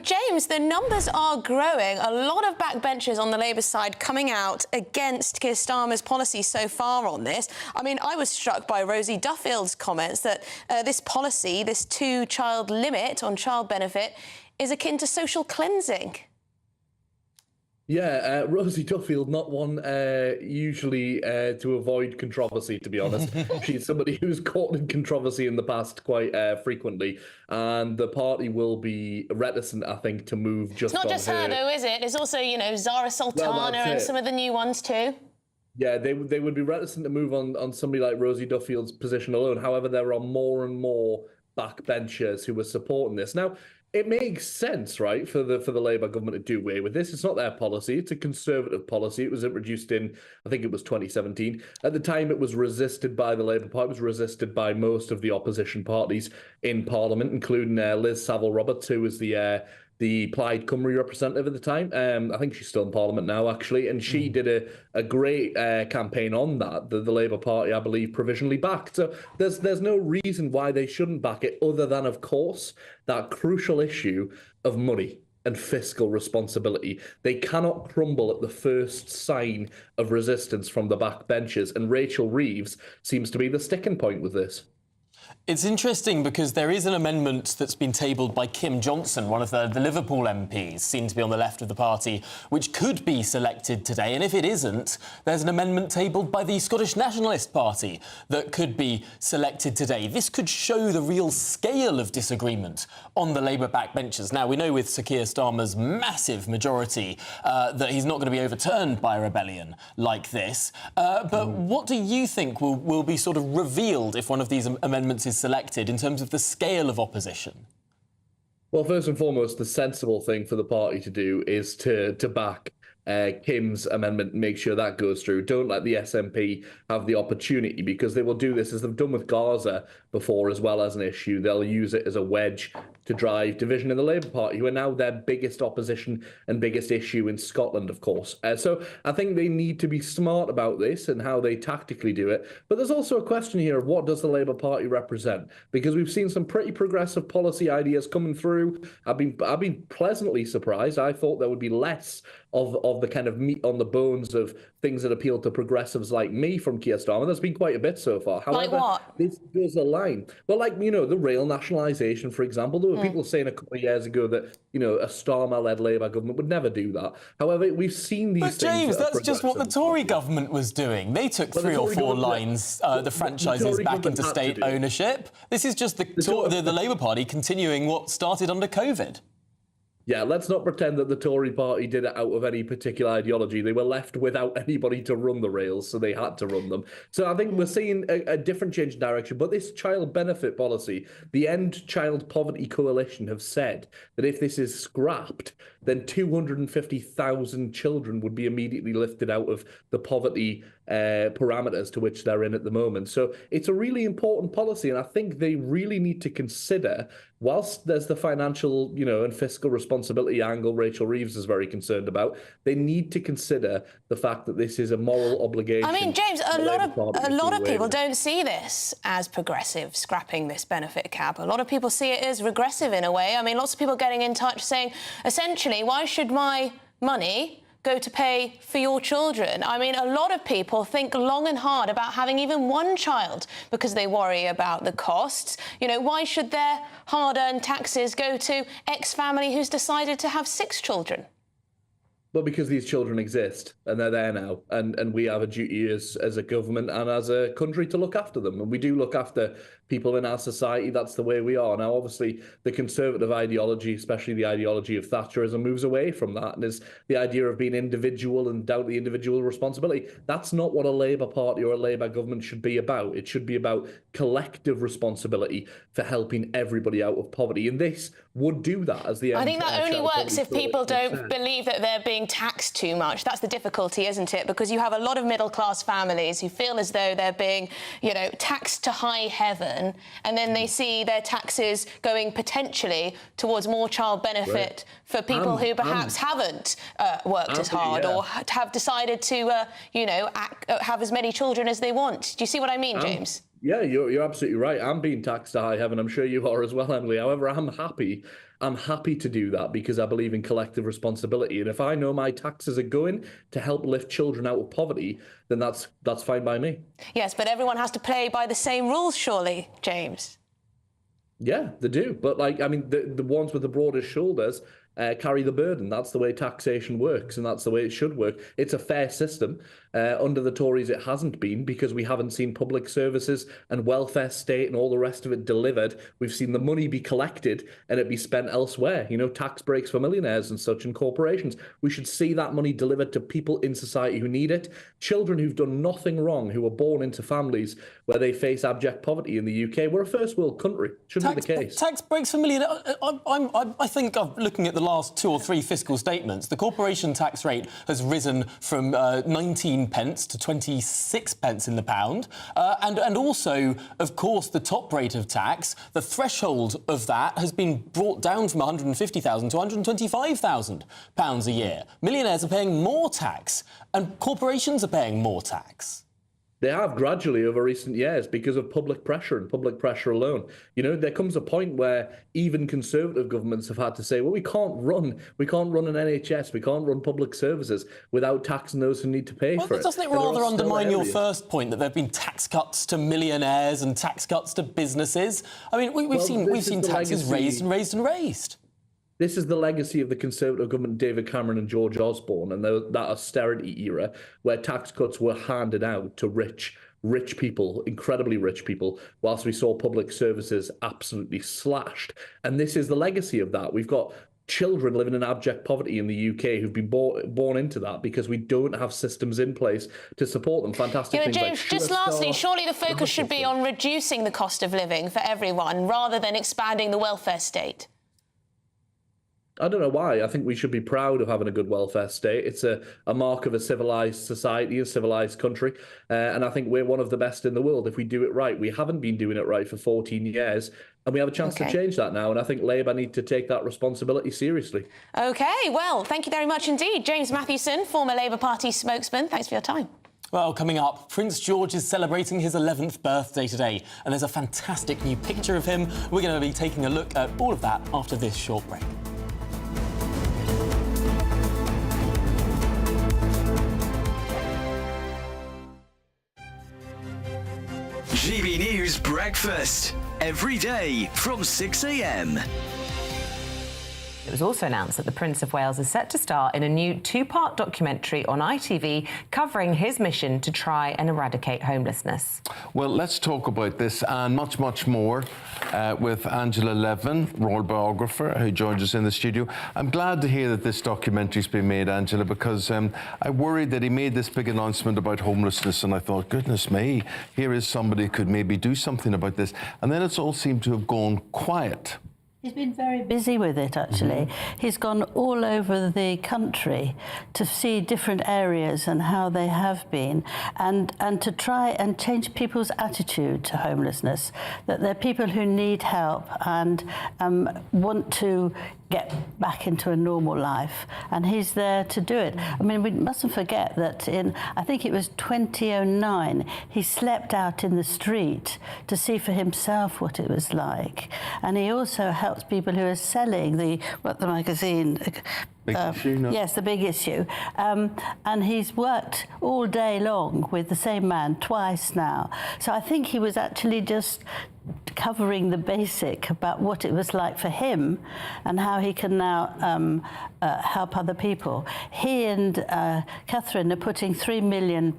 Speaker 2: James, the numbers are growing. A lot of backbenchers on the Labour side coming out against Keir Starmer's policy so far on this. I mean, I was struck by Rosie Duffield's comments that this policy, this 2-child limit on child benefit, is akin to social cleansing.
Speaker 12: Yeah, Rosie Duffield, not one usually to avoid controversy, to be honest. She's somebody who's caught in controversy in the past quite frequently, and the party will be reticent, I think, to move just on her.
Speaker 2: It's not just her, though, is it? It's also, you know, Zara Sultana and some of the new ones too.
Speaker 12: Yeah, they would be reticent to move on somebody like Rosie Duffield's position alone. However, there are more and more backbenchers who are supporting this. Now, it makes sense, right, for the Labour government to do away with this. It's not their policy. It's a Conservative policy. It was introduced in, I think it was 2017. At the time, it was resisted by the Labour Party. It was resisted by most of the opposition parties in Parliament, including Liz Saville-Roberts, who was the Plaid Cymru representative at the time. I think she's still in Parliament now, actually, and she did a great campaign on that the Labour Party, I believe, provisionally backed. So there's no reason why they shouldn't back it, other than, of course, that crucial issue of money and fiscal responsibility. They cannot crumble at the first sign of resistance from the backbenchers, and Rachel Reeves seems to be the sticking point with this.
Speaker 1: It's interesting because there is an amendment that's been tabled by Kim Johnson, one of the Liverpool MPs, seen to be on the left of the party, which could be selected today. And if it isn't, there's an amendment tabled by the Scottish Nationalist Party that could be selected today. This could show the real scale of disagreement on the Labour backbenchers. Now, we know with Sir Keir Starmer's massive majority that he's not going to be overturned by a rebellion like this. But what do you think will be sort of revealed if one of these amendments is selected in terms of the scale of opposition?
Speaker 12: Well, first and foremost, the sensible thing for the party to do is to back Kim's amendment and make sure that goes through. Don't let the SNP have the opportunity, because they will do this, as they've done with Gaza before, as well as an issue. They'll use it as a wedge to drive division in the Labour Party, who are now their biggest opposition and biggest issue in Scotland, of course. So I think they need to be smart about this and how they tactically do it. But there's also a question here of what does the Labour Party represent? Because we've seen some pretty progressive policy ideas coming through. I've been pleasantly surprised. I thought there would be less of the kind of meat on the bones of things that appeal to progressives like me from Keir Starmer. There's been quite a bit so far. However,
Speaker 2: like what?
Speaker 12: This goes a line. Well, like, you know, the rail nationalisation, for example. There were people saying a couple of years ago that, you know, a Starmer-led Labour government would never do that. However, we've seen these things.
Speaker 1: But James, that's just what the Tory government was doing. They took 3 or 4 lines, the franchises back into state ownership. This is just the Labour Party continuing what started under COVID.
Speaker 12: Yeah, let's not pretend that the Tory party did it out of any particular ideology. They were left without anybody to run the rails, so they had to run them. So I think we're seeing a different change in direction. But this child benefit policy, the End Child Poverty Coalition have said that if this is scrapped, then 250,000 children would be immediately lifted out of the poverty parameters to which they're in at the moment. So it's a really important policy, and I think they really need to consider, whilst there's the financial, and fiscal responsibility angle Rachel Reeves is very concerned about, they need to consider the fact that this is a moral obligation.
Speaker 2: I mean, James, a lot of people don't see this as progressive, scrapping this benefit cap. A lot of people see it as regressive in a way. I mean, lots of people getting in touch saying, essentially, why should my money go to pay for your children? I mean, a lot of people think long and hard about having even one child because they worry about the costs. Why should their hard-earned taxes go to X family who's decided to have 6 children?
Speaker 12: Well, because these children exist and they're there now, and we have a duty as a government and as a country to look after them. And we do look after people in our society. That's the way we are. Now, obviously, the conservative ideology, especially the ideology of Thatcherism, moves away from that. And is the idea of being individual and doubt the individual responsibility. That's not what a Labour Party or a Labour government should be about. It should be about collective responsibility for helping everybody out of poverty. And this would do that as the...
Speaker 2: I think that only works if people don't believe that they're being taxed too much. That's the difficulty, isn't it? Because you have a lot of middle-class families who feel as though they're being, taxed to high heaven, and then they see their taxes going potentially towards more child benefit for people who perhaps haven't worked as hard or have decided to, have as many children as they want. Do you see what I mean, James?
Speaker 12: Yeah, you're absolutely right. I'm being taxed to high heaven. I'm sure you are as well, Emily. However, I'm happy to do that because I believe in collective responsibility. And if I know my taxes are going to help lift children out of poverty, then that's fine by me.
Speaker 2: Yes, but everyone has to play by the same rules, surely, James.
Speaker 12: Yeah, they do. But the ones with the broadest shoulders carry the burden. That's the way taxation works, and that's the way it should work. It's a fair system. Under the Tories, it hasn't been because we haven't seen public services and welfare state and all the rest of it delivered. We've seen the money be collected and it be spent elsewhere. Tax breaks for millionaires and such and corporations. We should see that money delivered to people in society who need it. Children who've done nothing wrong, who are born into families where they face abject poverty in the UK. We're a first world country. Shouldn't be the case.
Speaker 1: Tax breaks for millionaires. I think looking at the last 2 or 3 fiscal statements, the corporation tax rate has risen from 19 pence to 26 pence in the pound. And also, of course, the top rate of tax, the threshold of that has been brought down from £150,000 to £125,000 a year. Millionaires are paying more tax and corporations are paying more tax.
Speaker 12: They have gradually over recent years because of public pressure and public pressure alone. There comes a point where even Conservative governments have had to say, well, we can't run an NHS, we can't run public services without taxing those who need to pay for it.
Speaker 1: Doesn't it rather undermine your first point that there have been tax cuts to millionaires and tax cuts to businesses? I mean, we've seen taxes raised and raised and raised.
Speaker 12: This is the legacy of the Conservative government, David Cameron and George Osborne, and that austerity era where tax cuts were handed out to rich people, incredibly rich people, whilst we saw public services absolutely slashed. And this is the legacy of that. We've got children living in abject poverty in the UK who've been born into that because we don't have systems in place to support them. Fantastic things
Speaker 2: James,
Speaker 12: like
Speaker 2: just lastly, surely the focus should be on reducing the cost of living for everyone rather than expanding the welfare state.
Speaker 12: I don't know why. I think we should be proud of having a good welfare state. It's a mark of a civilised society, a civilised country. And I think we're one of the best in the world if we do it right. We haven't been doing it right for 14 years, and we have a chance to change that now. And I think Labour need to take that responsibility seriously.
Speaker 2: OK, well, thank you very much indeed. James Mathewson, former Labour Party spokesman. Thanks for your time.
Speaker 1: Well, coming up, Prince George is celebrating his 11th birthday today, and there's a fantastic new picture of him. We're going to be taking a look at all of that after this short break.
Speaker 20: GB News Breakfast, every day from 6 a.m.
Speaker 13: It was also announced that the Prince of Wales is set to star in a new 2-part documentary on ITV covering his mission to try and eradicate homelessness.
Speaker 15: Well, let's talk about this and much, much more with Angela Levin, royal biographer, who joins us in the studio. I'm glad to hear that this documentary's been made, Angela, because I worried that he made this big announcement about homelessness and I thought, goodness me, here is somebody who could maybe do something about this. And then it's all seemed to have gone quiet.
Speaker 4: He's been very busy with it, actually. He's gone all over the country to see different areas and how they have been, and to try and change people's attitude to homelessness, that they're people who need help and want to get back into a normal life, and he's there to do it. I mean, we mustn't forget that in, I think it was 2009, he slept out in the street to see for himself what it was like. And he also helps people who are selling the magazine.
Speaker 15: Big Issue, no?
Speaker 4: Yes, The Big Issue. And he's worked all day long with the same man twice now. So I think he was actually just covering the basic about what it was like for him and how he can now help other people. He and Catherine are putting £3 million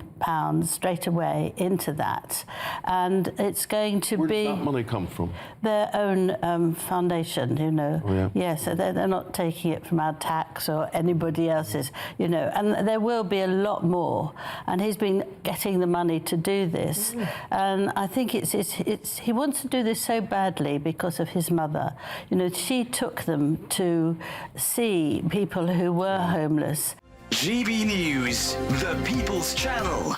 Speaker 4: straight away into that, and it's going to
Speaker 15: Where
Speaker 4: be...
Speaker 15: does that money come from?
Speaker 4: Their own foundation, you know.
Speaker 15: Oh, yeah.
Speaker 4: Yeah, so they're not taking it from our tax or anybody else's, you know. And there will be a lot more. And he's been getting the money to do this. And I think he wants to do this so badly because of his mother. You know, she took them to see people who were homeless.
Speaker 20: GB News, the People's Channel.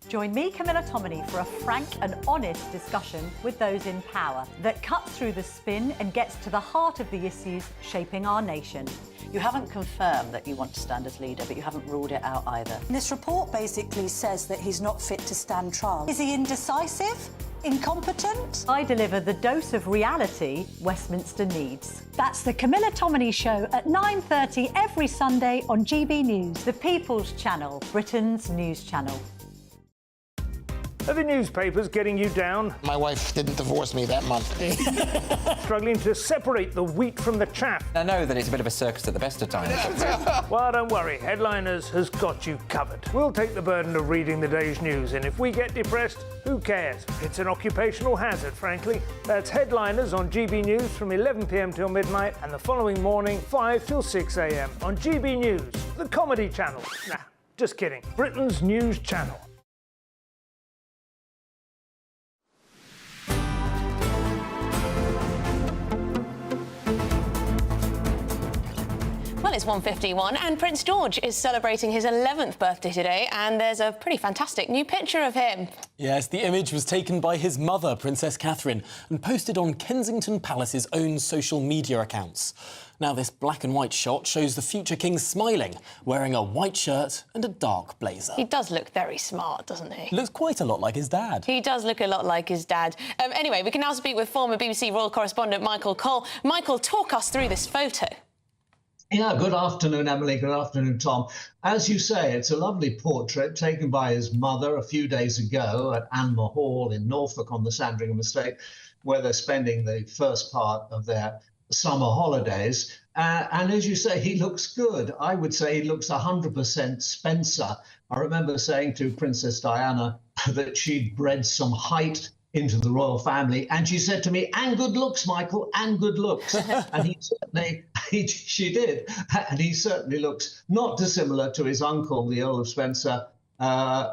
Speaker 8: Join me, Camilla Tominey, for a frank and honest discussion with those in power that cuts through the spin and gets to the heart of the issues shaping our nation.
Speaker 17: You haven't confirmed that you want to stand as leader, but you haven't ruled it out either.
Speaker 8: This report basically says that he's not fit to stand trial. Is he indecisive? Incompetent? I deliver the dose of reality Westminster needs. That's the Camilla Tominey Show at 9:30 every Sunday on GB News, the People's Channel, Britain's news channel.
Speaker 18: Are the newspapers getting you down?
Speaker 19: My wife didn't divorce me that month.
Speaker 18: Struggling to separate the wheat from the chaff?
Speaker 21: I know that it's a bit of a circus at the best of times.
Speaker 18: Well, don't worry. Headliners has got you covered. We'll take the burden of reading the day's news, and if we get depressed, who cares? It's an occupational hazard, frankly. That's Headliners on GB News from 11 p.m. till midnight, and the following morning, 5 till 6 a.m. on GB News, the comedy channel. Nah, just kidding. Britain's news channel.
Speaker 2: Well, it's 1:51 and Prince George is celebrating his 11th birthday today, and there's a pretty fantastic new picture of him.
Speaker 1: Yes, the image was taken by his mother, Princess Catherine, and posted on Kensington Palace's own social media accounts. Now, this black and white shot shows the future king smiling, wearing a white shirt and a dark blazer.
Speaker 2: He does look very smart, doesn't he?
Speaker 1: Looks quite a lot like his dad.
Speaker 2: He does look a lot like his dad. Anyway, we can now speak with former BBC royal correspondent Michael Cole. Michael, talk us through this photo.
Speaker 22: Yeah, good afternoon, Emily. Good afternoon, Tom. As you say, it's a lovely portrait taken by his mother a few days ago at Anmer Hall in Norfolk on the Sandringham estate, where they're spending the first part of their summer holidays. And as you say, he looks good. I would say he looks 100% Spencer. I remember saying to Princess Diana that she'd bred some height into the royal family, and she said to me, "And good looks, Michael, and good looks." And he certainly, she did, and he certainly looks not dissimilar to his uncle, the Earl of Spencer,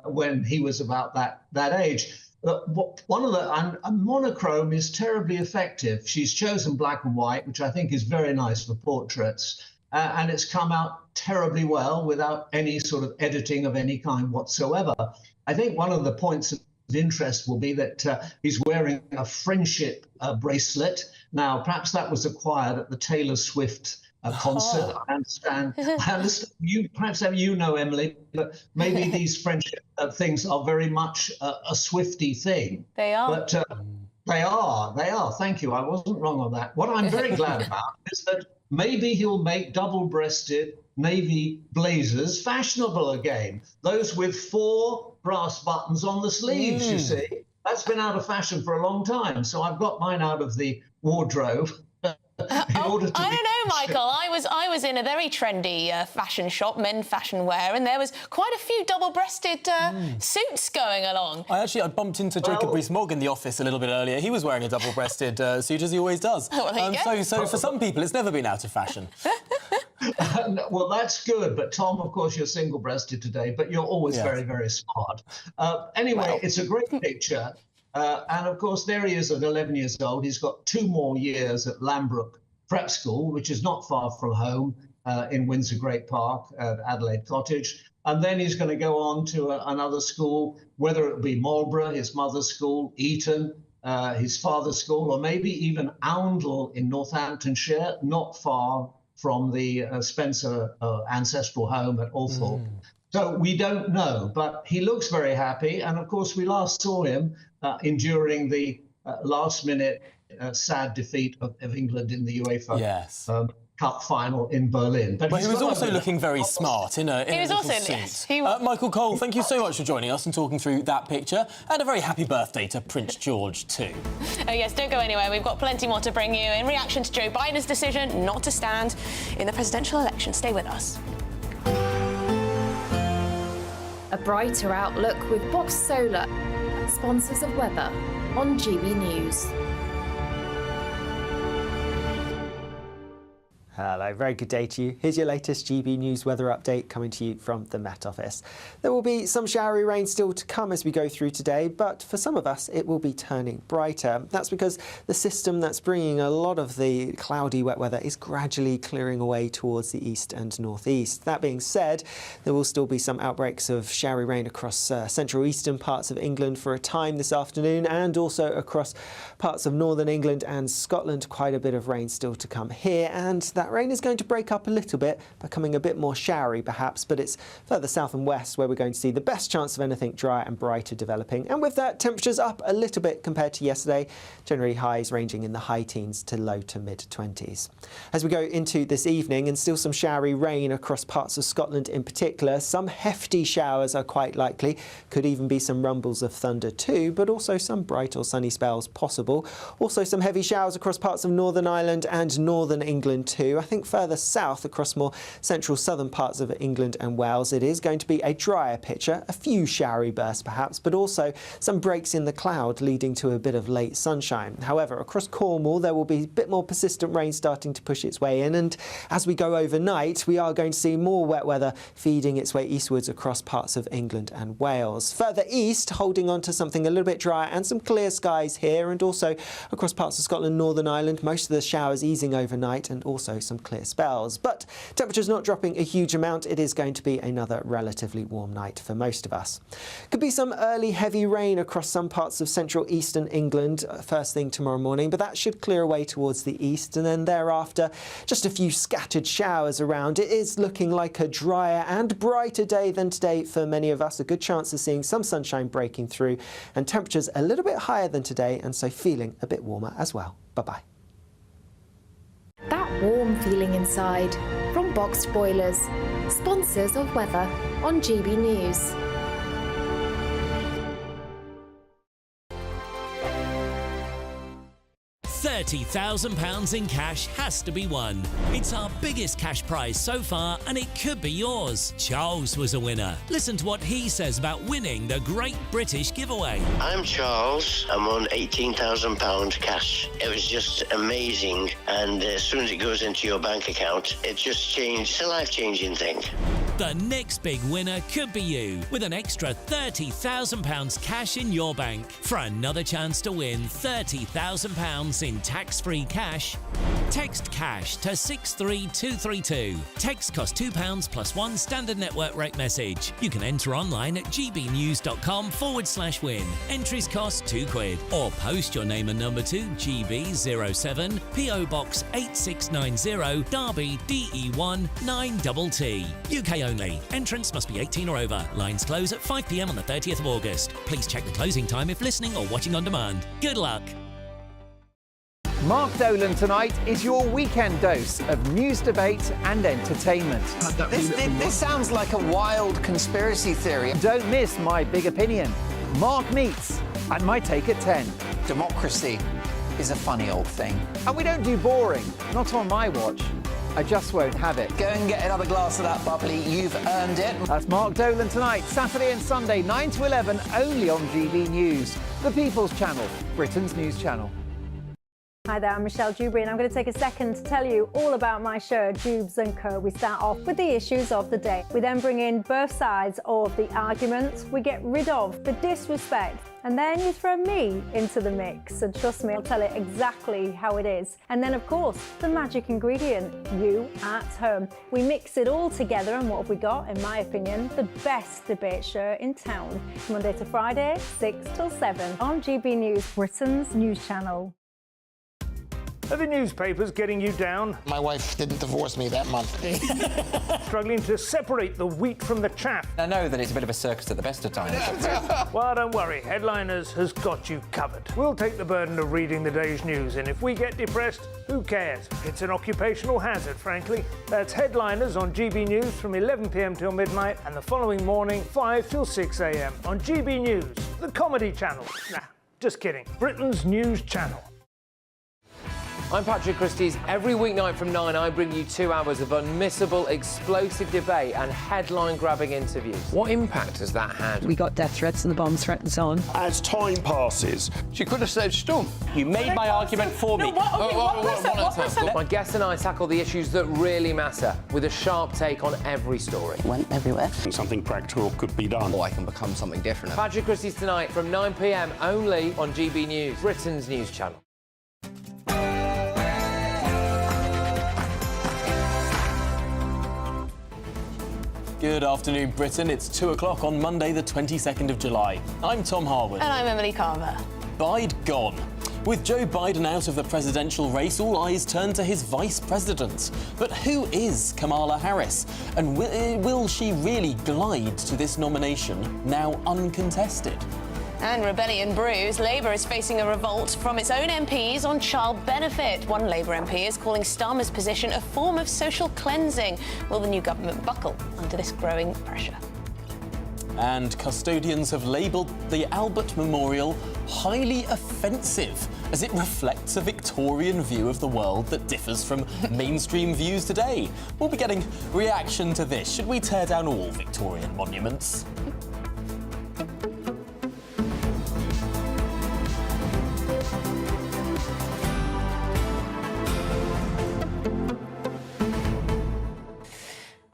Speaker 22: when he was about that age. One of a monochrome is terribly effective. She's chosen black and white, which I think is very nice for portraits, and it's come out terribly well without any sort of editing of any kind whatsoever. I think one of the points of interest will be that he's wearing a friendship bracelet. Now, perhaps that was acquired at the Taylor Swift concert. I understand. Perhaps you know, Emily, but maybe these friendship things are very much a Swifty thing.
Speaker 2: They are.
Speaker 22: But they are. Thank you. I wasn't wrong on that. What I'm very glad about is that maybe he'll make double-breasted navy blazers fashionable again. Those with 4 brass buttons on the sleeves, you see. That's been out of fashion for a long time. So I've got mine out of the wardrobe.
Speaker 2: I don't know, Michael. I was in a very trendy fashion shop, men fashion wear, and there was quite a few double-breasted suits going along.
Speaker 1: I bumped into Jacob Rees-Mogg in the office a little bit earlier. He was wearing a double-breasted suit, as he always does.
Speaker 2: Oh, well,
Speaker 1: so for some people, it's never been out of fashion.
Speaker 22: Well, that's good. But Tom, of course, you're single-breasted today, but you're always very, very smart. Anyway, it's a great picture. And of course, there he is at 11 years old. He's got 2 more years at Lambrook Prep School, which is not far from home in Windsor Great Park at Adelaide Cottage. And then he's going to go on to another school, whether it be Marlborough, his mother's school, Eton, his father's school, or maybe even Oundle in Northamptonshire, not far from the Spencer ancestral home at Althorpe. So we don't know, but he looks very happy. And of course, we last saw him enduring the last-minute sad defeat of England in the UEFA Cup final in Berlin. But
Speaker 1: he was also looking very smart in a little suit.
Speaker 2: Yes,
Speaker 1: Michael Cole, thank you so much for joining us and talking through that picture. And a very happy birthday to Prince George too.
Speaker 2: Oh yes, don't go anywhere. We've got plenty more to bring you in reaction to Joe Biden's decision not to stand in the presidential election. Stay with us.
Speaker 11: A brighter outlook with Box Solar, sponsors of weather on GB News.
Speaker 7: Hello, very good day to you. Here's your latest GB News weather update coming to you from the Met Office. There will be some showery rain still to come as we go through today, but for some of us it will be turning brighter. That's because the system that's bringing a lot of the cloudy wet weather is gradually clearing away towards the east and northeast. That being said, there will still be some outbreaks of showery rain across central eastern parts of England for a time this afternoon, and also across parts of northern England and Scotland. Quite a bit of rain still to come here, and that rain is going to break up a little bit, becoming a bit more showery perhaps, but it's further south and west where we're going to see the best chance of anything drier and brighter developing. And with that, temperatures up a little bit compared to yesterday, generally highs ranging in the high teens to low to mid-20s. As we go into this evening, and still some showery rain across parts of Scotland in particular, some hefty showers are quite likely, could even be some rumbles of thunder too, but also some bright or sunny spells possible. Also some heavy showers across parts of Northern Ireland and northern England too. I think further south across more central southern parts of England and Wales, it is going to be a drier picture, a few showery bursts perhaps, but also some breaks in the cloud leading to a bit of late sunshine. However, across Cornwall there will be a bit more persistent rain starting to push its way in, and as we go overnight we are going to see more wet weather feeding its way eastwards across parts of England and Wales. Further east, holding on to something a little bit drier and some clear skies here, and also across parts of Scotland, Northern Ireland, most of the showers easing overnight and also some clear spells. But temperatures not dropping a huge amount. It is going to be another relatively warm night for most of us. Could be some early heavy rain across some parts of central eastern England first thing tomorrow morning, but that should clear away towards the east, and then thereafter just a few scattered showers around. It is looking like a drier and brighter day than today for many of us. A good chance of seeing some sunshine breaking through, and temperatures a little bit higher than today, and so feeling a bit warmer as well. Bye-bye.
Speaker 11: That warm feeling inside from Boxed Boilers, sponsors of weather on GB News.
Speaker 6: £30,000 in cash has to be won. It's our biggest cash prize so far, and it could be yours. Charles was a winner. Listen to what he says about winning the Great British Giveaway.
Speaker 10: I'm Charles. I won £18,000 cash. It was just amazing, and as soon as it goes into your bank account, it just changed. It's a life-changing thing.
Speaker 6: The next big winner could be you, with an extra £30,000 cash in your bank. For another chance to win £30,000 in tax-free cash, text CASH to 63232. Text costs £2 plus one standard network rate message. You can enter online at gbnews.com/win. Entries cost £2, or post your name and number to GB07 PO Box 8690 Derby DE1 9TT. UK only. Entrance must be 18 or over. Lines close at 5 p.m. on the 30th of August. Please check the closing time if listening or watching on demand. Good luck.
Speaker 16: Mark Dolan tonight is your weekend dose of news, debate and entertainment.
Speaker 23: This sounds like a wild conspiracy theory.
Speaker 16: Don't miss My Big Opinion, Mark Meets, and My Take at 10.
Speaker 23: Democracy is a funny old thing.
Speaker 16: And we don't do boring, not on my watch. I just won't have it.
Speaker 23: Go and get another glass of that bubbly, you've earned it.
Speaker 16: That's Mark Dolan tonight, Saturday and Sunday, 9 to 11, only on GB News, the People's Channel, Britain's news channel.
Speaker 24: Hi there, I'm Michelle Dewberry, and I'm going to take a second to tell you all about my show, Dubes & Co. We start off with the issues of the day. We then bring in both sides of the arguments. We get rid of the disrespect And then you throw me into the mix, and trust me, I'll tell it exactly how it is. And then, of course, the magic ingredient, you at home. We mix it all together, and what have we got? In my opinion, the best debate show in town. Monday to Friday, 6 till 7 on GB News, Britain's news channel.
Speaker 18: Are the newspapers getting you down?
Speaker 19: My wife didn't divorce me that month.
Speaker 18: Struggling to separate the wheat from the chaff?
Speaker 21: I know that it's a bit of a circus at the best of times.
Speaker 18: Well, don't worry, Headliners has got you covered. We'll take the burden of reading the day's news, and if we get depressed, who cares? It's an occupational hazard, frankly. That's Headliners on GB News from 11 p.m. till midnight, and the following morning, 5 till 6 a.m. on GB News, the comedy channel. Nah, just kidding. Britain's news channel.
Speaker 3: I'm Patrick Christie's. Every weeknight from 9, I bring you 2 hours of unmissable, explosive debate and headline-grabbing interviews. What impact has that had?
Speaker 5: We got death threats and the bomb threats on.
Speaker 9: As time passes,
Speaker 3: She could have saved Storm.
Speaker 9: you made my argument for me.
Speaker 3: My guests and I tackle the issues that really matter, with a sharp take on every story.
Speaker 5: Went everywhere.
Speaker 9: Something practical could be done.
Speaker 21: Or I can become something different.
Speaker 3: Patrick Christie's tonight from 9 p.m. only on GB News, Britain's news channel.
Speaker 1: Good afternoon, Britain. It's 2 o'clock on Monday, the 22nd of July. I'm Tom Harwood.
Speaker 2: And I'm Emily Carver.
Speaker 1: Bide gone. With Joe Biden out of the presidential race, all eyes turn to his vice president. But who is Kamala Harris? And will she really glide to this nomination, now uncontested?
Speaker 2: And rebellion brews. Labour is facing a revolt from its own MPs on child benefit. One Labour MP is calling Starmer's position a form of social cleansing. Will the new government buckle under this growing pressure?
Speaker 1: And custodians have labelled the Albert Memorial highly offensive, as it reflects a Victorian view of the world that differs from mainstream views today. We'll be getting reaction to this. Should we tear down all Victorian monuments?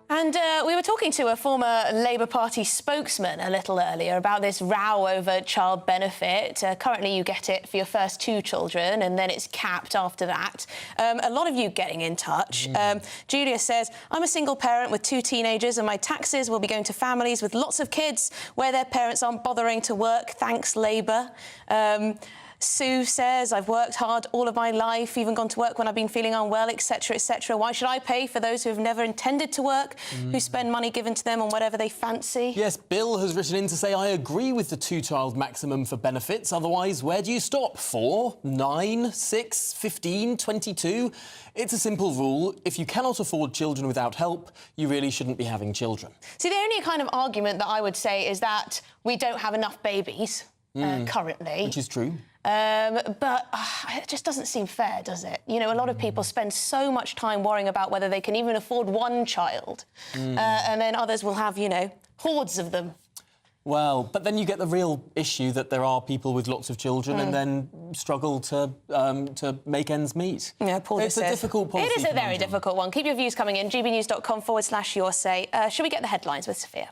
Speaker 2: And we were talking to a former Labour Party spokesman a little earlier about this row over child benefit. Currently, you get it for your first 2 children, and then it's capped after that. A lot of you getting in touch. Julia says, I'm a single parent with 2 teenagers, and my taxes will be going to families with lots of kids where their parents aren't bothering to work. Thanks, Labour. Sue says, I've worked hard all of my life, even gone to work when I've been feeling unwell, etc., etc. Why should I pay for those who have never intended to work, who spend money given to them on whatever they fancy?
Speaker 1: Yes, Bill has written in to say, I agree with the 2-child maximum for benefits. Otherwise, where do you stop? 4, 9, 6, 15, 22? It's a simple rule. If you cannot afford children without help, you really shouldn't be having children.
Speaker 2: See, the only kind of argument that I would say is that we don't have enough babies currently.
Speaker 1: Which is true.
Speaker 2: But it just doesn't seem fair, does it? You know, a lot of people spend so much time worrying about whether they can even afford 1 child. And then others will have, you know, hordes of them.
Speaker 1: Well, but then you get the real issue that there are people with lots of children and then struggle to make ends meet.
Speaker 2: Yeah, Paul
Speaker 1: It's a difficult policy.
Speaker 2: It is a very difficult one. Keep your views coming in. gbnews.com/your say. Should we get the headlines with Sophia?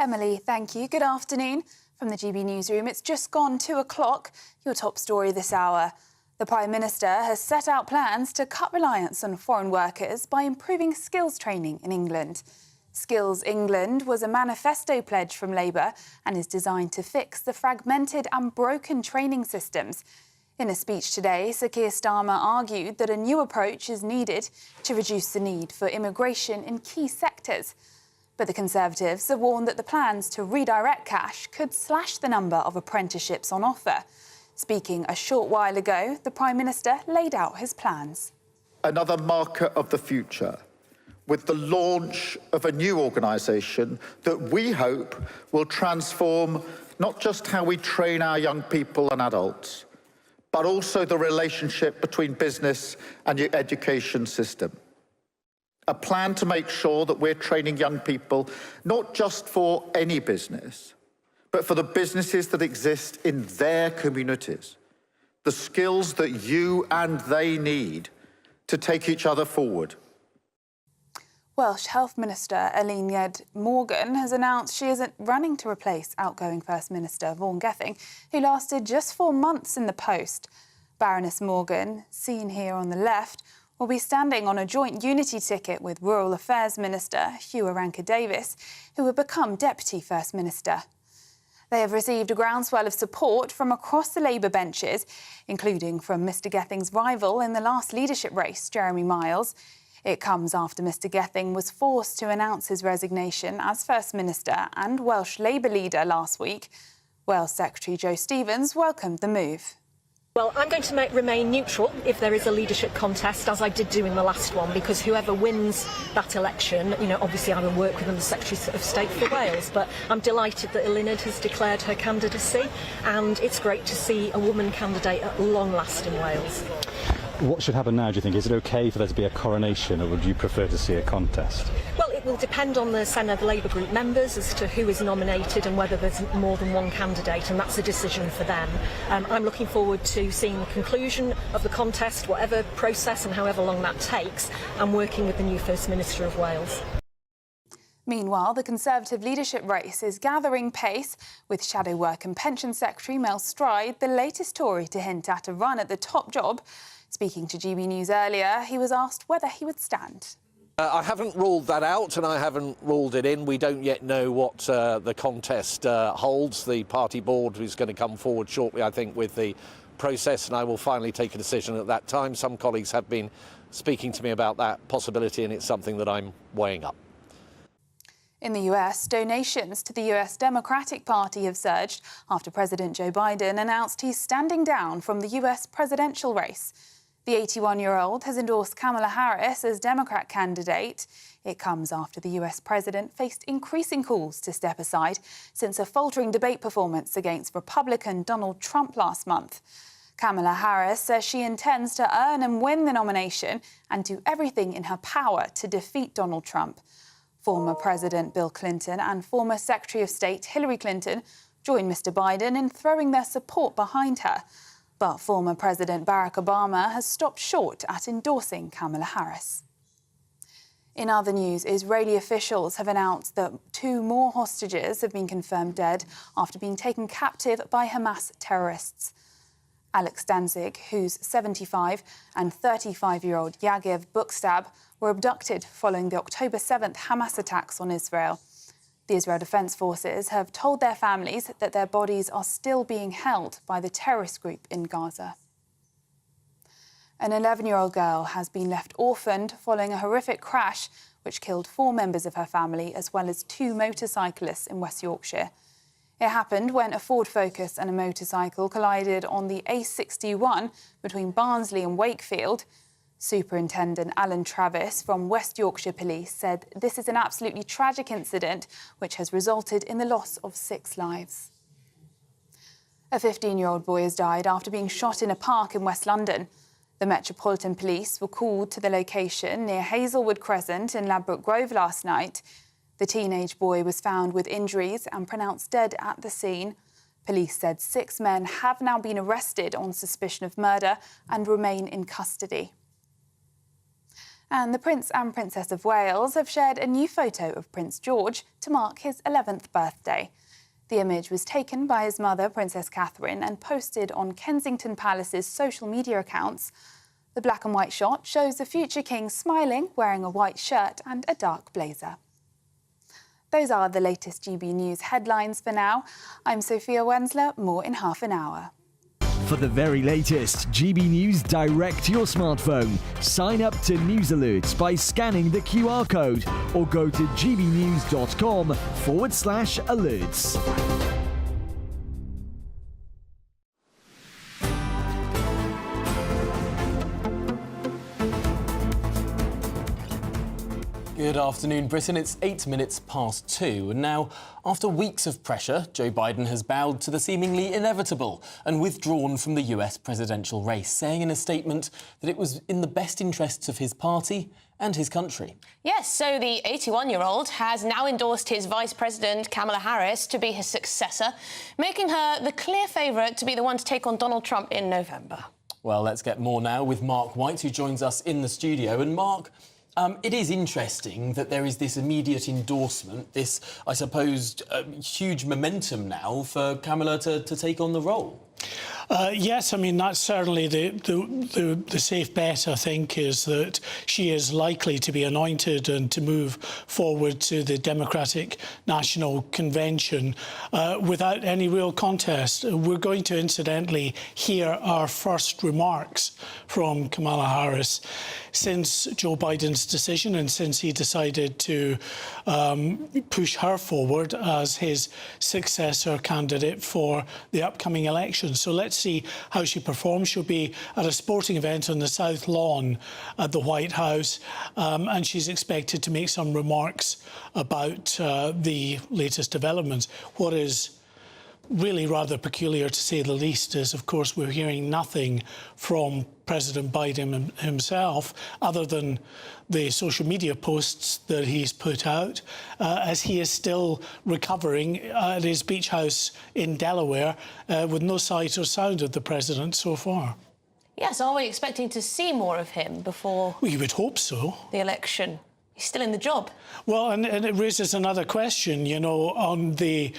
Speaker 14: Emily, thank you. Good afternoon from the GB Newsroom. It's just gone 2 o'clock. Your top story this hour. The Prime Minister has set out plans to cut reliance on foreign workers by improving skills training in England. Skills England was a manifesto pledge from Labour and is designed to fix the fragmented and broken training systems. In a speech today, Sir Keir Starmer argued that a new approach is needed to reduce the need for immigration in key sectors. But the Conservatives have warned that the plans to redirect cash could slash the number of apprenticeships on offer. Speaking a short while ago, the Prime Minister laid out his plans.
Speaker 25: Another marker of the future, with the launch of a new organisation that we hope will transform not just how we train our young people and adults, but also the relationship between business and your education system. A plan to make sure that we're training young people not just for any business, but for the businesses that exist in their communities, the skills that you and they need to take each other forward.
Speaker 14: Welsh Health Minister Eluned Morgan has announced she isn't running to replace outgoing First Minister Vaughan Gething, who lasted just 4 months in the post. Baroness Morgan, seen here on the left, will be standing on a joint unity ticket with Rural Affairs Minister Hugh Arranca-Davies, who will become Deputy First Minister. They have received a groundswell of support from across the Labour benches, including from Mr Gething's rival in the last leadership race, Jeremy Miles. It comes after Mr Gething was forced to announce his resignation as First Minister and Welsh Labour leader last week. Welsh Secretary Joe Stevens welcomed the move.
Speaker 4: Well, I'm going to remain neutral if there is a leadership contest, as I did do in the last one, because whoever wins that election, obviously I will work with the Secretary of State for Wales, but I'm delighted that Eluned has declared her candidacy, and it's great to see a woman candidate at long last in Wales.
Speaker 12: What should happen now, do you think? Is it OK for there to be a coronation, or would you prefer to see a contest?
Speaker 4: Well, it will depend on the Senedd Labour Group members as to who is nominated and whether there's more than one candidate, and that's a decision for them. I'm looking forward to seeing the conclusion of the contest, whatever process and however long that takes, and working with the new First Minister of Wales.
Speaker 14: Meanwhile, the Conservative leadership race is gathering pace, with Shadow Work and Pension Secretary Mel Stride the latest Tory to hint at a run at the top job. Speaking to GB News earlier, he was asked whether he would stand.
Speaker 13: I haven't ruled that out and I haven't ruled it in. We don't yet know what the contest holds. The party board is going to come forward shortly, I think, with the process, and I will finally take a decision at that time. Some colleagues have been speaking to me about that possibility, and it's something that I'm weighing up.
Speaker 14: In the US, donations to the US Democratic Party have surged after President Joe Biden announced he's standing down from the US presidential race. The 81-year-old has endorsed Kamala Harris as Democrat candidate. It comes after the US president faced increasing calls to step aside since a faltering debate performance against Republican Donald Trump last month. Kamala Harris says she intends to earn and win the nomination and do everything in her power to defeat Donald Trump. Former President Bill Clinton and former Secretary of State Hillary Clinton joined Mr Biden in throwing their support behind her. But former President Barack Obama has stopped short at endorsing Kamala Harris. In other news, Israeli officials have announced that 2 more hostages have been confirmed dead after being taken captive by Hamas terrorists. Alex Danzig, who's 75, and 35-year-old Yagev Bukstab were abducted following the October 7th Hamas attacks on Israel. The Israel Defense Forces have told their families that their bodies are still being held by the terrorist group in Gaza. An 11-year-old girl has been left orphaned following a horrific crash which killed 4 members of her family as well as 2 motorcyclists in West Yorkshire. It happened when a Ford Focus and a motorcycle collided on the A61 between Barnsley and Wakefield. Superintendent Alan Travis from West Yorkshire Police said this is an absolutely tragic incident which has resulted in the loss of 6 lives. A 15-year-old boy has died after being shot in a park in West London. The Metropolitan Police were called to the location near Hazelwood Crescent in Ladbroke Grove last night. The teenage boy was found with injuries and pronounced dead at the scene. Police said 6 men have now been arrested on suspicion of murder and remain in custody. And the Prince and Princess of Wales have shared a new photo of Prince George to mark his 11th birthday. The image was taken by his mother, Princess Catherine, and posted on Kensington Palace's social media accounts. The black and white shot shows the future king smiling, wearing a white shirt and a dark blazer. Those are the latest GB News headlines for now. I'm Sophia Wensler, more in half an hour.
Speaker 15: For the very latest GB News direct to your smartphone, sign up to News Alerts by scanning the QR code or go to gbnews.com/alerts.
Speaker 1: Good afternoon, Britain. It's 8 minutes past 2. And now, after weeks of pressure, Joe Biden has bowed to the seemingly inevitable and withdrawn from the US presidential race, saying in a statement that it was in the best interests of his party and his country.
Speaker 2: Yes, so the 81-year-old has now endorsed his Vice President, Kamala Harris, to be his successor, making her the clear favourite to be the one to take on Donald Trump in November.
Speaker 1: Well, let's get more now with Mark White, who joins us in the studio. And Mark, It is interesting that there is this immediate endorsement, this, I suppose, huge momentum now for Kamala to take on the role.
Speaker 7: Yes, I mean, that's certainly the safe bet, I think, is that she is likely to be anointed and to move forward to the Democratic National Convention without any real contest. We're going to, incidentally, hear our first remarks from Kamala Harris since Joe Biden's decision and since he decided to push her forward as his successor candidate for the upcoming election. So let's see how she performs. She'll be at a sporting event on the South Lawn at the White House, and she's expected to make some remarks about the latest developments. What is really rather peculiar, to say the least, is, of course, we're hearing nothing from President Biden himself, other than the social media posts that he's put out, as he is still recovering at his beach house in Delaware with no sight or sound of the president so far.
Speaker 2: Yes, are we expecting to see more of him before...
Speaker 7: Well, you would hope so.
Speaker 2: ...the election? He's still in the job.
Speaker 7: Well, and it raises another question, you know, on the...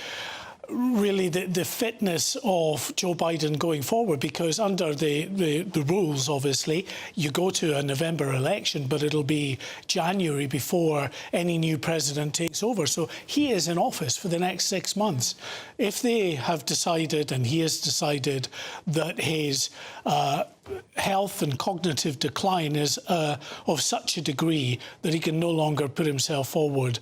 Speaker 7: really the fitness of Joe Biden going forward, because under the rules, obviously, you go to a November election, but it'll be January before any new president takes over. So he is in office for the next 6 months. If they have decided, and he has decided, that his health and cognitive decline is of such a degree that he can no longer put himself forward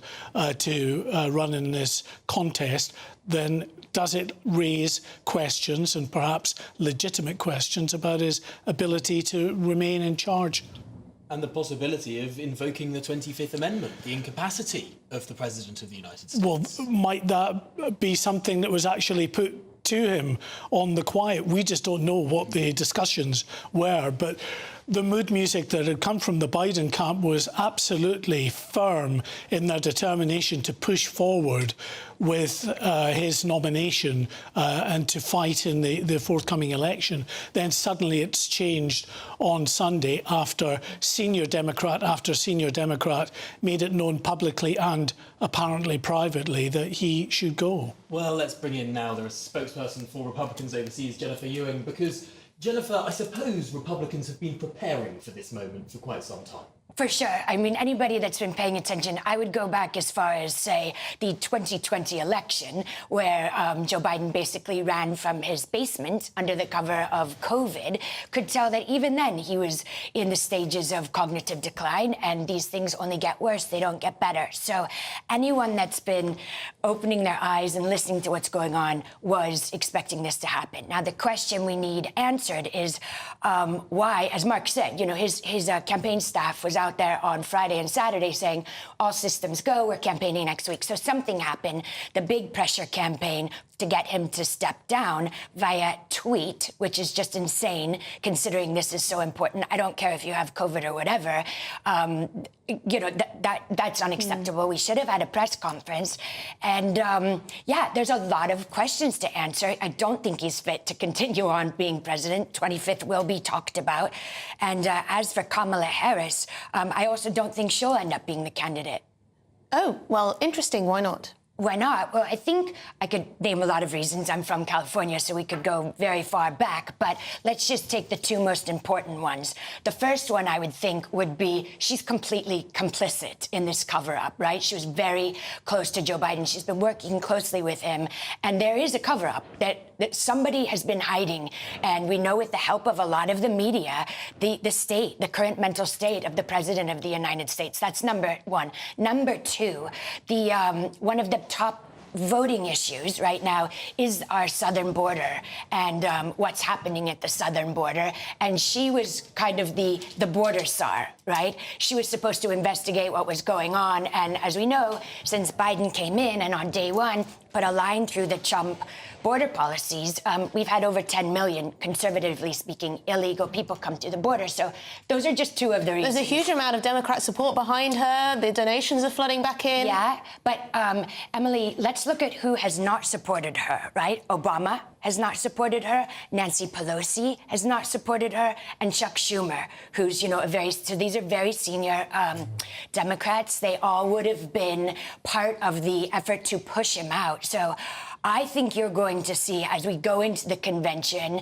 Speaker 7: to run in this contest, then does it raise questions, and perhaps legitimate questions, about his ability to remain in charge?
Speaker 1: And the possibility of invoking the 25th Amendment, the incapacity of the President of the United States.
Speaker 7: Well, might that be something that was actually put to him on the quiet? We just don't know what the discussions were, but the mood music that had come from the Biden camp was absolutely firm in their determination to push forward with his nomination and to fight in the forthcoming election. Then suddenly it's changed on Sunday after senior Democrat after senior Democrat made it known publicly and apparently privately that he should go.
Speaker 1: Well, let's bring in now the spokesperson for Republicans overseas, Jennifer Ewing, because Jennifer, I suppose Republicans have been preparing for this moment for quite some time.
Speaker 8: For sure. I mean, anybody that's been paying attention, I would go back as far as, say, the 2020 election, where Joe Biden basically ran from his basement under the cover of COVID, could tell that even then he was in the stages of cognitive decline, and these things only get worse, they don't get better. So anyone that's been opening their eyes and listening to what's going on was expecting this to happen. Now, the question we need answered is why, as Mark said, you know, his campaign staff was out there on Friday and Saturday saying, all systems go, we're campaigning next week. So something happened. The big pressure campaign to get him to step down via tweet, which is just insane, considering this is so important. I don't care if you have COVID or whatever. You know, that's unacceptable. We should have had a press conference. And, yeah, there's a lot of questions to answer. I don't think he's fit to continue on being president. 25th will be talked about. And as for Kamala Harris, I also don't think she'll end up being the candidate.
Speaker 2: Oh, well, interesting. Why not?
Speaker 8: Why not? Well, I think I could name a lot of reasons. I'm from California, so we could go very far back. But let's just take the two most important ones. The first one, I would think, would be she's completely complicit in this cover-up, right? She was very close to Joe Biden. She's been working closely with him. And there is a cover-up that somebody has been hiding. And we know, with the help of a lot of the media, the current mental state of the President of the United States. That's number one. Number two, one of the top voting issues right now is our southern border and what's happening at the southern border. And she was kind of the border czar, right? She was supposed to investigate what was going on. And as we know, since Biden came in and on day one put a line through the Trump border policies, we've had over 10 million, conservatively speaking, illegal people come to the border. So those are just two of the reasons.
Speaker 2: There's a huge amount of Democrat support behind her. The donations are flooding back in.
Speaker 8: Yeah, but Emily, let's look at who has not supported her, right? Obama, has not supported her, Nancy Pelosi has not supported her, and Chuck Schumer, who's, so these are very senior Democrats. They all would have been part of the effort to push him out. So I think you're going to see, as we go into the convention,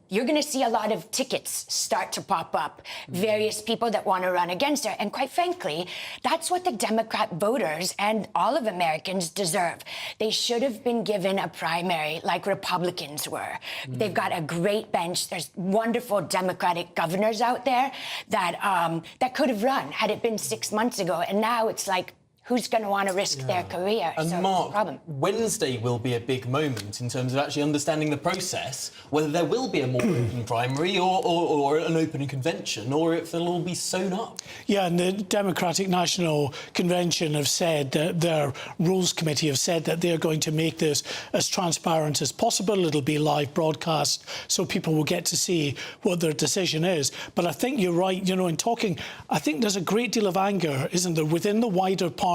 Speaker 8: you're going to see a lot of tickets start to pop up, various people that want to run against her. And quite frankly, that's what the Democrat voters and all of Americans deserve. They should have been given a primary like Republicans were. They've got a great bench. There's wonderful Democratic governors out there that, that could have run had it been 6 months ago. And now it's like, who's going to want to risk their career?
Speaker 1: And
Speaker 8: so
Speaker 1: Mark, Wednesday will be a big moment in terms of actually understanding the process, whether there will be a more open primary or an open convention, or if they'll all be sewn up.
Speaker 7: Yeah, and the Democratic National Convention have said that their Rules Committee have said that they're going to make this as transparent as possible. It'll be live broadcast, so people will get to see what their decision is. But I think you're right, in talking, I think there's a great deal of anger, isn't there, within the wider party.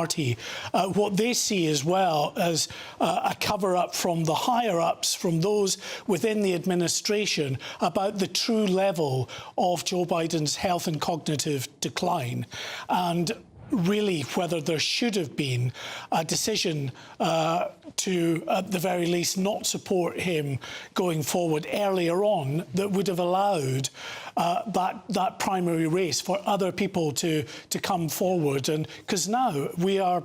Speaker 7: What they see as well as a cover-up from the higher-ups, from those within the administration, about the true level of Joe Biden's health and cognitive decline, and really whether there should have been a decision to, at the very least, not support him going forward earlier on that would have allowed that primary race for other people to come forward. And because now we are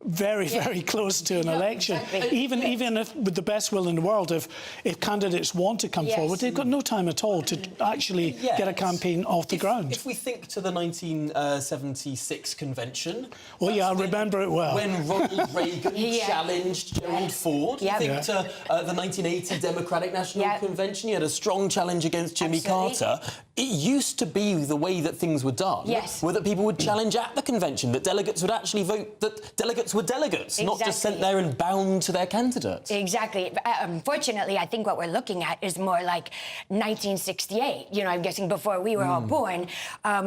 Speaker 7: very, very close to an election.
Speaker 8: Exactly.
Speaker 7: Even if, with the best will in the world, if candidates want to come forward, they've got no time at all to actually get a campaign off the ground.
Speaker 1: If we think to the 1976 convention...
Speaker 7: Oh, yeah, I remember it well.
Speaker 1: When Ronald Reagan challenged Gerald Ford. Think to the 1980 Democratic National Convention. You had a strong challenge against Jimmy Carter. It used to be the way that things were done, were that people would challenge at the convention, that delegates would actually vote, that delegates were delegates, not just sent there and bound to their candidate.
Speaker 8: Exactly. Unfortunately, I think what we're looking at is more like 1968, I'm guessing before we were all born,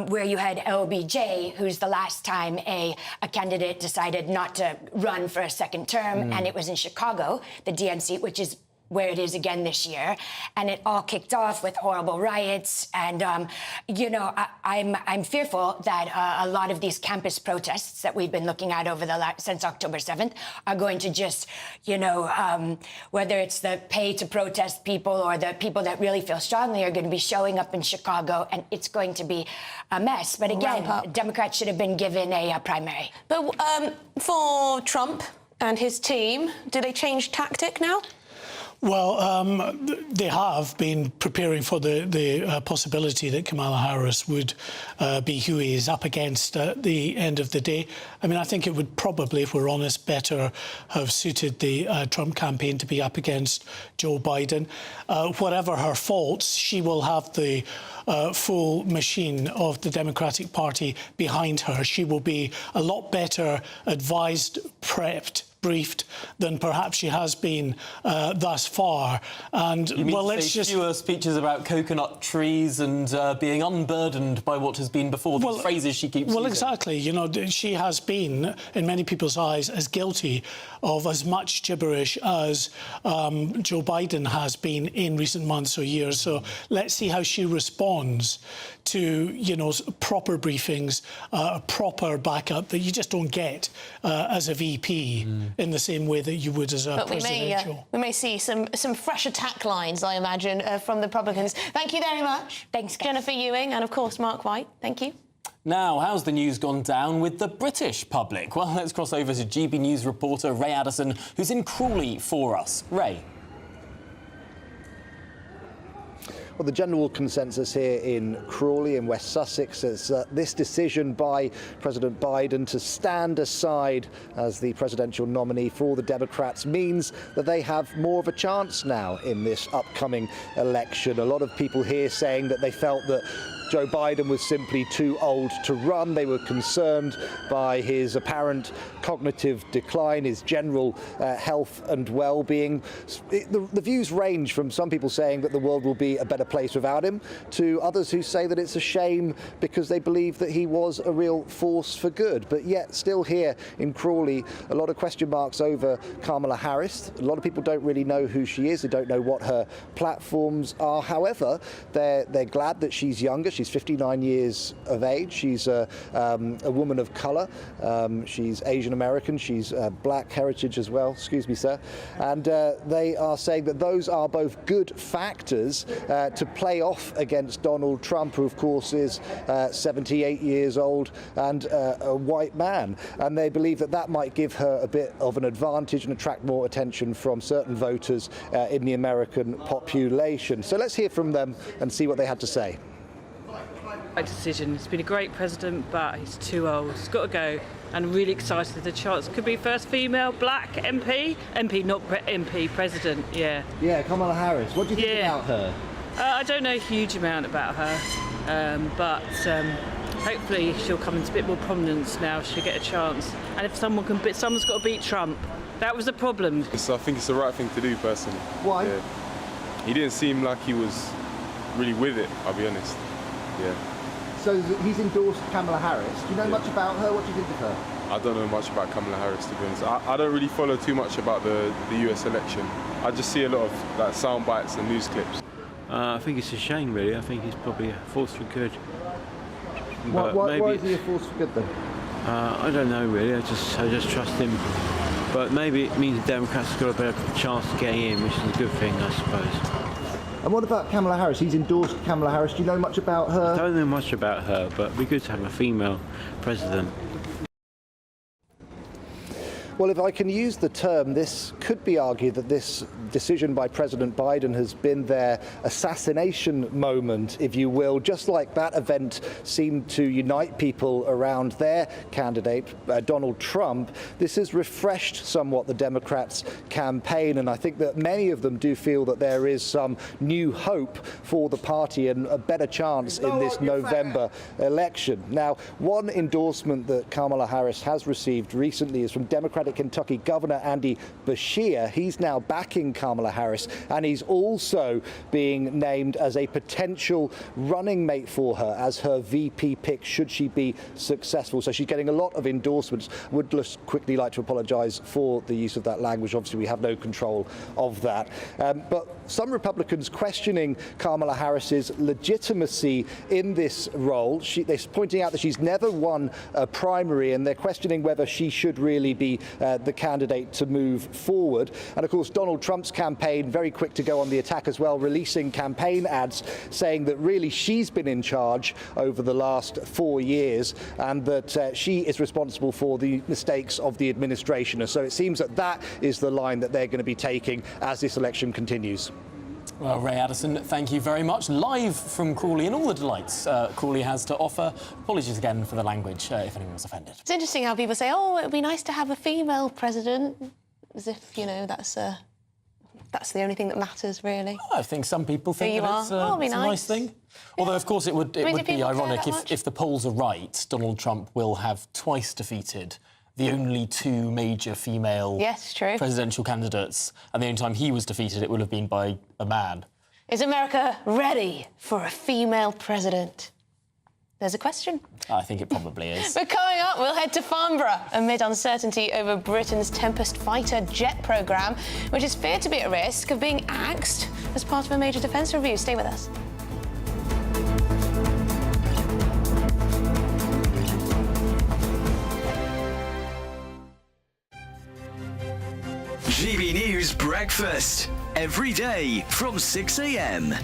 Speaker 8: where you had LBJ, who's the last time a candidate decided not to run for a second term, and it was in Chicago, the DNC, which is where it is again this year, and it all kicked off with horrible riots. And I'm fearful that a lot of these campus protests that we've been looking at over since October 7th are going to just, whether it's the pay to protest people or the people that really feel strongly are going to be showing up in Chicago, and it's going to be a mess. But again, Democrats should have been given a primary.
Speaker 2: But for Trump and his team, do they change tactic now?
Speaker 7: Well, they have been preparing for the possibility that Kamala Harris would be who he is up against at the end of the day. I mean, I think it would probably, if we're honest, better have suited the Trump campaign to be up against Joe Biden. Whatever her faults, she will have the full machine of the Democratic Party behind her. She will be a lot better advised, prepped, briefed than perhaps she has been thus far. And
Speaker 1: you mean let's just fewer speeches about coconut trees and being unburdened by what has been before. The phrases she keeps using.
Speaker 7: Exactly. She has been, in many people's eyes, as guilty of as much gibberish as Joe Biden has been in recent months or years. So let's see how she responds to proper briefings, proper backup that you just don't get as a VP in the same way that you would as a presidential.
Speaker 2: We may see some fresh attack lines, I imagine, from the Republicans. Thank you very much.
Speaker 8: Thanks,
Speaker 2: Jennifer Ewing, and of course Mark White. Thank you.
Speaker 1: Now, how's the news gone down with the British public? Well, let's cross over to GB News reporter Ray Addison, who's in Crawley for us. Ray.
Speaker 10: Well, the general consensus here in Crawley in West Sussex is this decision by President Biden to stand aside as the presidential nominee for the Democrats means that they have more of a chance now in this upcoming election. A lot of people here saying that they felt that Joe Biden was simply too old to run. They were concerned by his apparent cognitive decline, his general health and well-being. The views range from some people saying that the world will be a better place without him to others who say that it's a shame because they believe that he was a real force for good. But yet, still here in Crawley, a lot of question marks over Kamala Harris. A lot of people don't really know who she is. They don't know what her platforms are. However, they're glad that she's younger. She's 59 years of age. She's a woman of colour. She's Asian American. She's black heritage as well. Excuse me, sir. And they are saying that those are both good factors to play off against Donald Trump, who of course is 78 years old and a white man. And they believe that that might give her a bit of an advantage and attract more attention from certain voters in the American population. So let's hear from them and see what they had to say.
Speaker 6: Right decision. He's been a great president, but he's too old. He's got to go. And I'm really excited at the chance. Could be first female black MP. MP, not MP, president, yeah.
Speaker 10: Yeah, Kamala Harris. What do you think about her?
Speaker 6: I don't know a huge amount about her, but hopefully she'll come into a bit more prominence now. She'll get a chance. And if someone's got to beat Trump. That was the problem.
Speaker 11: So I think it's the right thing to do, personally.
Speaker 10: Why?
Speaker 11: Yeah. He didn't seem like he was really with it, I'll be honest. Yeah.
Speaker 10: So he's endorsed Kamala Harris. Do you know much about her? What do you think of her?
Speaker 11: I don't know much about Kamala Harris, to be honest. I don't really follow too much about the US election. I just see a lot of like sound bites and news clips.
Speaker 17: I think it's a shame, really. I think he's probably a force for good.
Speaker 10: Why is he a force for good, then?
Speaker 17: I don't know, really. I just trust him. But maybe it means the Democrats have got a better chance of getting in, which is a good thing, I suppose.
Speaker 10: And what about Kamala Harris? He's endorsed Kamala Harris. Do you know much about her?
Speaker 17: I don't know much about her, but it'd be good to have a female president.
Speaker 10: Well, if I can use the term, this could be argued that this decision by President Biden has been their assassination moment, if you will, just like that event seemed to unite people around their candidate, Donald Trump. This has refreshed somewhat the Democrats' campaign, and I think that many of them do feel that there is some new hope for the party and a better chance in this November election. Now, one endorsement that Kamala Harris has received recently is from Democratic Kentucky Governor Andy Beshear. He's now backing Kamala Harris, and he's also being named as a potential running mate for her as her VP pick should she be successful. So she's getting a lot of endorsements. Would just quickly like to apologise for the use of that language. Obviously, we have no control of that. But some Republicans questioning Kamala Harris's legitimacy in this role. They're pointing out that she's never won a primary, and they're questioning whether she should really be the candidate to move forward. And of course, Donald Trump's campaign, very quick to go on the attack as well, releasing campaign ads saying that really she's been in charge over the last 4 years and that she is responsible for the mistakes of the administration. So it seems that that is the line that they're going to be taking as this election continues.
Speaker 1: Well, Ray Addison, thank you very much. Live from Crawley and all the delights Crawley has to offer. Apologies again for the language, if anyone was offended.
Speaker 2: It's interesting how people say, oh, it would be nice to have a female president, as if, you know, that's the only thing that matters, really.
Speaker 1: I think some people think that it's a nice thing. Although, of course, it would be ironic if the polls are right, Donald Trump will have twice defeated the only two major female presidential candidates, and the only time he was defeated, it would have been by a man.
Speaker 2: Is America ready for a female president? There's a question.
Speaker 1: I think it probably is.
Speaker 2: But coming up, we'll head to Farnborough amid uncertainty over Britain's Tempest fighter jet programme, which is feared to be at risk of being axed as part of a major defence review. Stay with us.
Speaker 20: GB News Breakfast, every day from 6 a.m.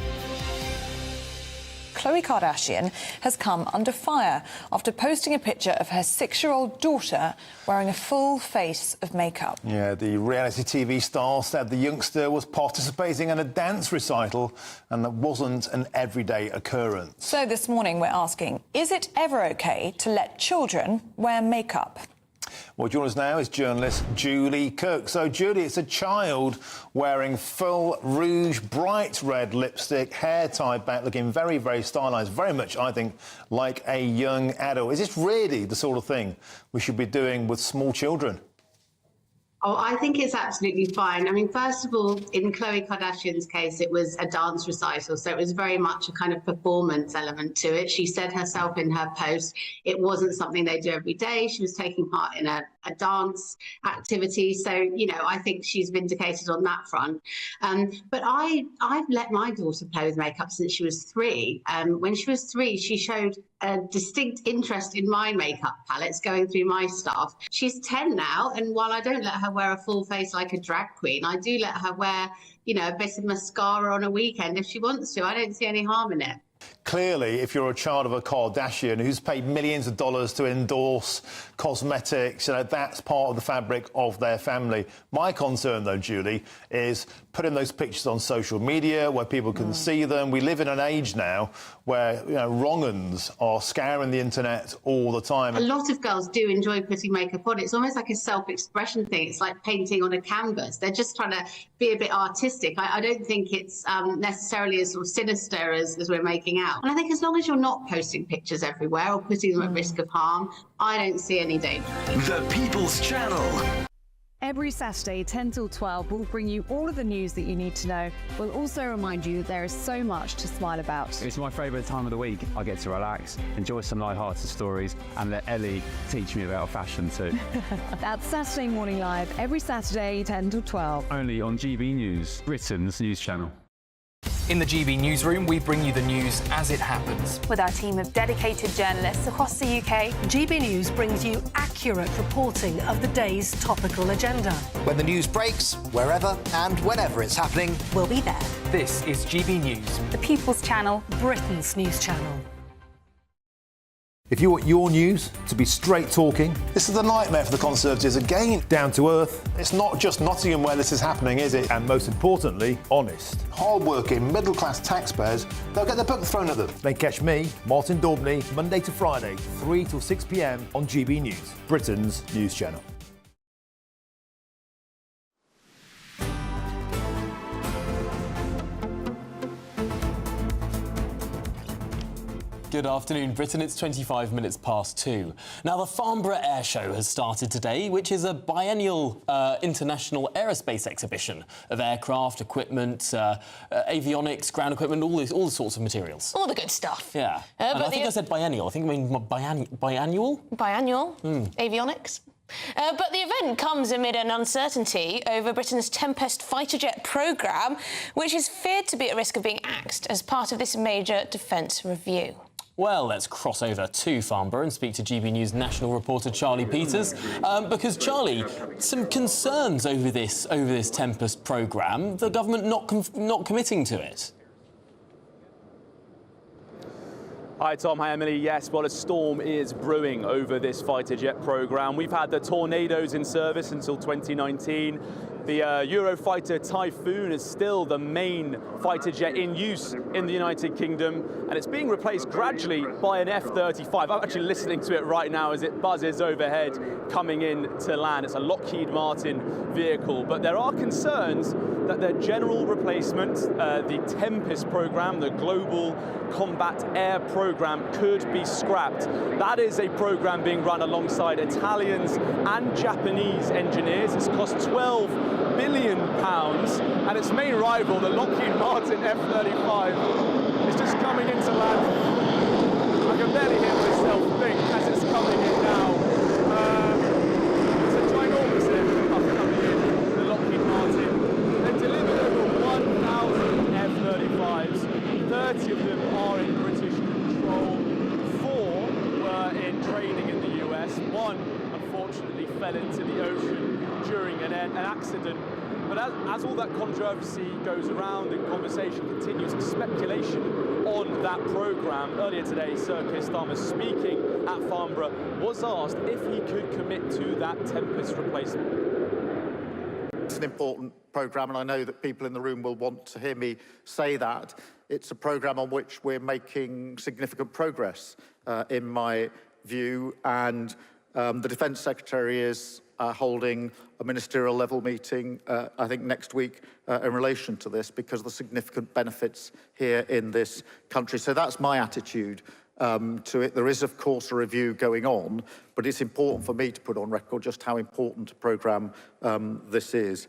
Speaker 22: Khloe Kardashian has come under fire after posting a picture of her 6-year-old daughter wearing a full face of makeup.
Speaker 26: Yeah, the reality TV star said the youngster was participating in a dance recital and that wasn't an everyday occurrence.
Speaker 22: So this morning we're asking, is it ever okay to let children wear makeup?
Speaker 26: Well, joining us now is journalist Julie Cook. So, Julie, it's a child wearing full rouge, bright red lipstick, hair tied back, looking very, very stylised, very much, I think, like a young adult. Is this really the sort of thing we should be doing with small children?
Speaker 5: Oh, I think it's absolutely fine. I mean, first of all, in Khloe Kardashian's case, it was a dance recital, so it was very much a kind of performance element to it. She said herself in her post, it wasn't something they do every day. She was taking part in a dance activity. So, you know, I think she's vindicated on that front. But I've let my daughter play with makeup since she was 3. When she was 3, she showed a distinct interest in my makeup palettes, going through my stuff. She's 10 now, and while I don't let her wear a full face like a drag queen, I do let her wear, you know, a bit of mascara on a weekend if she wants to. I don't see any harm in it.
Speaker 26: Clearly, if you're a child of a Kardashian who's paid millions of dollars to endorse cosmetics, you know, that's part of the fabric of their family. My concern, though, Julie, is putting those pictures on social media where people can see them. We live in an age now where, you know, wrong-uns are scouring the internet all the time.
Speaker 5: A lot of girls do enjoy putting makeup on. It's almost like a self-expression thing. It's like painting on a canvas. They're just trying to be a bit artistic. I don't think it's necessarily as sort of sinister as we're making out. And I think as long as you're not posting pictures everywhere or putting them at risk of harm, I don't see any danger.
Speaker 20: The People's Channel.
Speaker 16: Every Saturday, 10 till 12, we'll bring you all of the news that you need to know. We'll also remind you there is so much to smile about.
Speaker 18: It's my favourite time of the week. I get to relax, enjoy some light-hearted stories, and let Ellie teach me about fashion too.
Speaker 16: That's Saturday Morning Live, every Saturday, 10 till 12.
Speaker 18: Only on GB News, Britain's news channel.
Speaker 1: In the GB newsroom, we bring you the news as it happens.
Speaker 19: With our team of dedicated journalists across the UK, GB News brings you accurate reporting of the day's topical agenda.
Speaker 23: When the news breaks, wherever and whenever it's happening,
Speaker 19: we'll be there.
Speaker 1: This is GB News.
Speaker 19: The People's Channel, Britain's news channel.
Speaker 26: If you want your news to be straight talking, this is a nightmare for the Conservatives. Again, down to earth. It's not just Nottingham where this is happening, is it? And most importantly, honest. Hard-working, middle-class taxpayers, they'll get their book thrown at them. They catch me, Martin Daubney, Monday to Friday, 3 till 6 p.m. on GB News, Britain's news channel.
Speaker 1: Good afternoon, Britain. It's 25 minutes past 2. Now, the Farnborough Airshow has started today, which is a biennial international aerospace exhibition of aircraft, equipment, avionics, ground equipment, all the sorts of materials.
Speaker 2: All the good stuff.
Speaker 1: Yeah. And I think I said biennial. I think I mean biannual?
Speaker 2: Biannual? Avionics? But the event comes amid an uncertainty over Britain's Tempest fighter jet programme, which is feared to be at risk of being axed as part of this major defence review.
Speaker 1: Well, let's cross over to Farnborough and speak to GB News national reporter Charlie Peters, because, Charlie, some concerns over this Tempest programme, the government not committing to it.
Speaker 24: Hi Tom, hi Emily. Yes, well, a storm is brewing over this fighter jet programme. We've had the Tornadoes in service until 2019. The Eurofighter Typhoon is still the main fighter jet in use in the United Kingdom, and it's being replaced gradually by an F-35. I'm actually listening to it right now as it buzzes overhead coming in to land. It's a Lockheed Martin vehicle, but there are concerns that their general replacement, the Tempest program, the Global Combat Air program, could be scrapped. That is a program being run alongside Italians and Japanese engineers. It's cost £12 billion, and its main rival, the Lockheed Martin F-35, is just coming into land. I can barely hear myself think as it's coming in now. It's a ginormous aircraft coming in, the Lockheed Martin. They've delivered over 1,000 F-35s. 30 of them are in British control. 4 were in training in the US. 1, unfortunately, fell into the ocean during an accident. But as all that controversy goes around and conversation continues, speculation on that programme. Earlier today, Sir Keir Starmer, speaking at Farnborough, was asked if he could commit to that Tempest replacement.
Speaker 25: It's an important programme, and I know that people in the room will want to hear me say that. It's a programme on which we're making significant progress, in my view, and The Defence Secretary is holding a ministerial level meeting, I think next week, in relation to this, because of the significant benefits here in this country. So that's my attitude to it. There is, of course, a review going on, but it's important for me to put on record just how important a programme this is.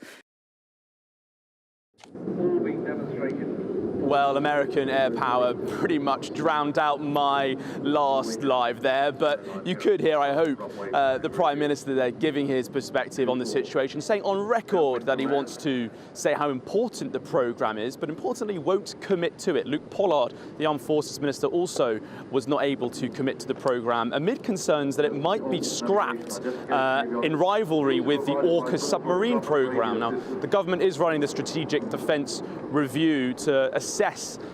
Speaker 24: Well, American air power pretty much drowned out my last live there, but you could hear, I hope, the Prime Minister there giving his perspective on the situation, saying on record that he wants to say how important the programme is, but importantly won't commit to it. Luke Pollard, the Armed Forces Minister, also was not able to commit to the programme amid concerns that it might be scrapped in rivalry with the AUKUS submarine programme. Now, the government is running the Strategic Defence Review to assess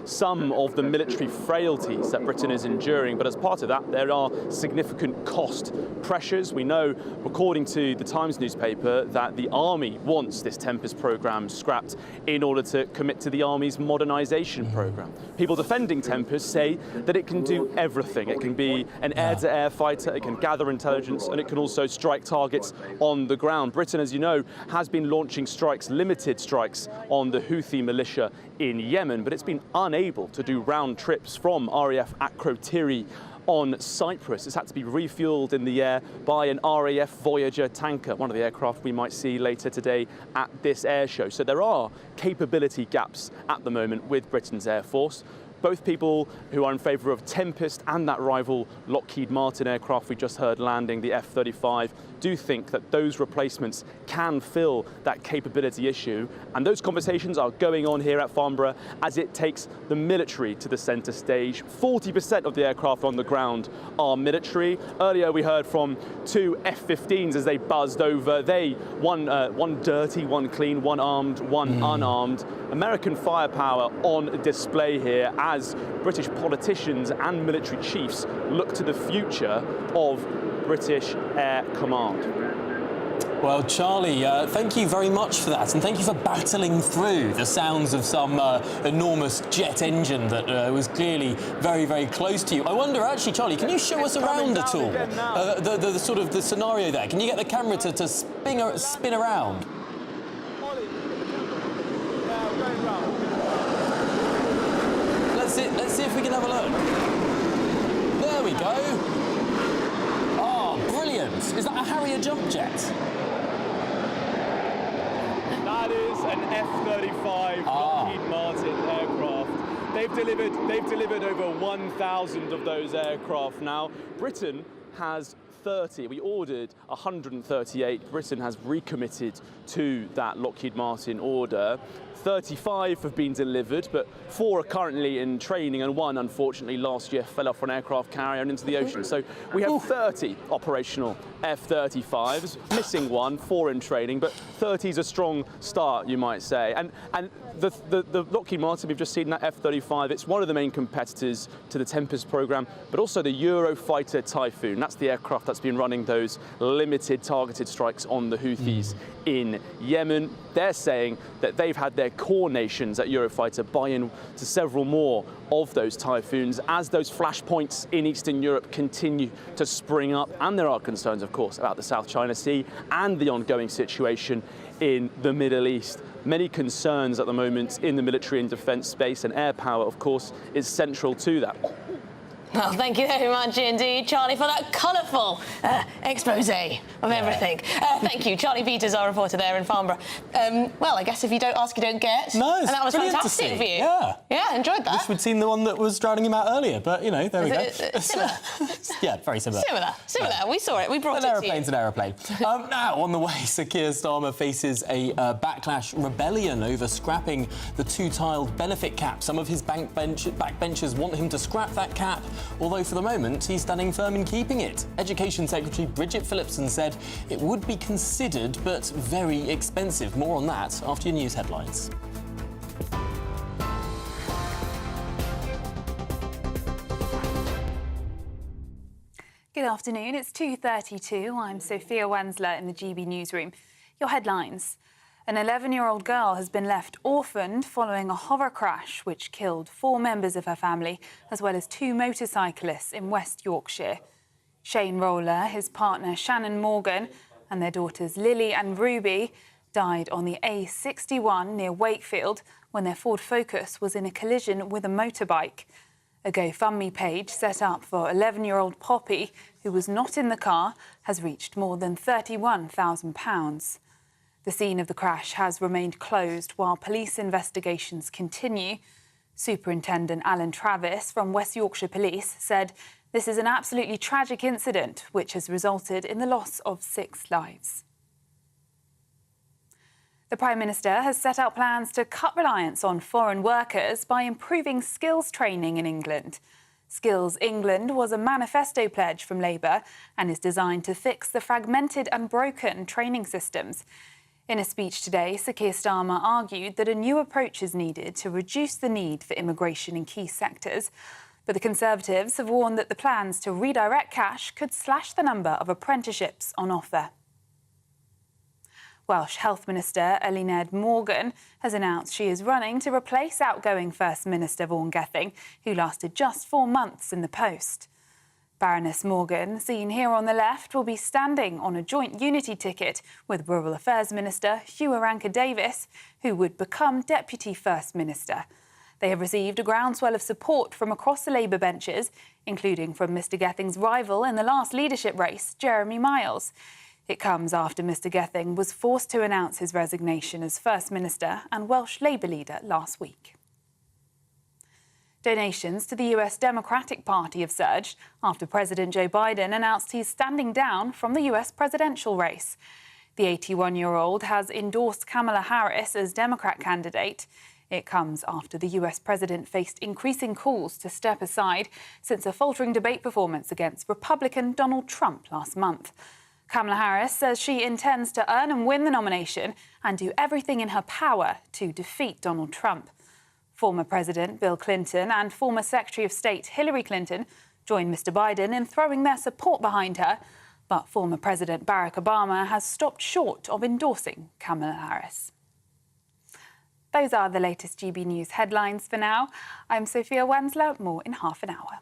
Speaker 24: some of the military frailties that Britain is enduring, but as part of that there are significant cost pressures. We know, according to the Times newspaper, that the Army wants this Tempest programme scrapped in order to commit to the Army's modernisation programme. People defending Tempest say that it can do everything. It can be an air-to-air fighter, it can gather intelligence, and it can also strike targets on the ground. Britain, as you know, has been launching strikes, limited strikes, on the Houthi militia in Yemen, but it's been unable to do round trips from RAF Akrotiri on Cyprus. It's had to be refuelled in the air by an RAF Voyager tanker, one of the aircraft we might see later today at this air show. So there are capability gaps at the moment with Britain's Air Force. Both people who are in favour of Tempest and that rival Lockheed Martin aircraft we just heard landing, the F-35, do think that those replacements can fill that capability issue. And those conversations are going on here at Farnborough as it takes the military to the centre stage. 40% of the aircraft on the ground are military. Earlier we heard from two F-15s as they buzzed over. One dirty, one clean, one armed, one unarmed. American firepower on display here as British politicians and military chiefs look to the future of British Air Command.
Speaker 1: Well, Charlie, thank you very much for that, and thank you for battling through the sounds of some enormous jet engine that was clearly very, very close to you. I wonder, actually, Charlie, can you show us around at all? The sort of the scenario there. Can you get the camera to spin around? Let's see if we can have a look. There we go. Oh, brilliant. Is that a Harrier jump jet?
Speaker 24: That is an F-35 Lockheed Martin aircraft. They've delivered over 1,000 of those aircraft now. Britain has 30. We ordered 138. Britain has recommitted to that Lockheed Martin order. 35 have been delivered, but 4 are currently in training, and 1, unfortunately, last year fell off an aircraft carrier and into the ocean. So we have 30 operational F-35s, missing 1, 4 in training, but 30 is a strong start, you might say. And the Lockheed Martin, we've just seen that F-35, it's one of the main competitors to the Tempest programme, but also the Eurofighter Typhoon. That's the aircraft that's been running those limited targeted strikes on the Houthis in Yemen. They're saying that they've had their core nations at Eurofighter buy in to several more of those Typhoons as those flashpoints in Eastern Europe continue to spring up. And there are concerns, of course, about the South China Sea and the ongoing situation in the Middle East. Many concerns at the moment in the military and defence space, and air power, of course, is central to that.
Speaker 2: Well, thank you very much indeed, Charlie, for that colourful expose of everything. Thank you. Charlie Peters, our reporter there in Farnborough. Well, I guess if you don't ask, you don't get.
Speaker 1: No, it's
Speaker 2: and that was fantastic for you.
Speaker 1: Yeah.
Speaker 2: Yeah, enjoyed that.
Speaker 1: Wish we'd seen the one that was drowning him out earlier, but, you know, there we go.
Speaker 2: Similar.
Speaker 1: Yeah, very similar.
Speaker 2: Similar. We saw it. We brought it to you.
Speaker 1: An aeroplane. Now, on the way, Sir Keir Starmer faces a backlash rebellion over scrapping the two-tiled benefit cap. Some of his backbenchers want him to scrap that cap, although for the moment he's standing firm in keeping it. Education Secretary Bridget Phillipson said it would be considered but very expensive. More on that after your news headlines.
Speaker 14: Good afternoon, it's 2:32. I'm Sophia Wensler in the GB newsroom. Your headlines. An 11-year-old girl has been left orphaned following a hover crash which killed 4 members of her family, as well as 2 motorcyclists in West Yorkshire. Shane Roller, his partner Shannon Morgan, and their daughters Lily and Ruby died on the A61 near Wakefield when their Ford Focus was in a collision with a motorbike. A GoFundMe page set up for 11-year-old Poppy, who was not in the car, has reached more than £31,000. The scene of the crash has remained closed while police investigations continue. Superintendent Alan Travis from West Yorkshire Police said this is an absolutely tragic incident which has resulted in the loss of 6 lives. The Prime Minister has set out plans to cut reliance on foreign workers by improving skills training in England. Skills England was a manifesto pledge from Labour and is designed to fix the fragmented and broken training systems. In a speech today, Sir Keir Starmer argued that a new approach is needed to reduce the need for immigration in key sectors. But the Conservatives have warned that the plans to redirect cash could slash the number of apprenticeships on offer. Welsh Health Minister Eluned Morgan has announced she is running to replace outgoing First Minister Vaughan Gething, who lasted just 4 months in the post. Baroness Morgan, seen here on the left, will be standing on a joint unity ticket with Rural Affairs Minister Hugh Aranka-Davies, who would become Deputy First Minister. They have received a groundswell of support from across the Labour benches, including from Mr Gething's rival in the last leadership race, Jeremy Miles. It comes after Mr Gething was forced to announce his resignation as First Minister and Welsh Labour leader last week. Donations to the US Democratic Party have surged after President Joe Biden announced he's standing down from the US presidential race. The 81-year-old has endorsed Kamala Harris as Democrat candidate. It comes after the US president faced increasing calls to step aside since a faltering debate performance against Republican Donald Trump last month. Kamala Harris says she intends to earn and win the nomination and do everything in her power to defeat Donald Trump. Former President Bill Clinton and former Secretary of State Hillary Clinton joined Mr Biden in throwing their support behind her, but former President Barack Obama has stopped short of endorsing Kamala Harris. Those are the latest GB News headlines for now. I'm Sophia Wensler. More in half an hour.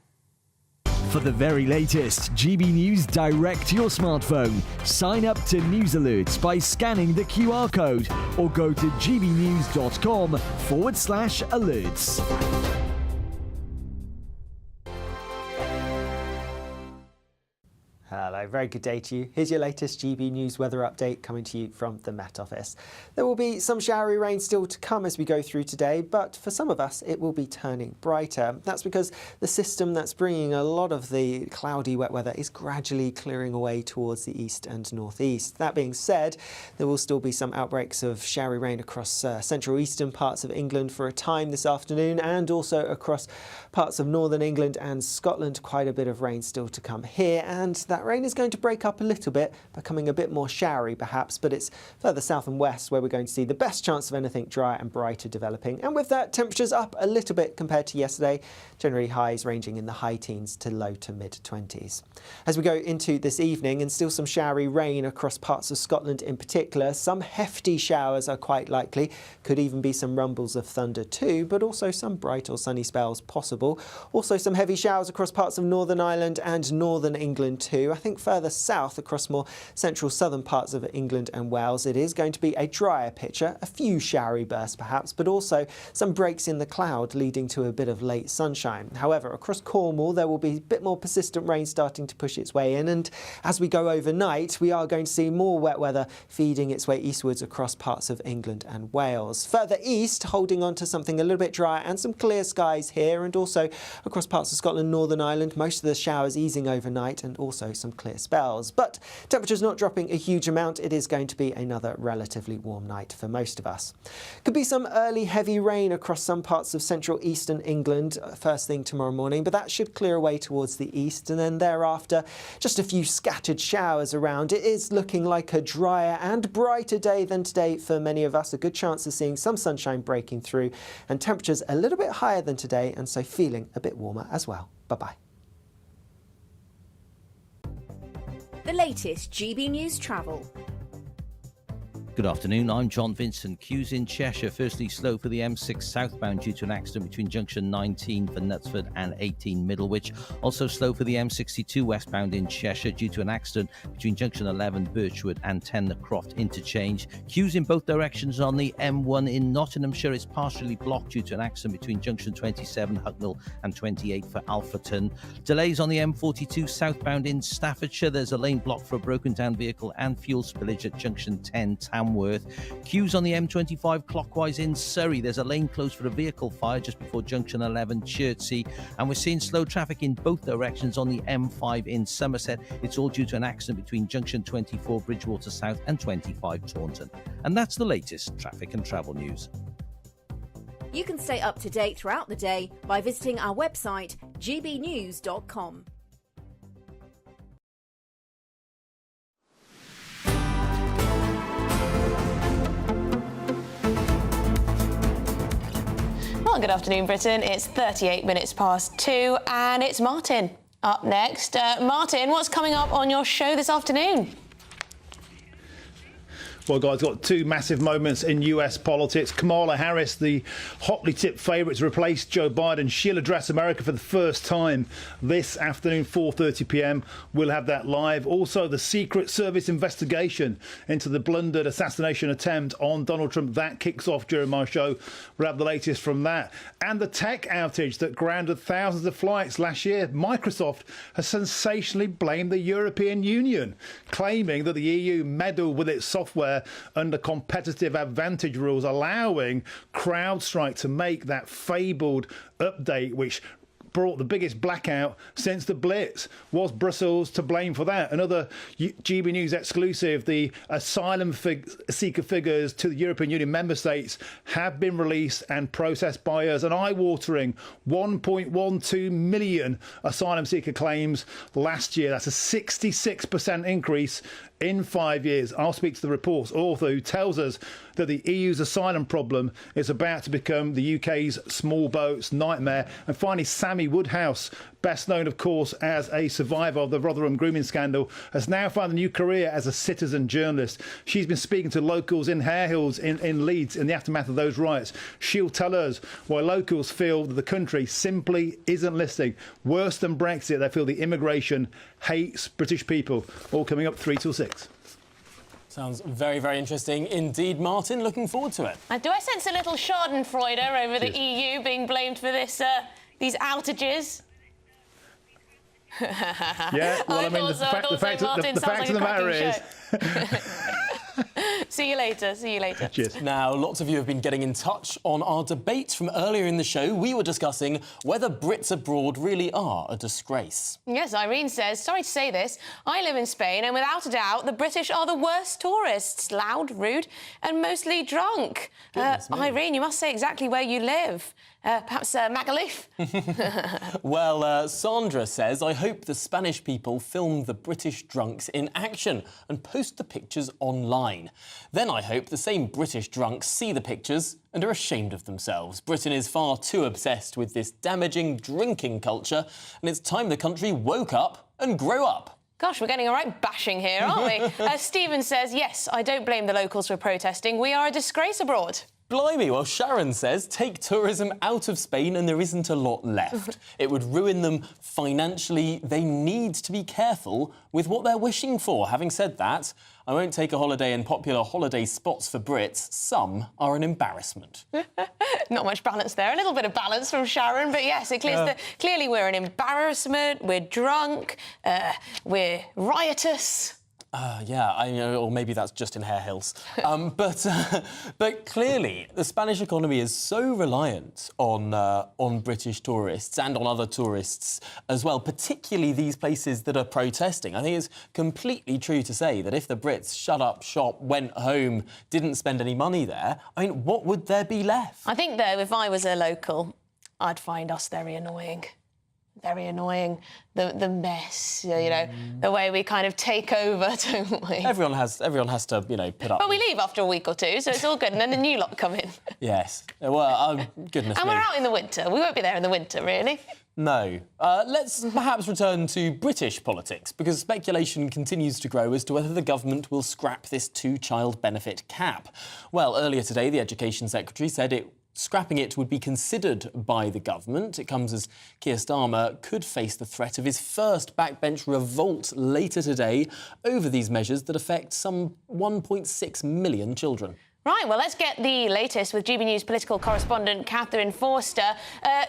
Speaker 15: For the very latest GB News direct to your smartphone, sign up to News Alerts by scanning the QR code or go to gbnews.com/alerts.
Speaker 3: Hello, very good day to you. Here's your latest GB News weather update coming to you from the Met Office. There will be some showery rain still to come as we go through today, but for some of us it will be turning brighter. That's because the system that's bringing a lot of the cloudy wet weather is gradually clearing away towards the east and northeast. That being said, there will still be some outbreaks of showery rain across central eastern parts of England for a time this afternoon, and also across parts of northern England and Scotland. Quite a bit of rain still to come here, and that rain is going to break up a little bit, becoming a bit more showery perhaps, but it's further south and west where we're going to see the best chance of anything dry and brighter developing. And with that, temperatures up a little bit compared to yesterday, generally highs ranging in the high teens to low to mid-20s. As we go into this evening, and still some showery rain across parts of Scotland in particular, some hefty showers are quite likely, could even be some rumbles of thunder too, but also some bright or sunny spells possible. Also some heavy showers across parts of Northern Ireland and Northern England too. I think further south across more central southern parts of England and Wales it is going to be a drier picture, a few showery bursts perhaps, but also some breaks in the cloud leading to a bit of late sunshine. However, across Cornwall there will be a bit more persistent rain starting to push its way in, and as we go overnight we are going to see more wet weather feeding its way eastwards across parts of England and Wales. Further east, holding on to something a little bit drier and some clear skies here, and also across parts of Scotland, Northern Ireland, most of the showers easing overnight and also some clear spells. But temperatures not dropping a huge amount. It is going to be another relatively warm night for most of us. Could be some early heavy rain across some parts of central eastern England first thing tomorrow morning, but that should clear away towards the east, and then thereafter just a few scattered showers around. It is looking like a drier and brighter day than today for many of us. A good chance of seeing some sunshine breaking through, and temperatures a little bit higher than today, and so feeling a bit warmer as well. Bye-bye.
Speaker 4: The latest GB News travel. Good afternoon, I'm John Vincent. Queues in Cheshire, firstly slow for the M6 southbound due to an accident between junction 19 for Knutsford and 18 Middlewich. Also slow for the M62 westbound in Cheshire due to an accident between junction 11 Birchwood and 10 the Croft interchange. Queues in both directions on the M1 in Nottinghamshire. It's partially blocked due to an accident between junction 27 Hucknall and 28 for Alfreton. Delays on the M42 southbound in Staffordshire. There's a lane blocked for a broken down vehicle and fuel spillage at junction 10 Tamworth. Queues on the M25 clockwise in Surrey. There's a lane closed for a vehicle fire just before junction 11 Chertsey, and we're seeing slow traffic in both directions on the M5 in Somerset. It's all due to an accident between junction 24 Bridgewater South and 25 Taunton. And that's the latest traffic and travel news.
Speaker 7: You can stay up to date throughout the day by visiting our website gbnews.com.
Speaker 2: Well, good afternoon, Britain. It's 38 minutes past 2, and it's Martin up next. Martin, what's coming up on your show this afternoon?
Speaker 26: Well, guys, got two massive moments in US politics. Kamala Harris, the hotly tipped favourite to replace Joe Biden, she'll address America for the first time this afternoon, 4:30 p.m. We'll have that live. Also, the Secret Service investigation into the blundered assassination attempt on Donald Trump, that kicks off during my show. We'll have the latest from that. And the tech outage that grounded thousands of flights last year. Microsoft has sensationally blamed the European Union, claiming that the EU meddled with its software under competitive advantage rules, allowing CrowdStrike to make that fabled update which brought the biggest blackout since the Blitz. Was Brussels to blame for that? Another GB News exclusive, the asylum seeker figures to the European Union member states have been released and processed by us. An eye-watering 1.12 million asylum seeker claims last year. That's a 66% increase in 5 years. I'll speak to the report's author, who tells us that the EU's asylum problem is about to become the UK's small boats nightmare. And finally, Sammy Woodhouse, best known, of course, as a survivor of the Rotherham grooming scandal, has now found a new career as a citizen journalist. She's been speaking to locals in Hare Hills in Leeds in the aftermath of those riots. She'll tell us why locals feel that the country simply isn't listening. Worse than Brexit, they feel the immigration hates British people. All coming up 3 till 6.
Speaker 1: Sounds very, very interesting indeed, Martin. Looking forward to it.
Speaker 2: Do I sense a little schadenfreude over the EU being blamed for this, these outages?
Speaker 26: Yeah, well, I mean, the fact of the matter is...
Speaker 2: See you later. See you later.
Speaker 26: Cheers.
Speaker 1: Now, lots of you have been getting in touch on our debate from earlier in the show. We were discussing whether Brits abroad really are a disgrace.
Speaker 2: Yes, Irene says, sorry to say this, I live in Spain and without a doubt the British are the worst tourists. Loud, rude and mostly drunk. Irene, you must say exactly where you live. Perhaps Magaluf?
Speaker 1: Well, Sandra says, I hope the Spanish people film the British drunks in action and post the pictures online. Then I hope the same British drunks see the pictures and are ashamed of themselves. Britain is far too obsessed with this damaging drinking culture, and it's time the country woke up and grew up.
Speaker 2: Gosh, we're getting a right bashing here, aren't we? Stephen says, yes, I don't blame the locals for protesting. We are a disgrace abroad.
Speaker 1: Blimey, well, Sharon says, take tourism out of Spain and there isn't a lot left. It would ruin them financially. They need to be careful with what they're wishing for. Having said that, I won't take a holiday in popular holiday spots for Brits. Some are an embarrassment.
Speaker 2: Not much balance there. A little bit of balance from Sharon, but yes, it clearly we're an embarrassment, we're drunk, we're riotous.
Speaker 1: Yeah, I know, or maybe that's just in Hare Hills. But clearly, the Spanish economy is so reliant on British tourists and on other tourists as well, particularly these places that are protesting. I think it's completely true to say that if the Brits shut up shop, went home, didn't spend any money there, I mean, what would there be left?
Speaker 2: I think, though, if I was a local, I'd find us very annoying. Very annoying, the mess, you know, the way we kind of take over, don't we?
Speaker 1: Everyone has to, you know, put up.
Speaker 2: But we leave after a week or two, so it's all good, and then the new lot come in.
Speaker 1: Yes. Well, goodness me.
Speaker 2: And we're out in the winter. We won't be there in the winter, really.
Speaker 1: No. Let's perhaps return to British politics, because speculation continues to grow as to whether the government will scrap this two-child benefit cap. Well, earlier today, the Education Secretary said scrapping it would be considered by the government. It comes as Keir Starmer could face the threat of his first backbench revolt later today over these measures that affect some 1.6 million children.
Speaker 2: Right, well, let's get the latest with GB News political correspondent Catherine Forster.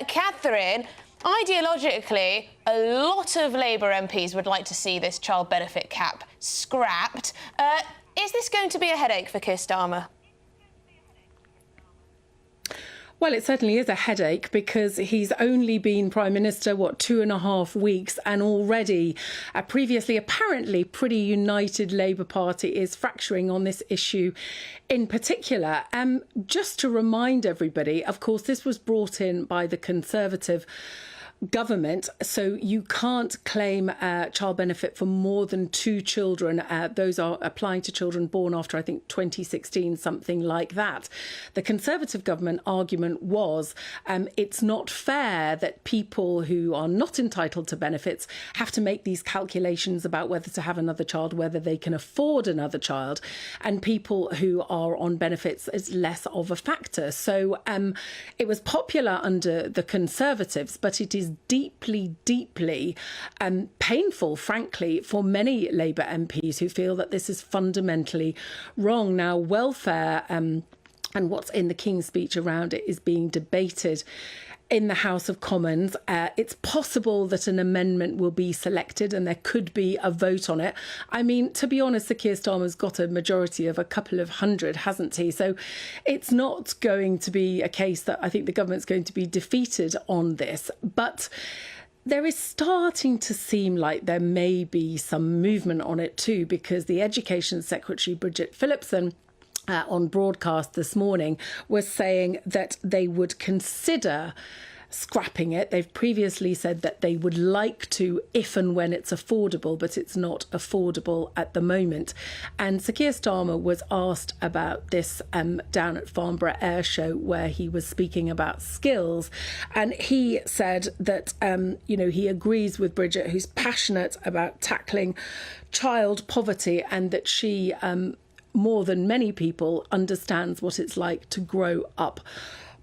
Speaker 2: Catherine, ideologically, a lot of Labour MPs would like to see this child benefit cap scrapped. Is this going to be a headache for Keir Starmer?
Speaker 6: Well, it certainly is a headache because he's only been Prime Minister, 2.5 weeks, and already a previously apparently pretty united Labour Party is fracturing on this issue in particular. Just to remind everybody, of course, this was brought in by the Conservative government, so you can't claim child benefit for more than 2 children. Those are applying to children born after, I think, 2016, something like that. The Conservative government argument was it's not fair that people who are not entitled to benefits have to make these calculations about whether to have another child, whether they can afford another child, and people who are on benefits is less of a factor. So it was popular under the Conservatives, but it is deeply painful, frankly, for many Labour MPs who feel that this is fundamentally wrong. Now, welfare and what's in the King's Speech around it is being debated in the House of Commons. It's possible that an amendment will be selected and there could be a vote on it. I mean, to be honest, Sir Keir Starmer's got a majority of a couple of hundred, hasn't he? So it's not going to be a case that I think the government's going to be defeated on this. But there is starting to seem like there may be some movement on it too, because the Education Secretary, Bridget Phillipson, on broadcast this morning, was saying that they would consider scrapping it. They've previously said that they would like to if and when it's affordable, but it's not affordable at the moment. And Sir Keir Starmer was asked about this down at Farnborough Airshow, where he was speaking about skills. And he said that, he agrees with Bridget, who's passionate about tackling child poverty, and that she more than many people, understands what it's like to grow up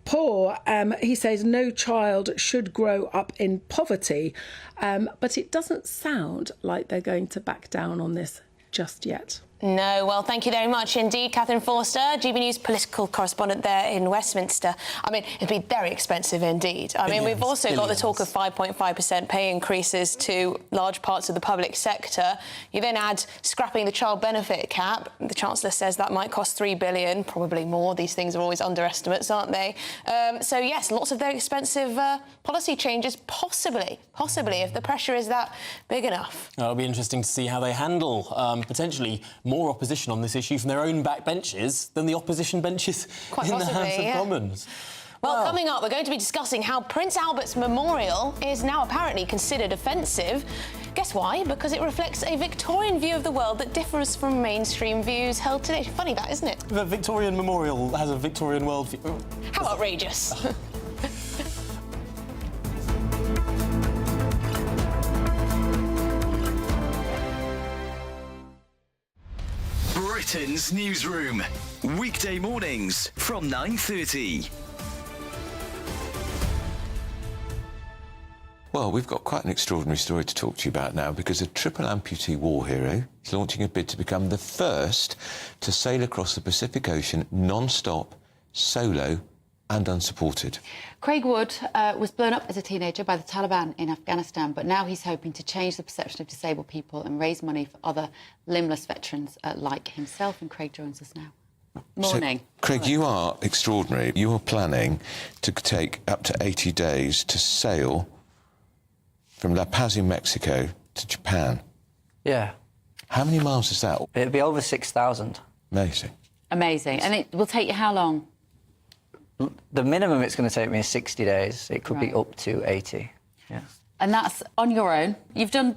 Speaker 6: poor. He says no child should grow up in poverty, but it doesn't sound like they're going to back down on this just yet.
Speaker 2: No, well, thank you very much indeed, Catherine Forster, GB News political correspondent there in Westminster. I mean, it'd be very expensive indeed. I mean, we've also got the talk of 5.5% pay increases to large parts of the public sector. You then add scrapping the child benefit cap. The Chancellor says that might cost £3 billion, probably more. These things are always underestimates, aren't they? So, yes, lots of very expensive policy changes, possibly, if the pressure is that big enough.
Speaker 1: It'll be interesting to see how they handle potentially more opposition on this issue from their own backbenches than the opposition benches in the House of Commons.
Speaker 2: Well, coming up, we're going to be discussing how Prince Albert's memorial is now apparently considered offensive. Guess why? Because it reflects a Victorian view of the world that differs from mainstream views held today. Funny that, isn't it?
Speaker 1: The Victorian memorial has a Victorian worldview.
Speaker 2: How outrageous.
Speaker 20: Britain's newsroom, weekday mornings from 9:30.
Speaker 8: Well, we've got quite an extraordinary story to talk to you about now, because a triple amputee war hero is launching a bid to become the first to sail across the Pacific Ocean non-stop, solo and unsupported.
Speaker 9: Craig Wood was blown up as a teenager by the Taliban in Afghanistan, but now he's hoping to change the perception of disabled people and raise money for other limbless veterans like himself. And Craig joins us now. Morning.
Speaker 8: So, Craig, you are extraordinary. You are planning to take up to 80 days to sail from La Paz in Mexico to Japan.
Speaker 12: Yeah.
Speaker 8: How many miles is that?
Speaker 12: It'll be over 6,000.
Speaker 8: Amazing.
Speaker 9: Amazing. And it will take you how long?
Speaker 12: The minimum it's going to take me is 60 days. It could be up to 80. Yeah.
Speaker 9: And that's on your own. You've done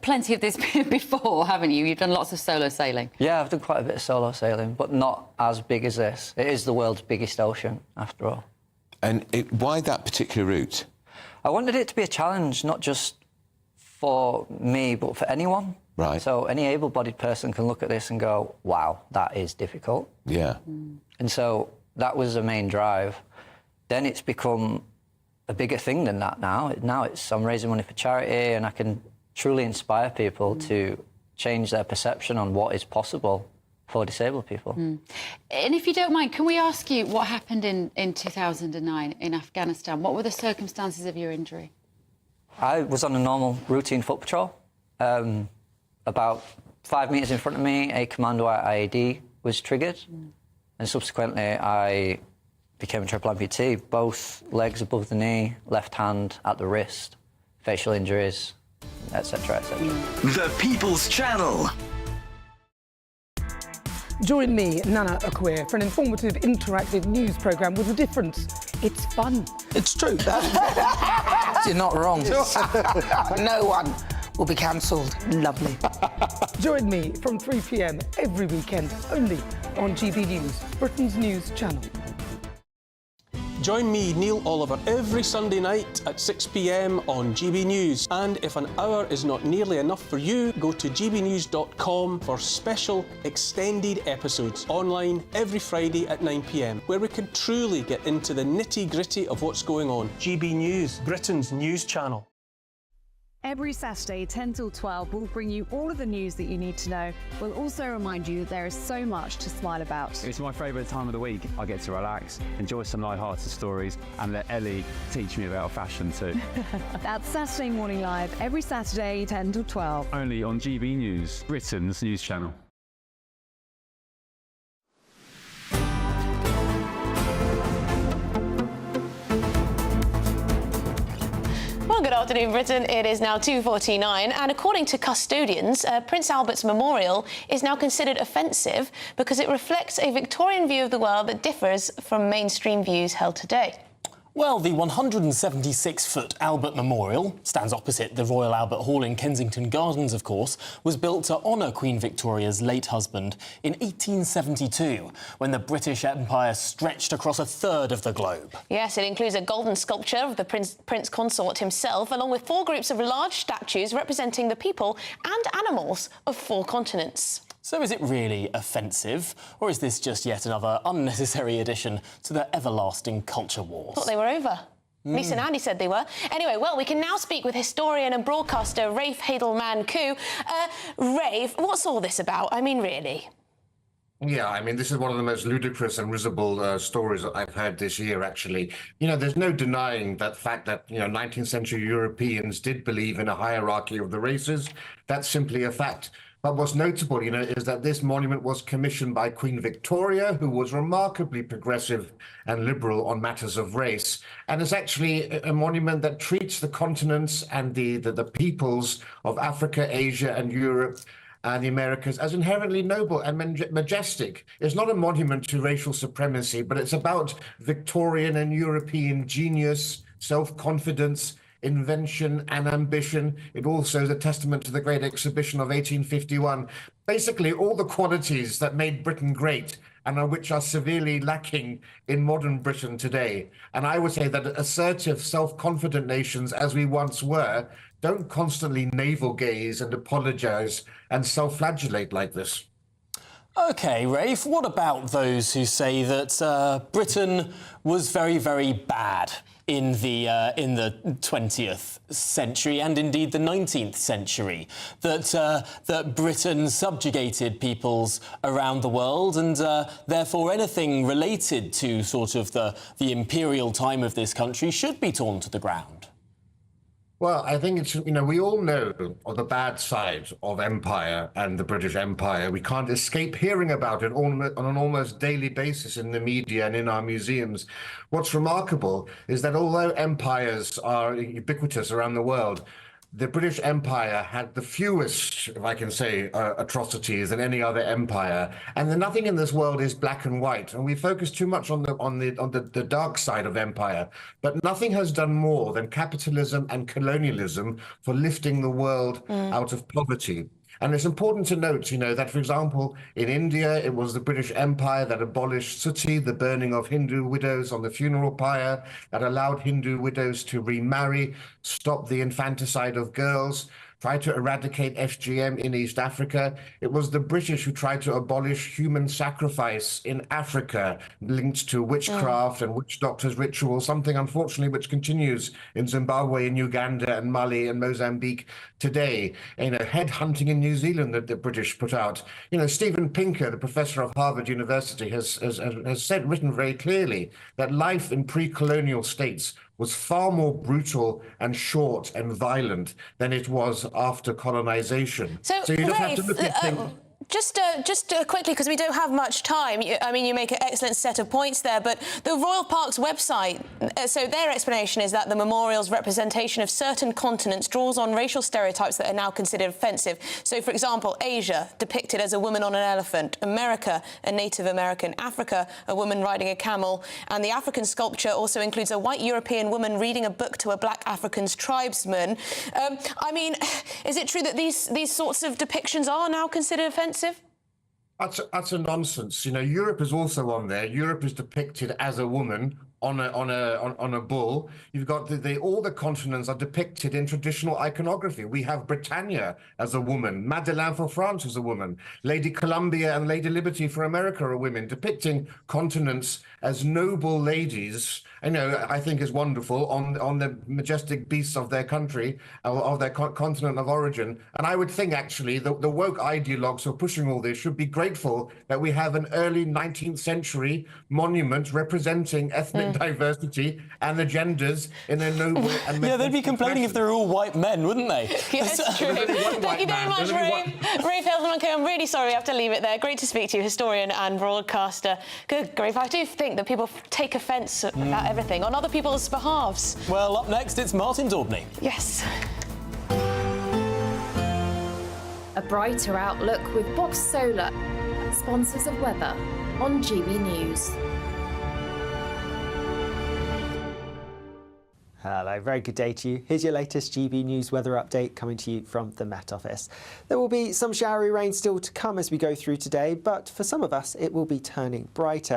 Speaker 9: plenty of this before, haven't you? You've done lots of solo sailing.
Speaker 12: Yeah, I've done quite a bit of solo sailing, but not as big as this. It is the world's biggest ocean, after all.
Speaker 8: And why that particular route?
Speaker 12: I wanted it to be a challenge, not just for me, but for anyone.
Speaker 8: Right.
Speaker 12: So any able-bodied person can look at this and go, wow, that is difficult.
Speaker 8: Yeah.
Speaker 12: And so that was the main drive. Then it's become a bigger thing than that now. Now I'm raising money for charity, and I can truly inspire people to change their perception on what is possible for disabled people.
Speaker 9: And if you don't mind, can we ask you what happened in 2009 in Afghanistan? What were the circumstances of your injury?
Speaker 12: I was on a normal routine foot patrol. About 5 metres in front of me, a commando IED was triggered, and subsequently I became a triple amputee, both legs above the knee, left hand at the wrist, facial injuries, etc., etc.
Speaker 20: The People's Channel.
Speaker 10: Join me, Nana Okoye, for an informative, interactive news programme with a difference. It's fun.
Speaker 11: It's true. You're not wrong. No one will be cancelled. Lovely.
Speaker 10: Join me from 3 p.m. every weekend, only on GB News, Britain's news channel.
Speaker 13: Join me, Neil Oliver, every Sunday night at 6 p.m. on GB News. And if an hour is not nearly enough for you, go to gbnews.com for special extended episodes online every Friday at 9 p.m, where we can truly get into the nitty-gritty of what's going on. GB News, Britain's news channel.
Speaker 16: Every Saturday, 10 till 12, we'll bring you all of the news that you need to know. We'll also remind you that there is so much to smile about.
Speaker 18: It's my favourite time of the week. I get to relax, enjoy some light-hearted stories, and let Ellie teach me about fashion too.
Speaker 16: That's Saturday Morning Live, every Saturday, 10 till 12.
Speaker 18: Only on GB News, Britain's news channel.
Speaker 2: Well, good afternoon, Britain. It is now 2:49, and according to custodians, Prince Albert's memorial is now considered offensive because it reflects a Victorian view of the world that differs from mainstream views held today.
Speaker 1: Well, the 176-foot Albert Memorial stands opposite the Royal Albert Hall in Kensington Gardens, of course, was built to honour Queen Victoria's late husband in 1872, when the British Empire stretched across a third of the globe.
Speaker 2: Yes, it includes a golden sculpture of the Prince Consort himself, along with 4 groups of large statues representing the people and animals of 4 continents.
Speaker 1: So is it really offensive, or is this just yet another unnecessary addition to the everlasting culture wars?
Speaker 2: Thought they were over. Lisa and Andy said they were. Anyway, well, we can now speak with historian and broadcaster Rafe Hadelman-Koo. Rafe, what's all this about? I mean, really?
Speaker 17: Yeah, I mean, this is one of the most ludicrous and risible stories that I've heard this year, actually. You know, there's no denying that fact that, 19th century Europeans did believe in a hierarchy of the races. That's simply a fact. But what's notable, is that this monument was commissioned by Queen Victoria, who was remarkably progressive and liberal on matters of race. And it's actually a monument that treats the continents and the peoples of Africa, Asia, and Europe and the Americas as inherently noble and majestic. It's not a monument to racial supremacy, but it's about Victorian and European genius, self-confidence, invention and ambition. It also is a testament to the Great Exhibition of 1851. Basically, all the qualities that made Britain great and which are severely lacking in modern Britain today. And I would say that assertive, self-confident nations, as we once were, don't constantly navel gaze and apologize and self-flagellate like this.
Speaker 1: OK, Rafe, what about those who say that Britain was very, very bad in the 20th century and indeed the 19th century, that Britain subjugated peoples around the world and therefore anything related to sort of the imperial time of this country should be torn to the ground?
Speaker 17: Well, I think it's, we all know of the bad side of empire and the British Empire. We can't escape hearing about it on an almost daily basis in the media and in our museums. What's remarkable is that although empires are ubiquitous around the world, the British Empire had the fewest, if I can say, atrocities than any other empire, and nothing in this world is black and white. And we focus too much on the dark side of empire, but nothing has done more than capitalism and colonialism for lifting the world out of poverty. And it's important to note, that, for example, in India, it was the British Empire that abolished sati, the burning of Hindu widows on the funeral pyre, that allowed Hindu widows to remarry, stop the infanticide of girls, tried to eradicate FGM in East Africa. It was the British who tried to abolish human sacrifice in Africa, linked to witchcraft and witch doctors' rituals, something, unfortunately, which continues in Zimbabwe, in Uganda and Mali and Mozambique today. Headhunting in New Zealand that the British put out. Stephen Pinker, the professor of Harvard University, has written very clearly that life in pre-colonial states was far more brutal and short and violent than it was after colonization.
Speaker 2: So
Speaker 17: you just have to look at things.
Speaker 2: Just quickly, because we don't have much time. You make an excellent set of points there, but the Royal Park's website, so their explanation is that the memorial's representation of certain continents draws on racial stereotypes that are now considered offensive. So, for example, Asia, depicted as a woman on an elephant, America, a Native American, Africa, a woman riding a camel, and the African sculpture also includes a white European woman reading a book to a black African tribesman. Is it true that these sorts of depictions are now considered offensive?
Speaker 17: That's a nonsense. Europe is also on there. Europe is depicted as a woman on a bull. You've got all the continents are depicted in traditional iconography. We have Britannia as a woman, Madeleine for France as a woman, Lady Columbia and Lady Liberty for America are women, depicting continents as noble ladies. I think is wonderful on the majestic beasts of their country, of their continent of origin. And I would think actually the woke ideologues who are pushing all this should be grateful that we have an early 19th century monument representing ethnic diversity and the genders in a noble and
Speaker 1: yeah, they'd be complaining if they were all white men, wouldn't they?
Speaker 2: Yes, true. Thank you very much, Ray Feldman. I'm really sorry we have to leave it there. Great to speak to you, historian and broadcaster. Good grief, I do think that people take offence about everything on other people's behalves.
Speaker 1: Well, up next, it's Martin Daubney.
Speaker 2: Yes.
Speaker 7: A brighter outlook with Box Solar, sponsors of weather on GB News.
Speaker 3: Hello, very good day to you. Here's your latest GB News weather update coming to you from the Met Office. There will be some showery rain still to come as we go through today, but for some of us it will be turning brighter.